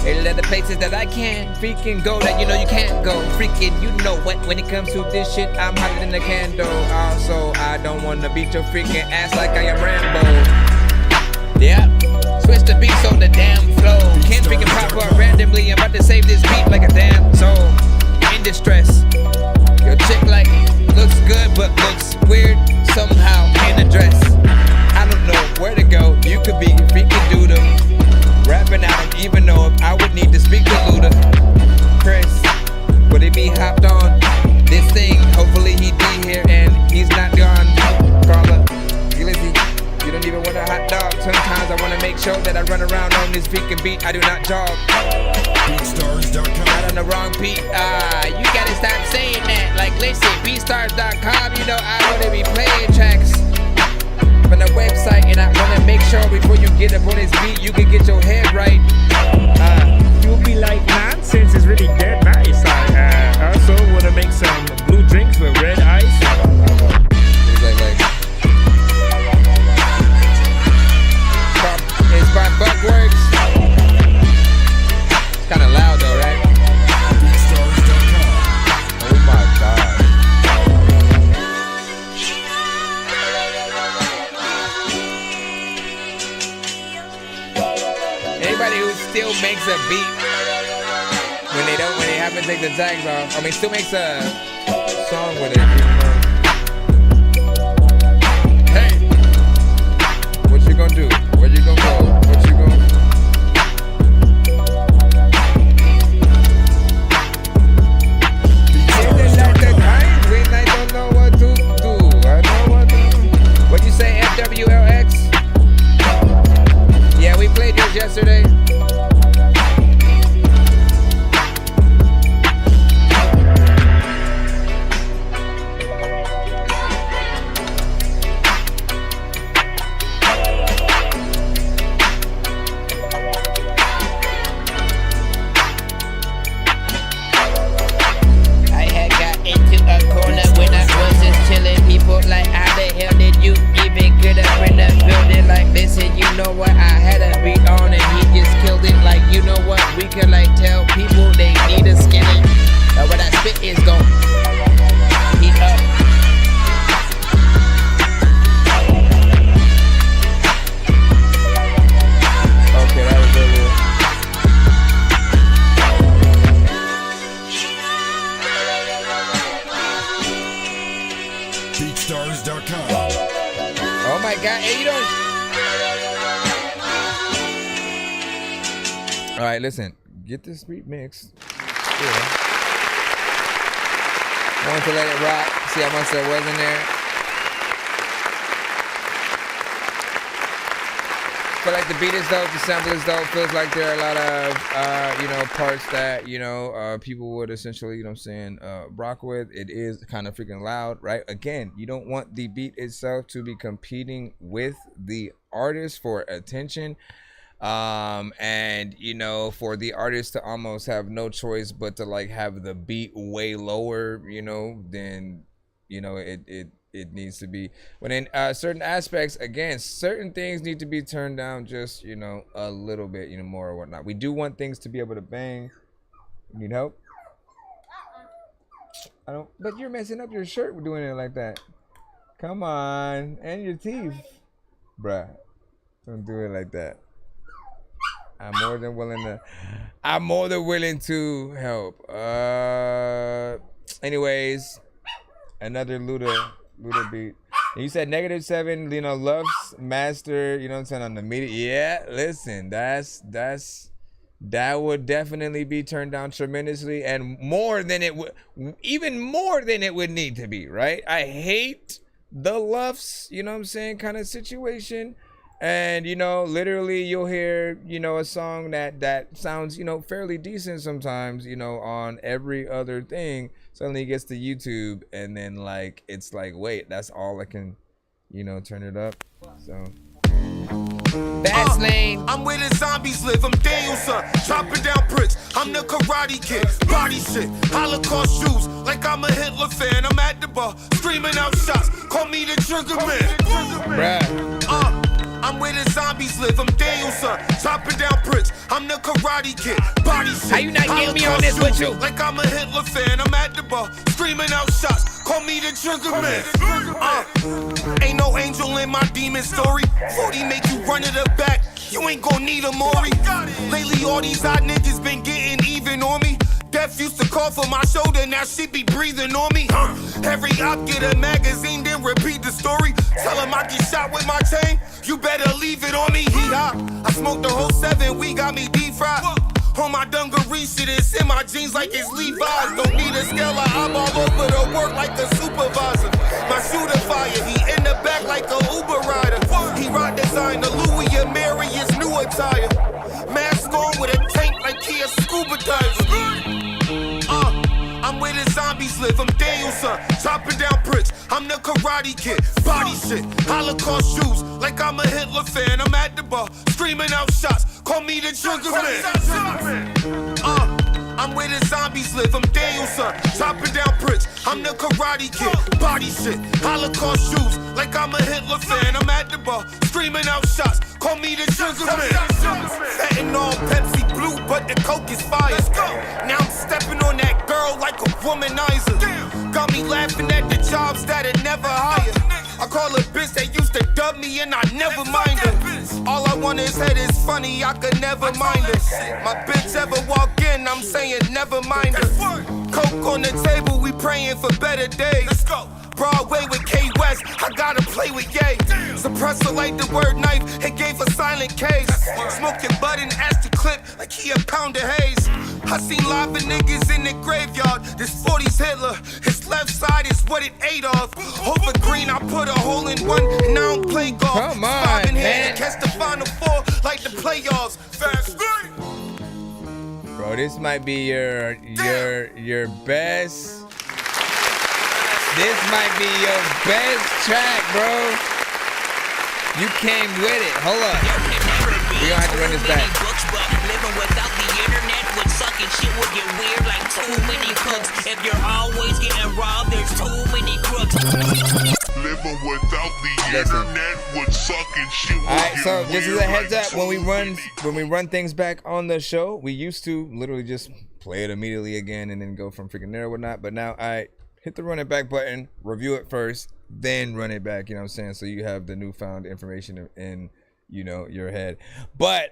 Hey, the places that I can freaking go that you know you can't go. Freaking, you know what? When it comes to this shit, I'm hotter than a candle. Also, I don't wanna beat your freaking ass like I am Rambo. Yeah, switch the beats on the damn flow. Can't freaking pop up randomly. I'm about to save this beat like a damn soul. In distress. Your chick like looks good but looks weird somehow in a dress. I don't know where to go. You could be freaking doodle. Rapping out even though I would need to speak to Luda. Chris, would he be hopped on this thing? Hopefully he'd be here and don't even want a hot dog. Sometimes I wanna make sure that I run around on this freaking beat. I do not jog. Not on the wrong beat. You gotta stop saying that. Like, listen, beatstars.com, you know I wanna be playing tracks from the website, and I wanna make sure before you get up on this beat, you can get your head right. You'll be like, nonsense is really dead nice. I also wanna make some blue drinks with red ice. It's by Buckworks. It's kind of loud though, right? Oh my God. Anybody who still makes a beat when they haven't taken the tags off, I mean, still makes a song with it. Hey, what you gonna do? Where you gonna go? What you gonna? I don't know what to do. I know what to do. What you say, FWLX? Yeah, we played yours yesterday. Like, how the hell did you even get up in the building? Like, listen, you know what? I had a beat on and he just killed it. Like, you know what? We could like tell people they need a skinny. What I spit is gon' heat up. Okay, that was really it. Beatstars.com. Oh my God, hey, you don't. All right, listen, get this beat mixed. Yeah. I want to let it rock. See how much there was in there. Feel like the beat is dope, the sample is dope. Feels like there are a lot of parts that people would essentially, rock with. It is kind of freaking loud, right? Again, you don't want the beat itself to be competing with the artist for attention. And for the artist to almost have no choice but to like have the beat way lower, then it needs to be. But in certain aspects, again, certain things need to be turned down just, a little bit, more or whatnot. We do want things to be able to bang. You need help? I don't, but you're messing up your shirt with doing it like that. Come on. And your teeth. Bruh. Don't do it like that. I'm more than willing to help. Anyways, another Luda beat. And you said -7, loves master, on the media. Yeah, listen, that would definitely be turned down tremendously, and even more than it would need to be, right? I hate the Luffs, kind of situation. And literally you'll hear a song that sounds fairly decent sometimes on every other thing. Suddenly it gets to YouTube, and then like it's like, wait, that's all I can turn it up. So fast lane. I'm where the zombies live. I'm Daniel, son. Chopping down bricks. I'm the Karate Kid. Body shit. Holocaust shoes. Like I'm a Hitler fan. I'm at the bar screaming out shots. Call me the Trigger Man. I'm where the zombies live. I'm Daniel, son. Chopping down bricks. I'm the Karate Kid. Body shit. How you not getting me on this with you? Like I'm a Hitler fan. I'm at the bar screaming out shots. Call me the Trigger Man. Ain't no angel in my demon story. 40 make you run to the back. You ain't gon' need a Maury. Lately all these hot niggas been getting even on me. Death used to call for my shoulder, now she be breathing on me. Every op get a magazine, then repeat the story. Tell him I get shot with my chain, you better leave it on me. I smoked the whole 7, we got me deep fried. On my dungarees, shit is in my jeans like it's Levi's. Don't need a scale, I'm all over the work like a supervisor. My shooter fire, he in the back like a Uber rider. He rock designer, Louis and Mary is new attire. Mask on with a tank like he a scuba diver. I'm where the zombies live, I'm Danielson, chopping down bricks. I'm the Karate Kid, body shit, Holocaust shoes, like I'm a Hitler fan. I'm at the bar, screaming out shots, call me the Trigger Man. I'm where the zombies live, I'm Danielson, chopping down bricks. I'm the Karate Kid, body shit, Holocaust shoes, like I'm a Hitler fan. I'm at the bar, screaming out shots, call me the Trigger Man. Fentanyl, Pepsi Blue, but the Coke is fire. Now I'm stepping on that girl like a womanizer. Got me laughing at the jobs that it never hire. I call a bitch that used to dub me and I never mind her. All I want is head is funny, I could never mind her. My bitch ever walk in, I'm saying never mind her. Coke on the table, we praying for better days. Let's go. Broadway with K West, I gotta play with Ye. Suppressor like the word knife, it gave a silent case. Smoking bud and ash the clip like he a pound of haze. I seen lava niggas in the graveyard, this 40's Hitler. His left side is what it ate off. Over green, I put a hole in one, and I don't play golf. Come on, in here man. to catch the final four like the playoffs. Fast. Bro, this might be your best. This might be your best track, bro. You came with it. Hold up. We gonna have to run this back. Living without the internet would suck and shit would get weird like too many cooks. If you're always getting robbed, there's too many crooks. Living without the internet would suck and shit would Alright, get so weird just as a heads like up, when we run things back on the show, we used to literally just play it immediately again and then go from freaking there or whatnot. But now I hit the run it back button, review it first, then run it back, you know what I'm saying? So you have the newfound information in you know, your head. But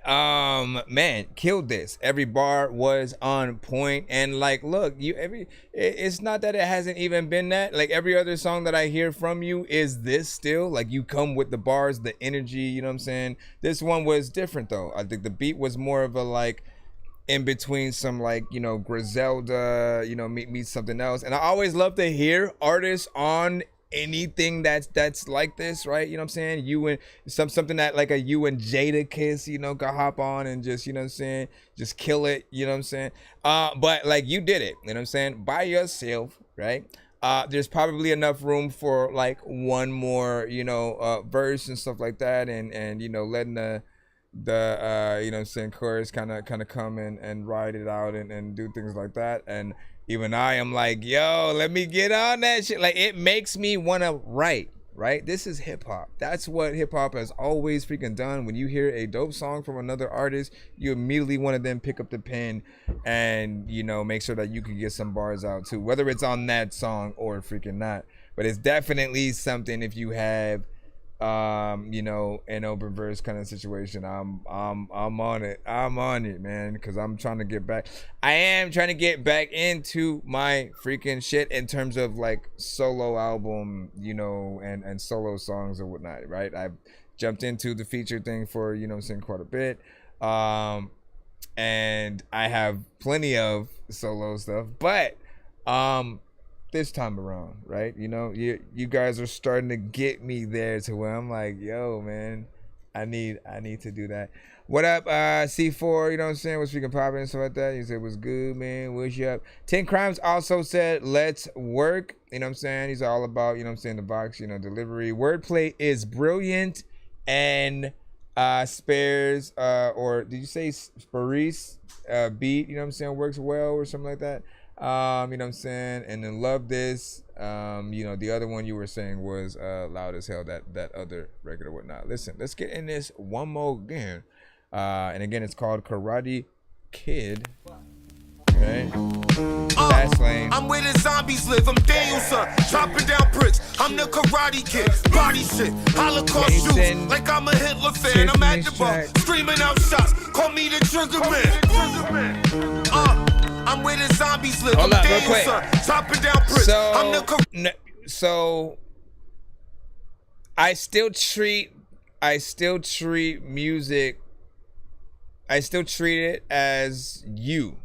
man, killed this. Every bar was on point, and like, look, it's not that it hasn't even been that. Like, every other song that I hear from you is this still. Like, you come with the bars, the energy, you know what I'm saying? This one was different though. I think the beat was more of a like in between some like, you know, Griselda, you know, meet something else. And I always love to hear artists on anything that's like this, right? You know what I'm saying? You and something that like you and Jada Kiss, you know, could hop on and just, you know what I'm saying, just kill it, you know what I'm saying? But like, you did it, you know what I'm saying, by yourself, right? There's probably enough room for like one more, you know, verse and stuff like that, and you know, letting the you know what I'm saying, chorus kind of come and ride it out and do things like that. And even I am like, yo, let me get on that shit. Like, it makes me want to write, right? This is hip hop. That's what hip hop has always freaking done. When you hear a dope song from another artist, you immediately want to then pick up the pen and, you know, make sure that you can get some bars out too, whether it's on that song or freaking not. But it's definitely something if you have you know, an open verse kind of situation. I'm on it. I'm on it, man, because I'm trying to get back. I am trying to get back into my freaking shit in terms of like solo album, you know, and solo songs or whatnot, right? I've jumped into the feature thing for, you know, saying quite a bit, and I have plenty of solo stuff, but this time around, right? You know, you guys are starting to get me there to where I'm like, yo, man, I need to do that. What up, C4? You know what I'm saying? What's freaking popping and stuff like that? You said, what's good, man? What's up? 10 Crimes also said, let's work. You know what I'm saying? He's all about, you know what I'm saying, the box, you know, delivery. Wordplay is brilliant, and Spares, or did you say Sparis beat, you know what I'm saying, works well or something like that. You know what I'm saying, and then love this. You know, the other one you were saying was loud as hell, that other record or whatnot. Listen, let's get in this one more again, and again, it's called Karate Kid. Okay. Fast lane. I'm where the zombies live. I'm Danielson, chopping down bricks. I'm the Karate Kid, body shit, Holocaust shoes, like I'm a Hitler fan. I'm at the bar, screaming out shots. Call me the Trigger Man. I'm where the zombies live. Hold up, real quick. Chopping down bricks. So I still treat music. I still treat it as you,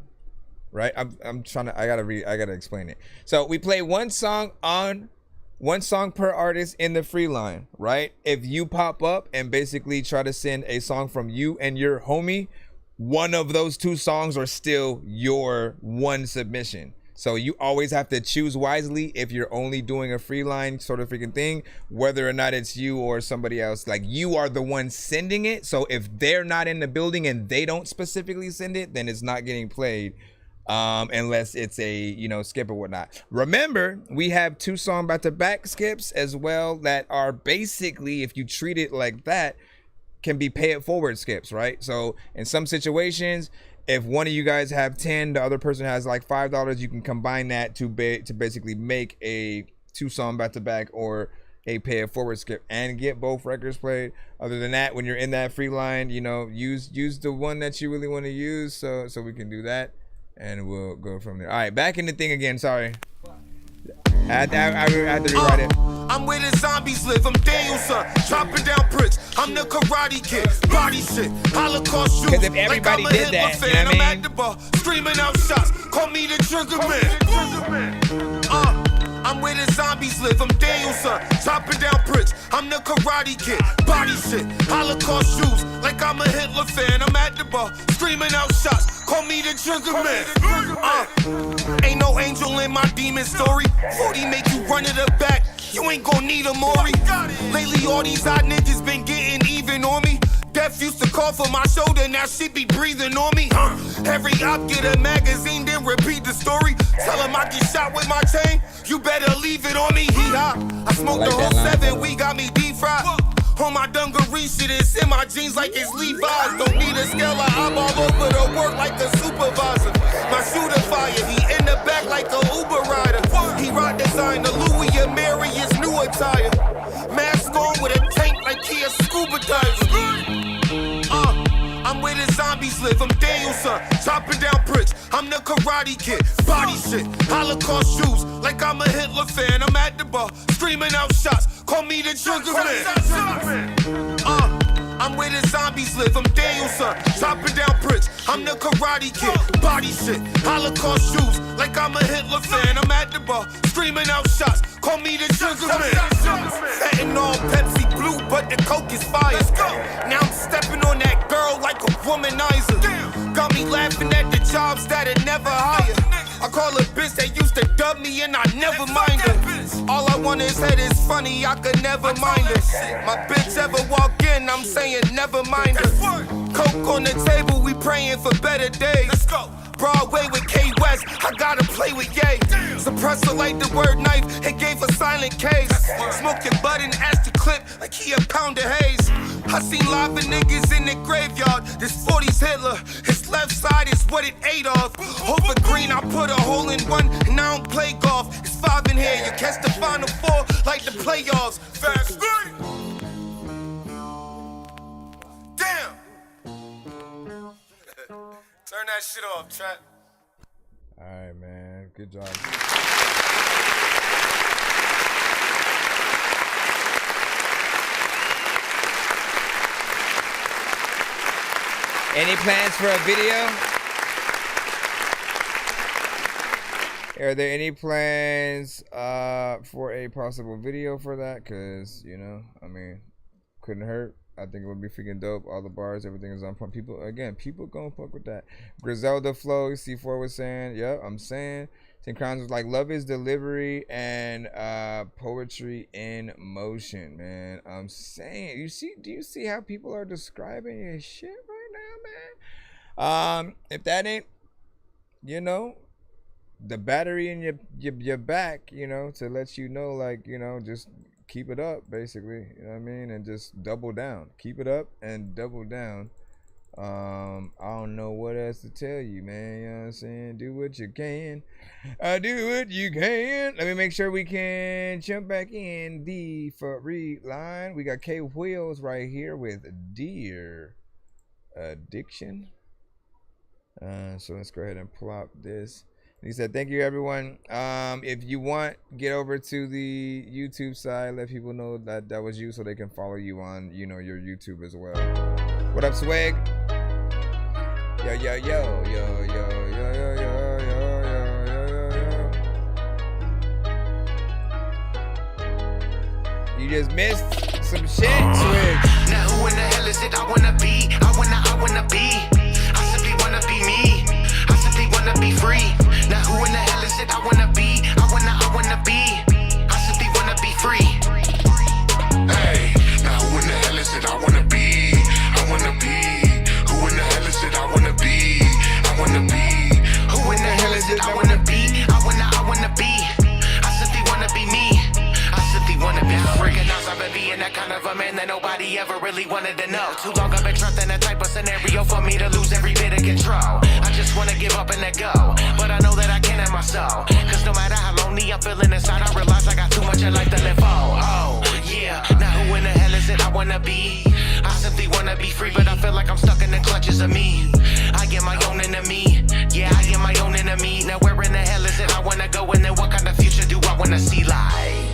right? I'm trying to, I gotta explain it. So we play one song per artist in the free line, right? If you pop up and basically try to send a song from you and your homie, one of those two songs are still your one submission. So you always have to choose wisely if you're only doing a free line sort of freaking thing, whether or not it's you or somebody else. Like, you are the one sending it. So if they're not in the building and they don't specifically send it, then it's not getting played. Unless it's a, you know, skip or whatnot. Remember, we have 2 song back-to-back skips as well that are basically, if you treat it like that, can be pay it forward skips, right? So in some situations, if one of you guys have 10, the other person has like $5, you can combine that to basically make a 2 song back-to-back or a pay it forward skip and get both records played. Other than that, when you're in that free line, you know, use the one that you really want to use, so we can do that. And we'll go from there. All right, back in the thing again. Sorry. I had to rewrite it. I'm where the zombies live. I'm Danielson, chopping down bricks. I'm the Karate Kid, body shit, Holocaust shoes. Because if everybody like I'm a did that, Hitler you know what I fan. mean? I'm at the bar, screaming out shots. Call me the Trigger Man. I'm where the zombies live. I'm Danielson, chopping down bricks. I'm the Karate Kid, body shit, Holocaust shoes. Like I'm a Hitler fan. I'm at the bar, screaming out shots. Call me the Trigger Man. Ain't no angel in my demon story. 40 make you run to the back. You ain't gon' need a Maury. Lately, all these hot niggas been getting even on me. Death used to call for my shoulder, now she be breathing on me. Every op get a magazine, then repeat the story. Tell him I get shot with my chain. You better leave it on me. He hot. I smoked the whole 7, we got me deep fried. On my dungaree shit, it's in my jeans like it's Levi's. Don't need a scale, I'm all over the work like a supervisor. My shooter fire, he in the back like a Uber rider. He rock designer, Louis and Mary is new attire. Mask on with a tank like he a scuba diver. I'm where the zombies live. I'm Danielson, chopping down bricks. I'm the Karate Kid, body shit, Holocaust shoes. Like I'm a Hitler fan. I'm at the bar, screaming out shots. Call me the Trigger Man. I'm where the zombies live. I'm Danielson, chopping down bricks. I'm the Karate Kid, body shit, Holocaust shoes. Like I'm a Hitler fan. I'm at the bar, screaming out shots. Call me the Trigger Man. Fentanyl, Pepsi Blue, but the Coke is fire. Now I'm stepping on that girl like a womanizer. Got me laughing at the jobs that I never hire. I call a bitch that used to dub me and I never mind her. All I want is head is funny, I could never mind her. My bitch ever walk in, I'm saying never mind her. Coke on the table, we praying for better days. Let's go. Broadway with K West, I gotta play with Ye. Suppressor like the word knife, it gave a silent case. Smoking bud and ash the clip like he a pound of haze. I seen lava niggas in the graveyard, this 40's Hitler. His left side is what it ate off. Over green, I put a hole in one, and I don't play golf. It's 5 in here, you catch the final 4 like the playoffs. Fast. Damn! Turn that shit off, chat. Alright, man. Good job. Any plans for a video? Are there any plans for a possible video for that? Because, you know, I mean, couldn't hurt. I think it would be freaking dope. All the bars, everything is on point. People gonna fuck with that. Griselda Flow, C4 was saying, yeah, I'm saying. St. Crowns was like, love is delivery and poetry in motion, man. I'm saying, do you see how people are describing your shit right now, man? If that ain't, you know, the battery in your back, you know, to let you know, like, you know, just keep it up, basically, you know what I mean, and just double down. Keep it up and double down. I don't know what else to tell you, man. You know what I'm saying? Do what you can. Do what you can. Let me make sure we can jump back in the free line. We got K Wheels right here with Dear Addiction. So let's go ahead and plop this. He said, thank you, everyone. If you want, get over to the YouTube side. Let people know that that was you so they can follow you on, you know, your YouTube as well. What up, Swag? Yo, yo, yo, yo, yo, yo, yo, yo, yo, yo, yo, yo. You just missed some shit, Swig. Now who in the hell is it I wanna be? I wanna be. I simply wanna be me. I simply wanna be free. Now who in the hell is it I wanna be? I wanna be. I simply wanna be free. Hey, now who in the hell is it I wanna be? I wanna be. Who in the hell is it I wanna be? I wanna be. Who in the hell is it I wanna be? I wanna be. I simply wanna be me. I simply wanna be free. Recognize I've been being that kind of a man that nobody ever really wanted to know. Too long I've been trapped in that type of scenario for me to lose every bit of control. I just wanna give up and let go, but I know that I can't have my soul. Cause no matter how lonely I'm feeling inside, I realize I got too much of life to live for. Oh, yeah. Now who in the hell is it I wanna be? I simply wanna be free, but I feel like I'm stuck in the clutches of me. I am my own enemy. Yeah, I am my own enemy. Now where in the hell is it I wanna go, and then what kind of future do I wanna see like?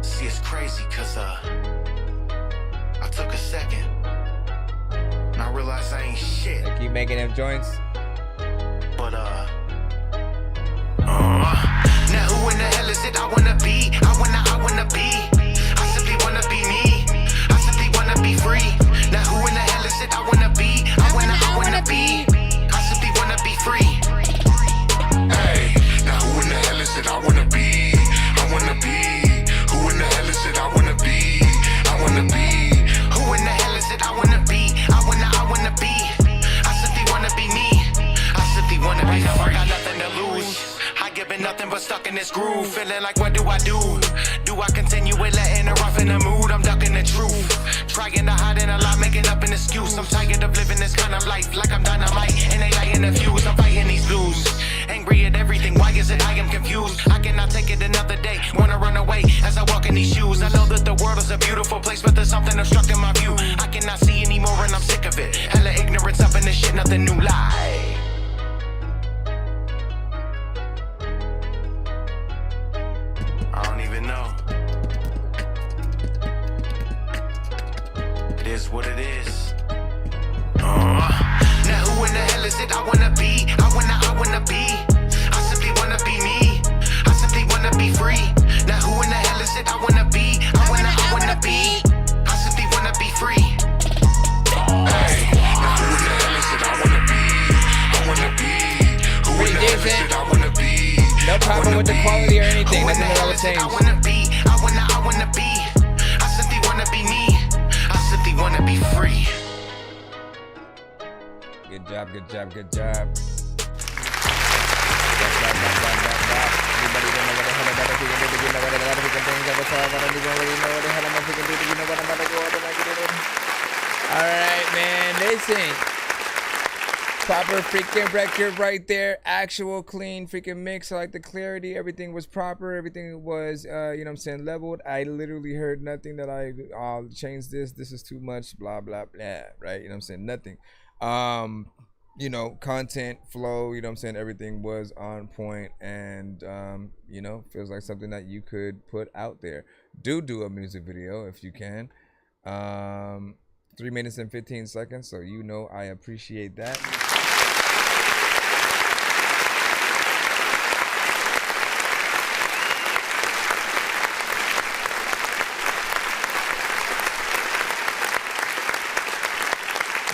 See, it's crazy cause I took a second and I realized I ain't shit. I keep making them joints. But now who in the hell is it I wanna be? I wanna be. I simply wanna be me. I simply wanna be free. Now who in the hell is it I wanna be? I wanna be. I simply wanna be free. Hey, now who in the hell is it I wanna be? I wanna be. Who in the hell is it I wanna be? I wanna be. Who in the hell is it I wanna be? I wanna be. I simply wanna be me. I simply wanna be free. I got nothing to lose. I given nothing but stuck in this groove. Feeling like what do I do? Do I continue with letting her off in the mood? I'm ducking the truth. Trying to hide in a lot, making up an excuse. I'm tired of living this kind of life like I'm dynamite and they lighting the fuse. I'm fighting these blues. Angry at everything, why is it I am confused? I cannot take it another day, wanna run away as I walk in these shoes. I know that the world is a beautiful place, but there's something obstructing my view. I cannot see anymore and I'm sick of it. Hella ignorance up in this shit, nothing new lie. I don't even know. It is what it is. Now who in the hell is it I wanna be? I wanna be. I simply wanna be me. I simply wanna be free. Now who in the hell is it I wanna be? I wanna be. I simply wanna be free. Hey, now who in the hell is it I wanna be? I wanna be. Who in the hell is it I wanna be? No problem with the quality or anything. Nothing at all changed. I wanna be. I wanna be. I simply wanna be me. I simply wanna be free. Good job, good job, good job. Alright, man, listen. Proper freaking record right there. Actual clean freaking mix. I like the clarity. Everything was proper. Everything was, you know what I'm saying, leveled. I literally heard nothing that I changed this. This is too much. Blah, blah, blah. Right? You know what I'm saying? Nothing. You know, content, flow, you know what I'm saying? Everything was on point and, you know, feels like something that you could put out there. Do a music video if you can. 3 minutes and 15 seconds. So, you know, I appreciate that.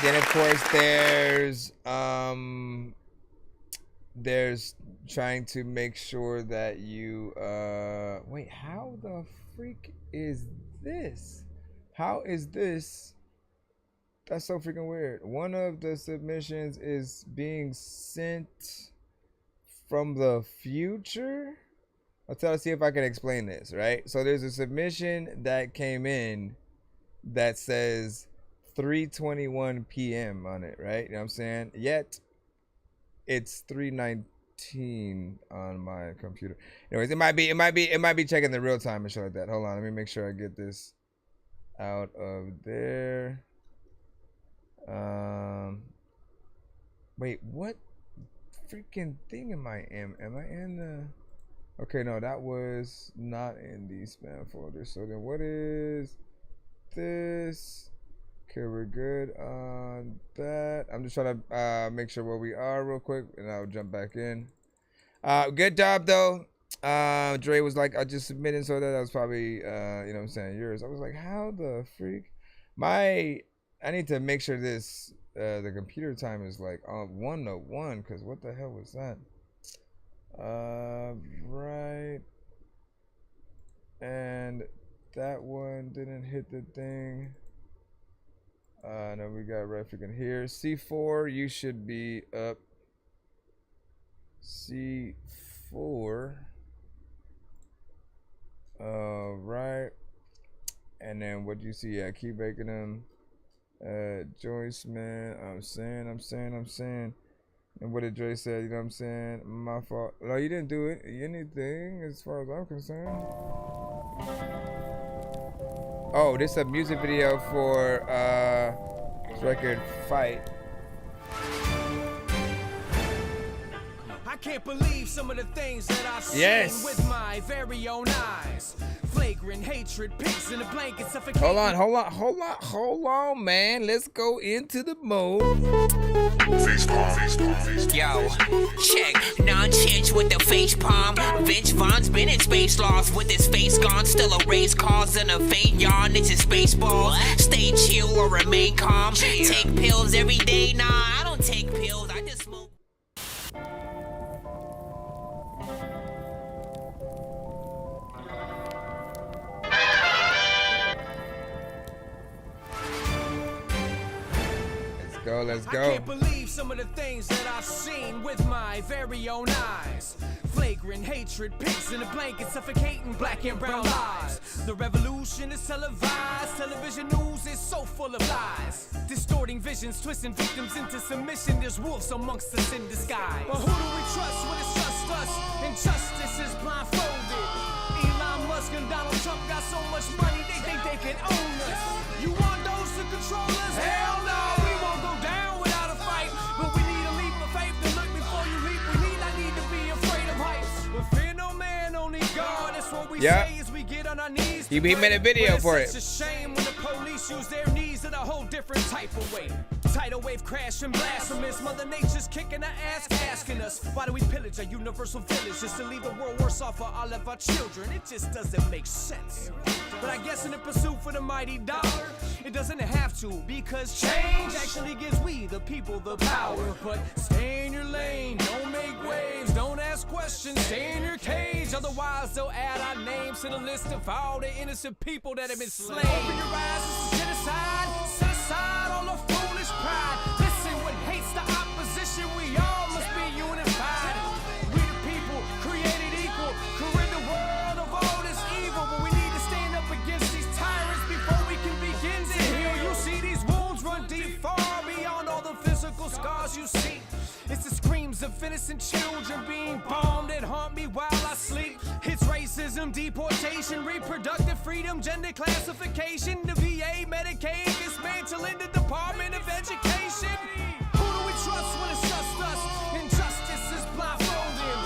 Then of course there's trying to make sure that you wait, how the freak is this? How is this? That's so freaking weird. One of the submissions is being sent from the future. I'll try to see if I can explain this, right? So there's a submission that came in that says 3:21 p.m. on it, right? You know what I'm saying? Yet it's 3:19 on my computer. Anyways, it might be checking the real time and shit like that. Hold on, let me make sure I get this out of there. Wait, what freaking thing am I in? Am I in the? Okay, no, that was not in the spam folder. So then, what is this? Okay, we're good on that. I'm just trying to make sure where we are real quick, and I'll jump back in. Good job though. Dre was like, I just submitted, so that was probably you know what I'm saying, yours. I was like, how the freak? I need to make sure this the computer time is like on 101, because what the hell was that? Right. And that one didn't hit the thing. No, we got Refican here. C4, you should be up. C4. Right. And then what you see? Yeah, keep making them. Joyce, man. I'm saying. And what did Dre say? You know what I'm saying? My fault. No, you didn't do it. Anything as far as I'm concerned. Oh, this is a music video for this record, Fight. I can't believe some of the things that I've seen with my very own eyes. Flagrant hatred, pigs in a blanket, suffocating. Hold on, man. Let's go into the mode. Yo, check. Nonsense with the face palm. Vince Vaughn's been in space lost with his face gone. Still a race cause and a faint yawn. It's his baseball. Stay chill or remain calm. Take pills every day. Nah, I don't take pills. I just smoke. Let's go. I can't believe some of the things that I've seen with my very own eyes. Flagrant hatred, pigs in a blanket, suffocating black and brown lives. The revolution is televised. Television news is so full of lies. Distorting visions, twisting victims into submission. There's wolves amongst us in disguise. But who do we trust when it's just us? Injustice is blindfolded. Elon Musk and Donald Trump got so much money they think they can own us. You want those to control us? Hell no! You made a video for it. It's a shame when the police use their knees in a whole different type of way. Tidal wave crashing, blasphemous. Mother Nature's kicking her ass, asking us, why do we pillage a universal village just to leave the world worse off for all of our children? It just doesn't make sense. But I guess in the pursuit for the mighty dollar, it doesn't have to, because change actually gives we, the people, the power. But stay in your lane, don't make waves, don't ask questions, stay in your cage. Otherwise they'll add our names to the list of all the innocent people that have been slain. Open your eyes, this is genocide. Set aside all the foolish pride. Listen, what hates the opposition, we all must be unified. We the people, created equal, could rid the world of all this evil. But we need to stand up against these tyrants before we can begin to heal. You see these wounds run deep, far beyond all the physical scars you see. It's the screams of innocent children being bombed that haunt me while I sleep. It's racism, deportation, reproductive freedom, gender classification, the VA, Medicaid, dismantling the Department of Education. Who do we trust when it's just us? Injustice is blindfolding.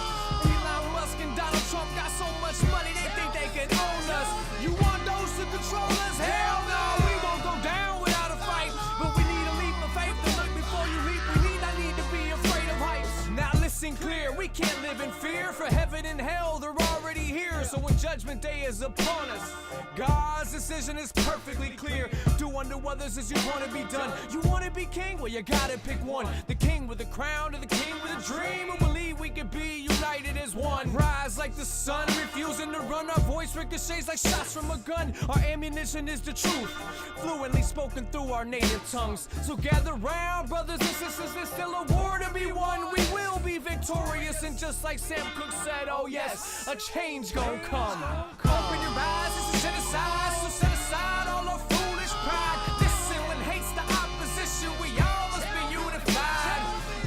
Elon Musk and Donald Trump got so much money they think they can own us. You want those to control us? Hell no, we won't go down without a fight. But we need a leap of faith to look before you leap. We need, I need to be afraid of heights. Now listen clear, we can't live in fear, for heaven and hell, they're already here. So when judgment day is upon us, God's decision is perfectly clear. Do unto others as you want to be done. You want to be king? Well, you gotta pick one. The king with a crown or the king with a dream. And believe we can be united as one. Rise like the sun, refusing to run. Our voice ricochets like shots from a gun. Our ammunition is the truth, fluently spoken through our native tongues. So gather round, brothers and sisters, there's still a war to be won. We will be victorious, and just like Sam Cooke said, oh yes, a change gon' come. Open your eyes, this is genocide, so set aside all our foolish pride. Listen, when hate's the opposition, we all must be unified.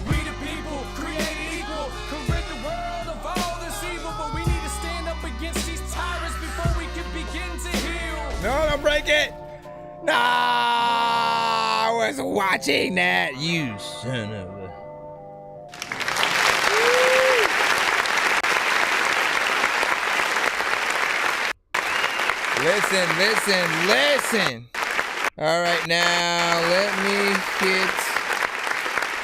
We the people, created equal, can rid the world of all this evil. But we need to stand up against these tyrants before we can begin to heal. No, don't break it. No, I was watching that, you son of a... Listen. All right, now let me get.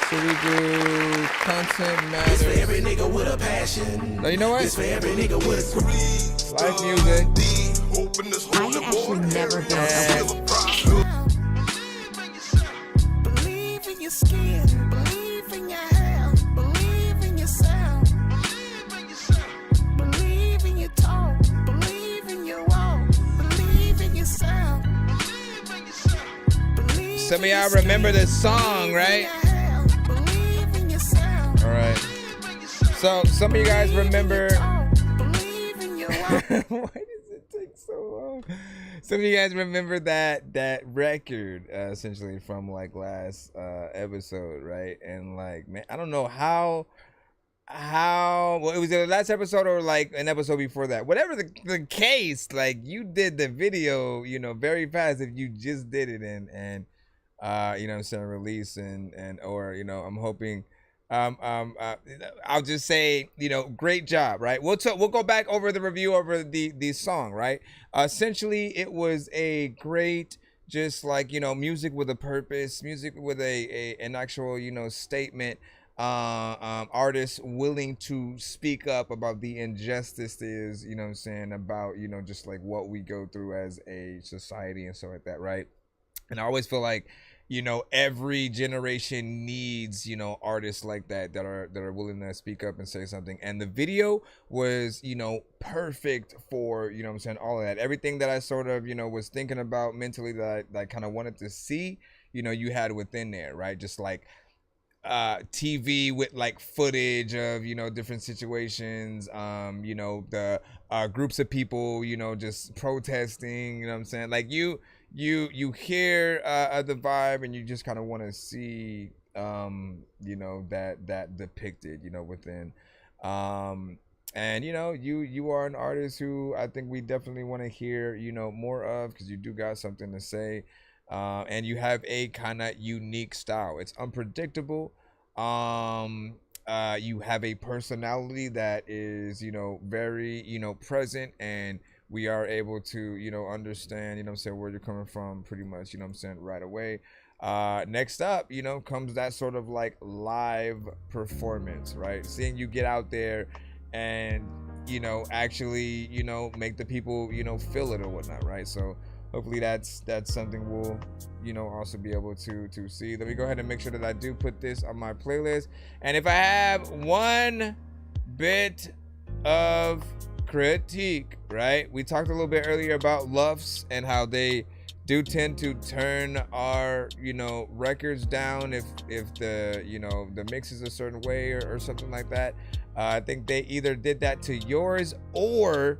So we do content matters. It's for every nigga with a passion. No, you know what? It's for every nigga with a greed. Live music. I had actually never been Believe in your skin, believe in your health, believe in yourself. Believe in your talk, believe in your walk, believe in yourself. Some of y'all remember this song, right? All right. So some of you guys remember. Why does it take so long? Some of you guys remember that record essentially from like last episode, right? And like, man, I don't know how well, it was the last episode or like an episode before that. Whatever the case, like you did the video, you know, very fast if you just did it and you know what I'm saying, release and or you know, I'm hoping I'll just say, you know, great job, right? We'll go back over the review over the song, right? Essentially, it was a great, just like, you know, music with a purpose, music with an actual, you know, statement. Artists willing to speak up about the injustices, you know what I'm saying, about, you know, just like what we go through as a society and stuff like that, right? And I always feel like, you know, every generation needs, you know, artists like that are willing to speak up and say something. And the video was, you know, perfect for, you know what I'm saying, all of that. Everything that I sort of, you know, was thinking about mentally that I kind of wanted to see, you know, you had within there, right? Just like TV with like footage of, you know, different situations, you know, the groups of people, you know, just protesting, you know what I'm saying? Like you hear the vibe and you just kind of want to see you know, that depicted, you know, within and you know, you are an artist who I think we definitely want to hear, you know, more of, because you do got something to say, and you have a kind of unique style. It's unpredictable. You have a personality that is, you know, very, you know, present, and we are able to, you know, understand, you know what I'm saying, where you're coming from pretty much, you know what I'm saying, right away. Next up, you know, comes that sort of like live performance, right? Seeing you get out there and, you know, actually, you know, make the people, you know, feel it or whatnot, right? So hopefully that's something we'll, you know, also be able to see. Let me go ahead and make sure that I do put this on my playlist. And if I have one bit of critique, right? We talked a little bit earlier about LUFs and how they do tend to turn our, you know, records down if the, you know, the mix is a certain way or something like that. I think they either did that to yours or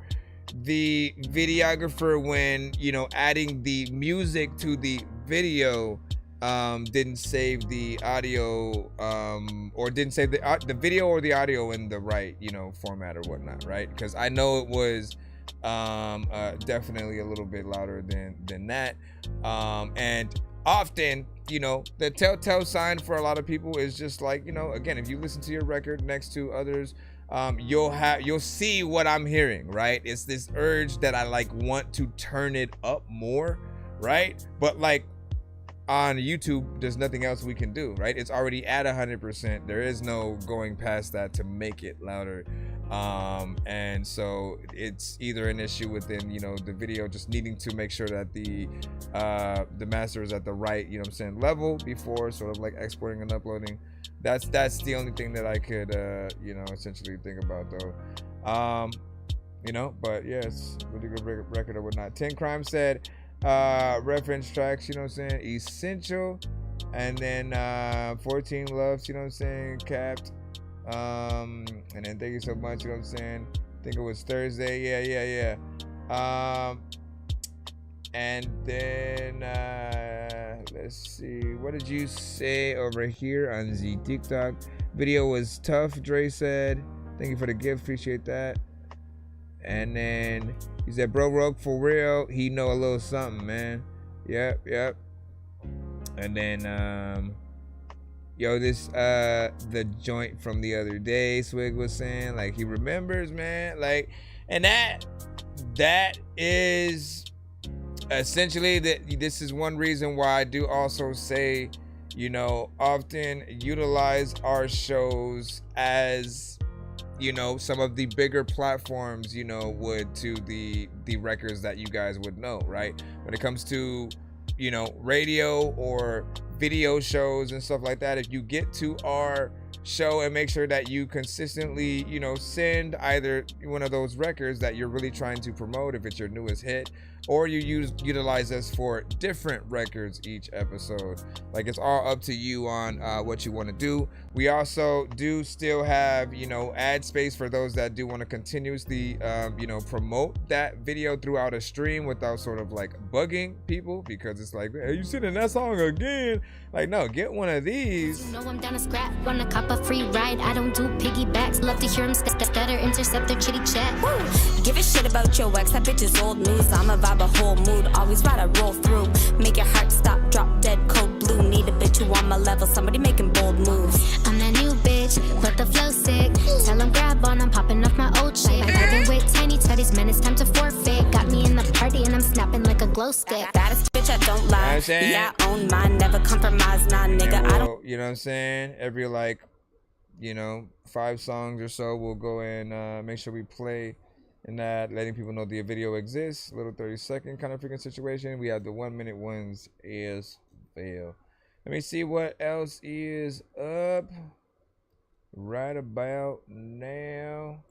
the videographer, when, you know, adding the music to the video, didn't save the audio, or didn't save the video or the audio in the right, you know, format or whatnot, right? Because I know it was definitely a little bit louder than that, and often, you know, the telltale sign for a lot of people is just like, you know, again, if you listen to your record next to others, you'll see what I'm hearing, right? It's this urge that I like want to turn it up more, right? But like on YouTube, there's nothing else we can do, right? It's already at 100%. There is no going past that to make it louder. And so it's either an issue within, you know, the video just needing to make sure that the master is at the right, you know what I'm saying, level before sort of like exporting and uploading. That's the only thing that I could, you know, essentially think about though. You know, but yeah, it's a really good record or whatnot. 10 Crime said, reference tracks, you know what I'm saying, essential. And then 14 Loves, you know what I'm saying, capped. And then thank you so much, you know what I'm saying. I think it was Thursday. Yeah. And then let's see, what did you say over here on the TikTok? Video was tough, Dre said. Thank you for the gift, appreciate that. And then he said, bro, Rogue, for real, he know a little something, man. Yep. And then yo, this the joint from the other day, Swig was saying, like, he remembers, man, like, and that is essentially, this is one reason why I do also say, you know, often utilize our shows as, you know, some of the bigger platforms, you know, would to the records that you guys would know, right? When it comes to, you know, radio or video shows and stuff like that, if you get to our show and make sure that you consistently, you know, send either one of those records that you're really trying to promote, if it's your newest hit, or you utilize us for different records each episode. Like, it's all up to you on what you want to do. We also do still have, you know, ad space for those that do want to continuously, you know, promote that video throughout a stream without sort of like bugging people, because it's like, hey, you singing that song again? Like, no, get one of these. You know I'm down to scrap, wanna cop a free ride. I don't do piggybacks, love to hear him stutter, intercept their chitty chat. Woo! Give a shit about your ex, that bitch is old news. I'm a vibe, a whole mood, always ride, I roll through. Make your heart stop, drop dead, cold blue. Need a bitch who on my level, somebody making bold moves. I'm that new bitch, but the flow sick. Tell him grab on, I'm popping off my old shit. Vibing with tiny tutties, man, it's time to forfeit. Got me in the party and I'm snapping like a glow stick. Baddest bitch, I don't lie. Yeah, I own mine, never compromise, nah, nigga. I don't. You know what I'm saying? Every, like, you know, 5 songs or so, we'll go and make sure we play in that, letting people know the video exists. Little 30-second kind of freaking situation. We have the 1-minute ones as well. Let me see what else is up right about now.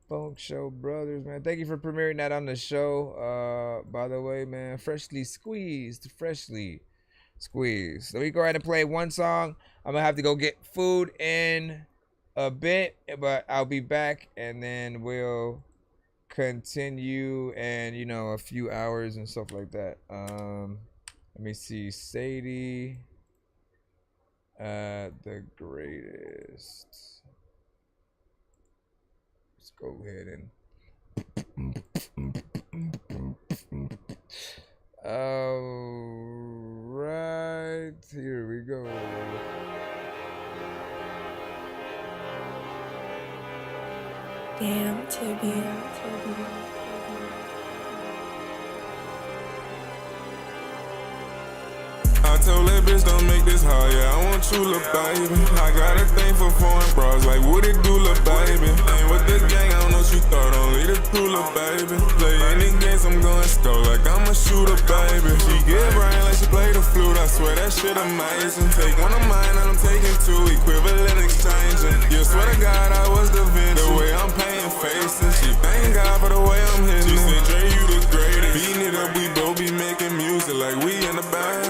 Funk Show Brothers, man. Thank you for premiering that on the show. By the way, man, freshly squeezed. Let me go ahead and play one song. I'm gonna have to go get food in a bit, but I'll be back and then we'll continue, and, you know, a few hours and stuff like that. Let me see. Sadie, the greatest. Let's go ahead and alright, here we go. Damn, Tibby. I told that bitch don't make this hard, yeah, I want you, lil' baby. I got a thing for foreign bras, like what it do, lil' baby. Ain't with the gang, I don't know what you thought, only the crew, lil' baby. Play any games, I'm going score, like I'm a shooter, baby. She get brain like she play the flute, I swear that shit amazing. Take one of mine and I'm taking 2, equivalent exchanging. You swear to God I was the Vinci, the way I'm paying faces. She thank God for the way I'm hitting. She said, Dre, you the greatest. Beating it up, we both be making music like we in the bag.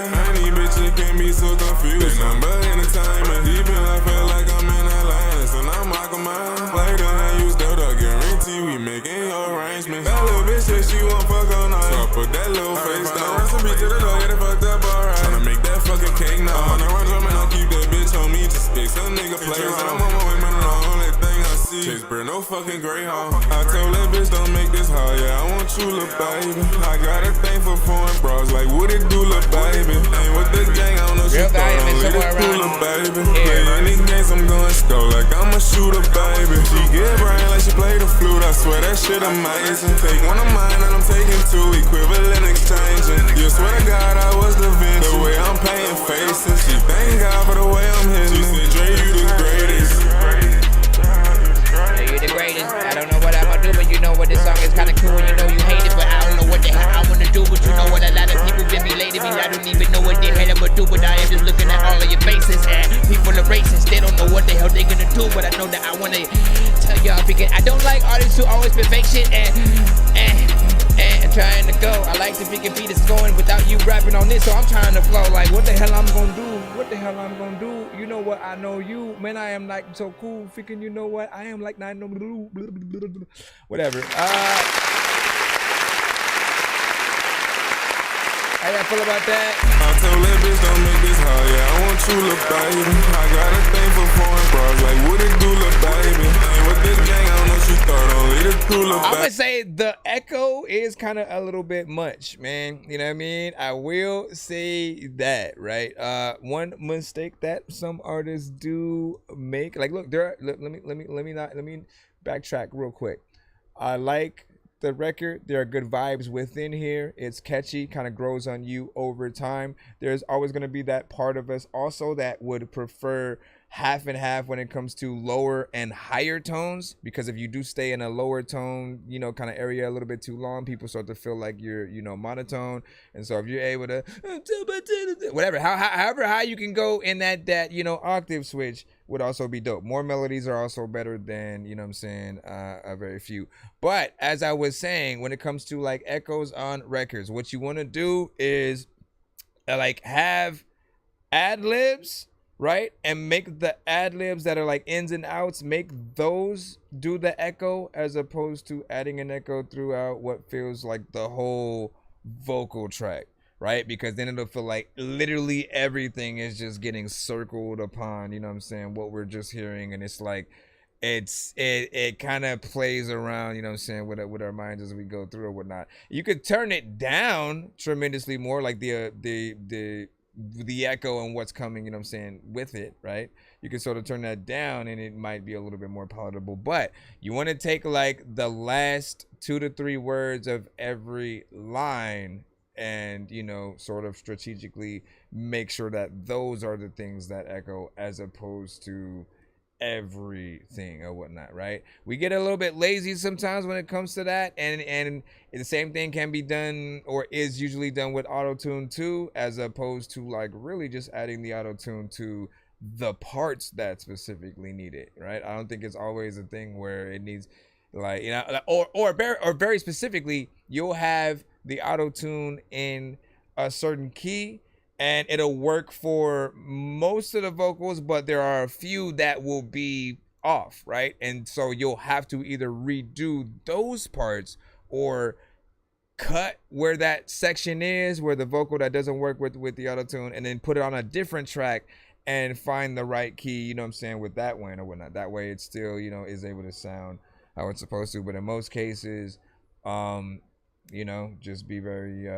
Bitch, it can't be so confused. There's number entertainment. Deep in, I feel like I'm in Atlantis, and I'm like a man. Like I use Delta, guarantee we making your arrangements. That little bitch said she won't fuck all night, so I put that little face down. Recipe to the door, get it fucked up, alright. Tryna make that fucking cake now. I'm on the run, jumping, I'll keep that bitch on me. Just pick some nigga play around. I'm on my way, man, the only thing I see. Chase bird, no fucking Greyhound. I told that bitch don't make this hard, yeah, I want you, lil' baby. I got a thing for foreign bras, like what it do, lil' baby. Ain't with the gang, I don't know shit, only the cooler, baby. Play any games, I'm going score, like I'm a shooter, baby. She get brain like she play the flute, I swear that shit amazing. Take one of mine and I'm taking 2, equivalent exchanging. You swear to God I was the Vinci, the way I'm paying faces. She thank God for the way I'm hitting. She said, Dre, you the greatest. Yeah, you the greatest. I don't know what I'm gonna do, but you know what, this song is kinda cool, and you know you hate it, but I don't know what the hell I wanna do. But you know what, a lot of people been belated me. I don't even know what the hell I'm gonna do, but I am just looking at all of your faces, and people are racist. They don't know what the hell they gonna do, but I know that I wanna tell y'all, because I don't like artists who always been fake shit and trying to go. I like to freaking beat is going without you rapping on this, so I'm trying to flow like what the hell I'm gonna do. You know what, I know you, man, I am like so cool, freaking, you know what, I am like nine, whatever. How y'all feel about that? I told that bitch don't make this hard, yeah, I want you, lil' baby. I got a thing for foreign bras, like what it do, lil' baby. Ain't with this gang, I don't know what you thought, only the crew, lil' baby. I'm gonna say the echo is kind of a little bit much, man. You know what I mean? I will say that, right? One mistake that some artists do make, like, look, let me backtrack real quick. I like the record. There are good vibes within here. It's catchy, kind of grows on you over time. There's always going to be that part of us also that would prefer half and half when it comes to lower and higher tones, because if you do stay in a lower tone, you know, kind of area a little bit too long, people start to feel like you're, you know, monotone. And so if you're able to whatever, however high you can go in that you know, octave switch would also be dope. More melodies are also better than, you know what I'm saying, a very few. But as I was saying, when it comes to like echoes on records, what you want to do is like have ad-libs, right? And make the ad-libs that are like ins and outs, make those do the echo, as opposed to adding an echo throughout what feels like the whole vocal track, right? Because then it'll feel like literally everything is just getting circled upon, you know what I'm saying, what we're just hearing. And it's like it kind of plays around, you know what I'm saying, with our minds as we go through or whatnot. You could turn it down tremendously more, like the echo and what's coming, you know what I'm saying, with it, right? You can sort of turn that down and it might be a little bit more palatable. But you want to take like the last 2 to 3 words of every line and, you know, sort of strategically make sure that those are the things that echo, as opposed to everything or whatnot, right? We get a little bit lazy sometimes when it comes to that, and the same thing can be done, or is usually done, with auto-tune too, as opposed to like really just adding the auto-tune to the parts that specifically need it, right? I don't think it's always a thing where it needs, like, you know, or very specifically, you'll have the auto-tune in a certain key and it'll work for most of the vocals, but there are a few that will be off, right? And so you'll have to either redo those parts or cut where that section is, where the vocal that doesn't work with the auto-tune, and then put it on a different track and find the right key, you know what I'm saying, with that one or whatnot. That way it still, you know, is able to sound how it's supposed to. But in most cases, you know, just be very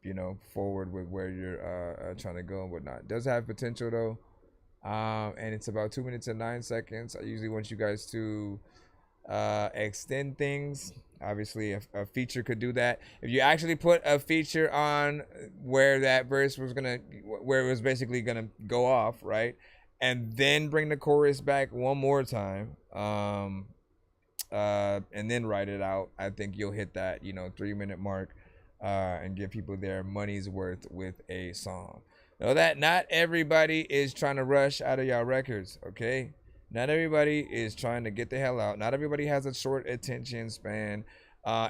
you know, forward with where you're trying to go and whatnot. It does have potential though, and it's about 2 minutes and 9 seconds. I usually want you guys to extend things. Obviously a feature could do that. If you actually put a feature on where that verse was where it was basically gonna go off, right, and then bring the chorus back one more time, and then write it out, I think you'll hit that, you know, 3-minute mark, and give people their money's worth with a song. Know that not everybody is trying to rush out of y'all records, okay? Not everybody is trying to get the hell out. Not everybody has a short attention span.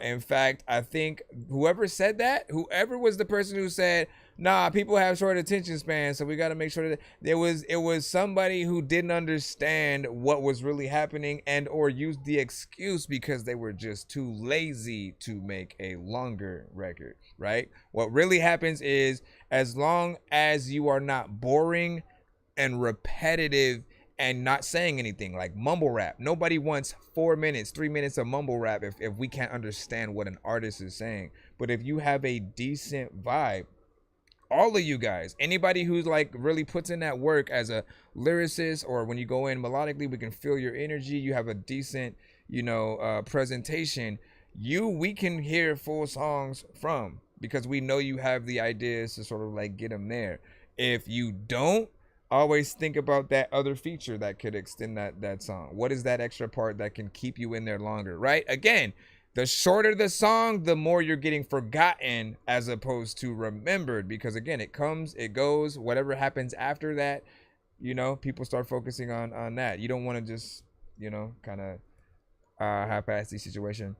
In fact, I think whoever said that, whoever was the person who said, nah, people have short attention spans, so we got to make sure that it was somebody who didn't understand what was really happening, and or used the excuse because they were just too lazy to make a longer record, right? What really happens is, as long as you are not boring and repetitive and not saying anything, like mumble rap. Nobody wants 4 minutes, 3 minutes of mumble rap if we can't understand what an artist is saying. But if you have a decent vibe, all of you guys, anybody who's like really puts in that work as a lyricist, or when you go in melodically, we can feel your energy, you have a decent, you know, presentation, we can hear full songs from, because we know you have the ideas to sort of like get them there. If you don't, always think about that other feature that could extend that song. What is that extra part that can keep you in there longer, right? Again, the shorter the song, the more you're getting forgotten as opposed to remembered, because again, it comes, it goes, whatever happens after that, you know, people start focusing on that. You don't want to just, you know, kind of half-ass the situation.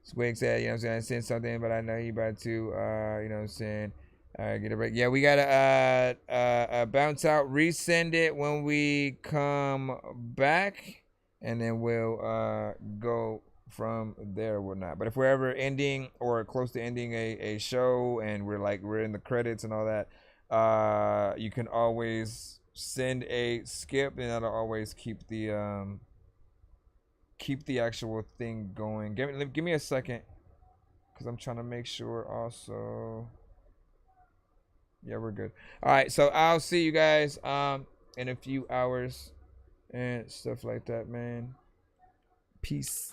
Swig said, you know what I'm saying, I sent something, but I know you about to, you know what I'm saying, get a break. Yeah, we gotta bounce out, resend it when we come back, and then we'll go from there or whatnot. But if we're ever ending or close to ending a show and we're in the credits and all that, you can always send a skip, and that'll always keep the actual thing going. Give me a second, because I'm trying to make sure also. Yeah, we're good. All right, so I'll see you guys in a few hours and stuff like that, man. Peace.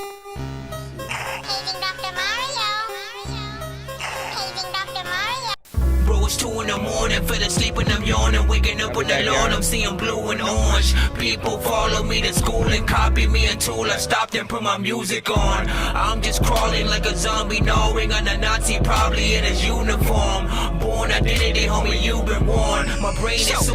Bro, it's 2 in the morning, fell asleep and I'm yawning, waking up with the lawn, I'm seeing blue and orange. People follow me to school and copy me until I stopped and put my music on. I'm just crawling like a zombie, gnawing on a Nazi, probably in his uniform. Born identity, homie, you've been warned. My brain is so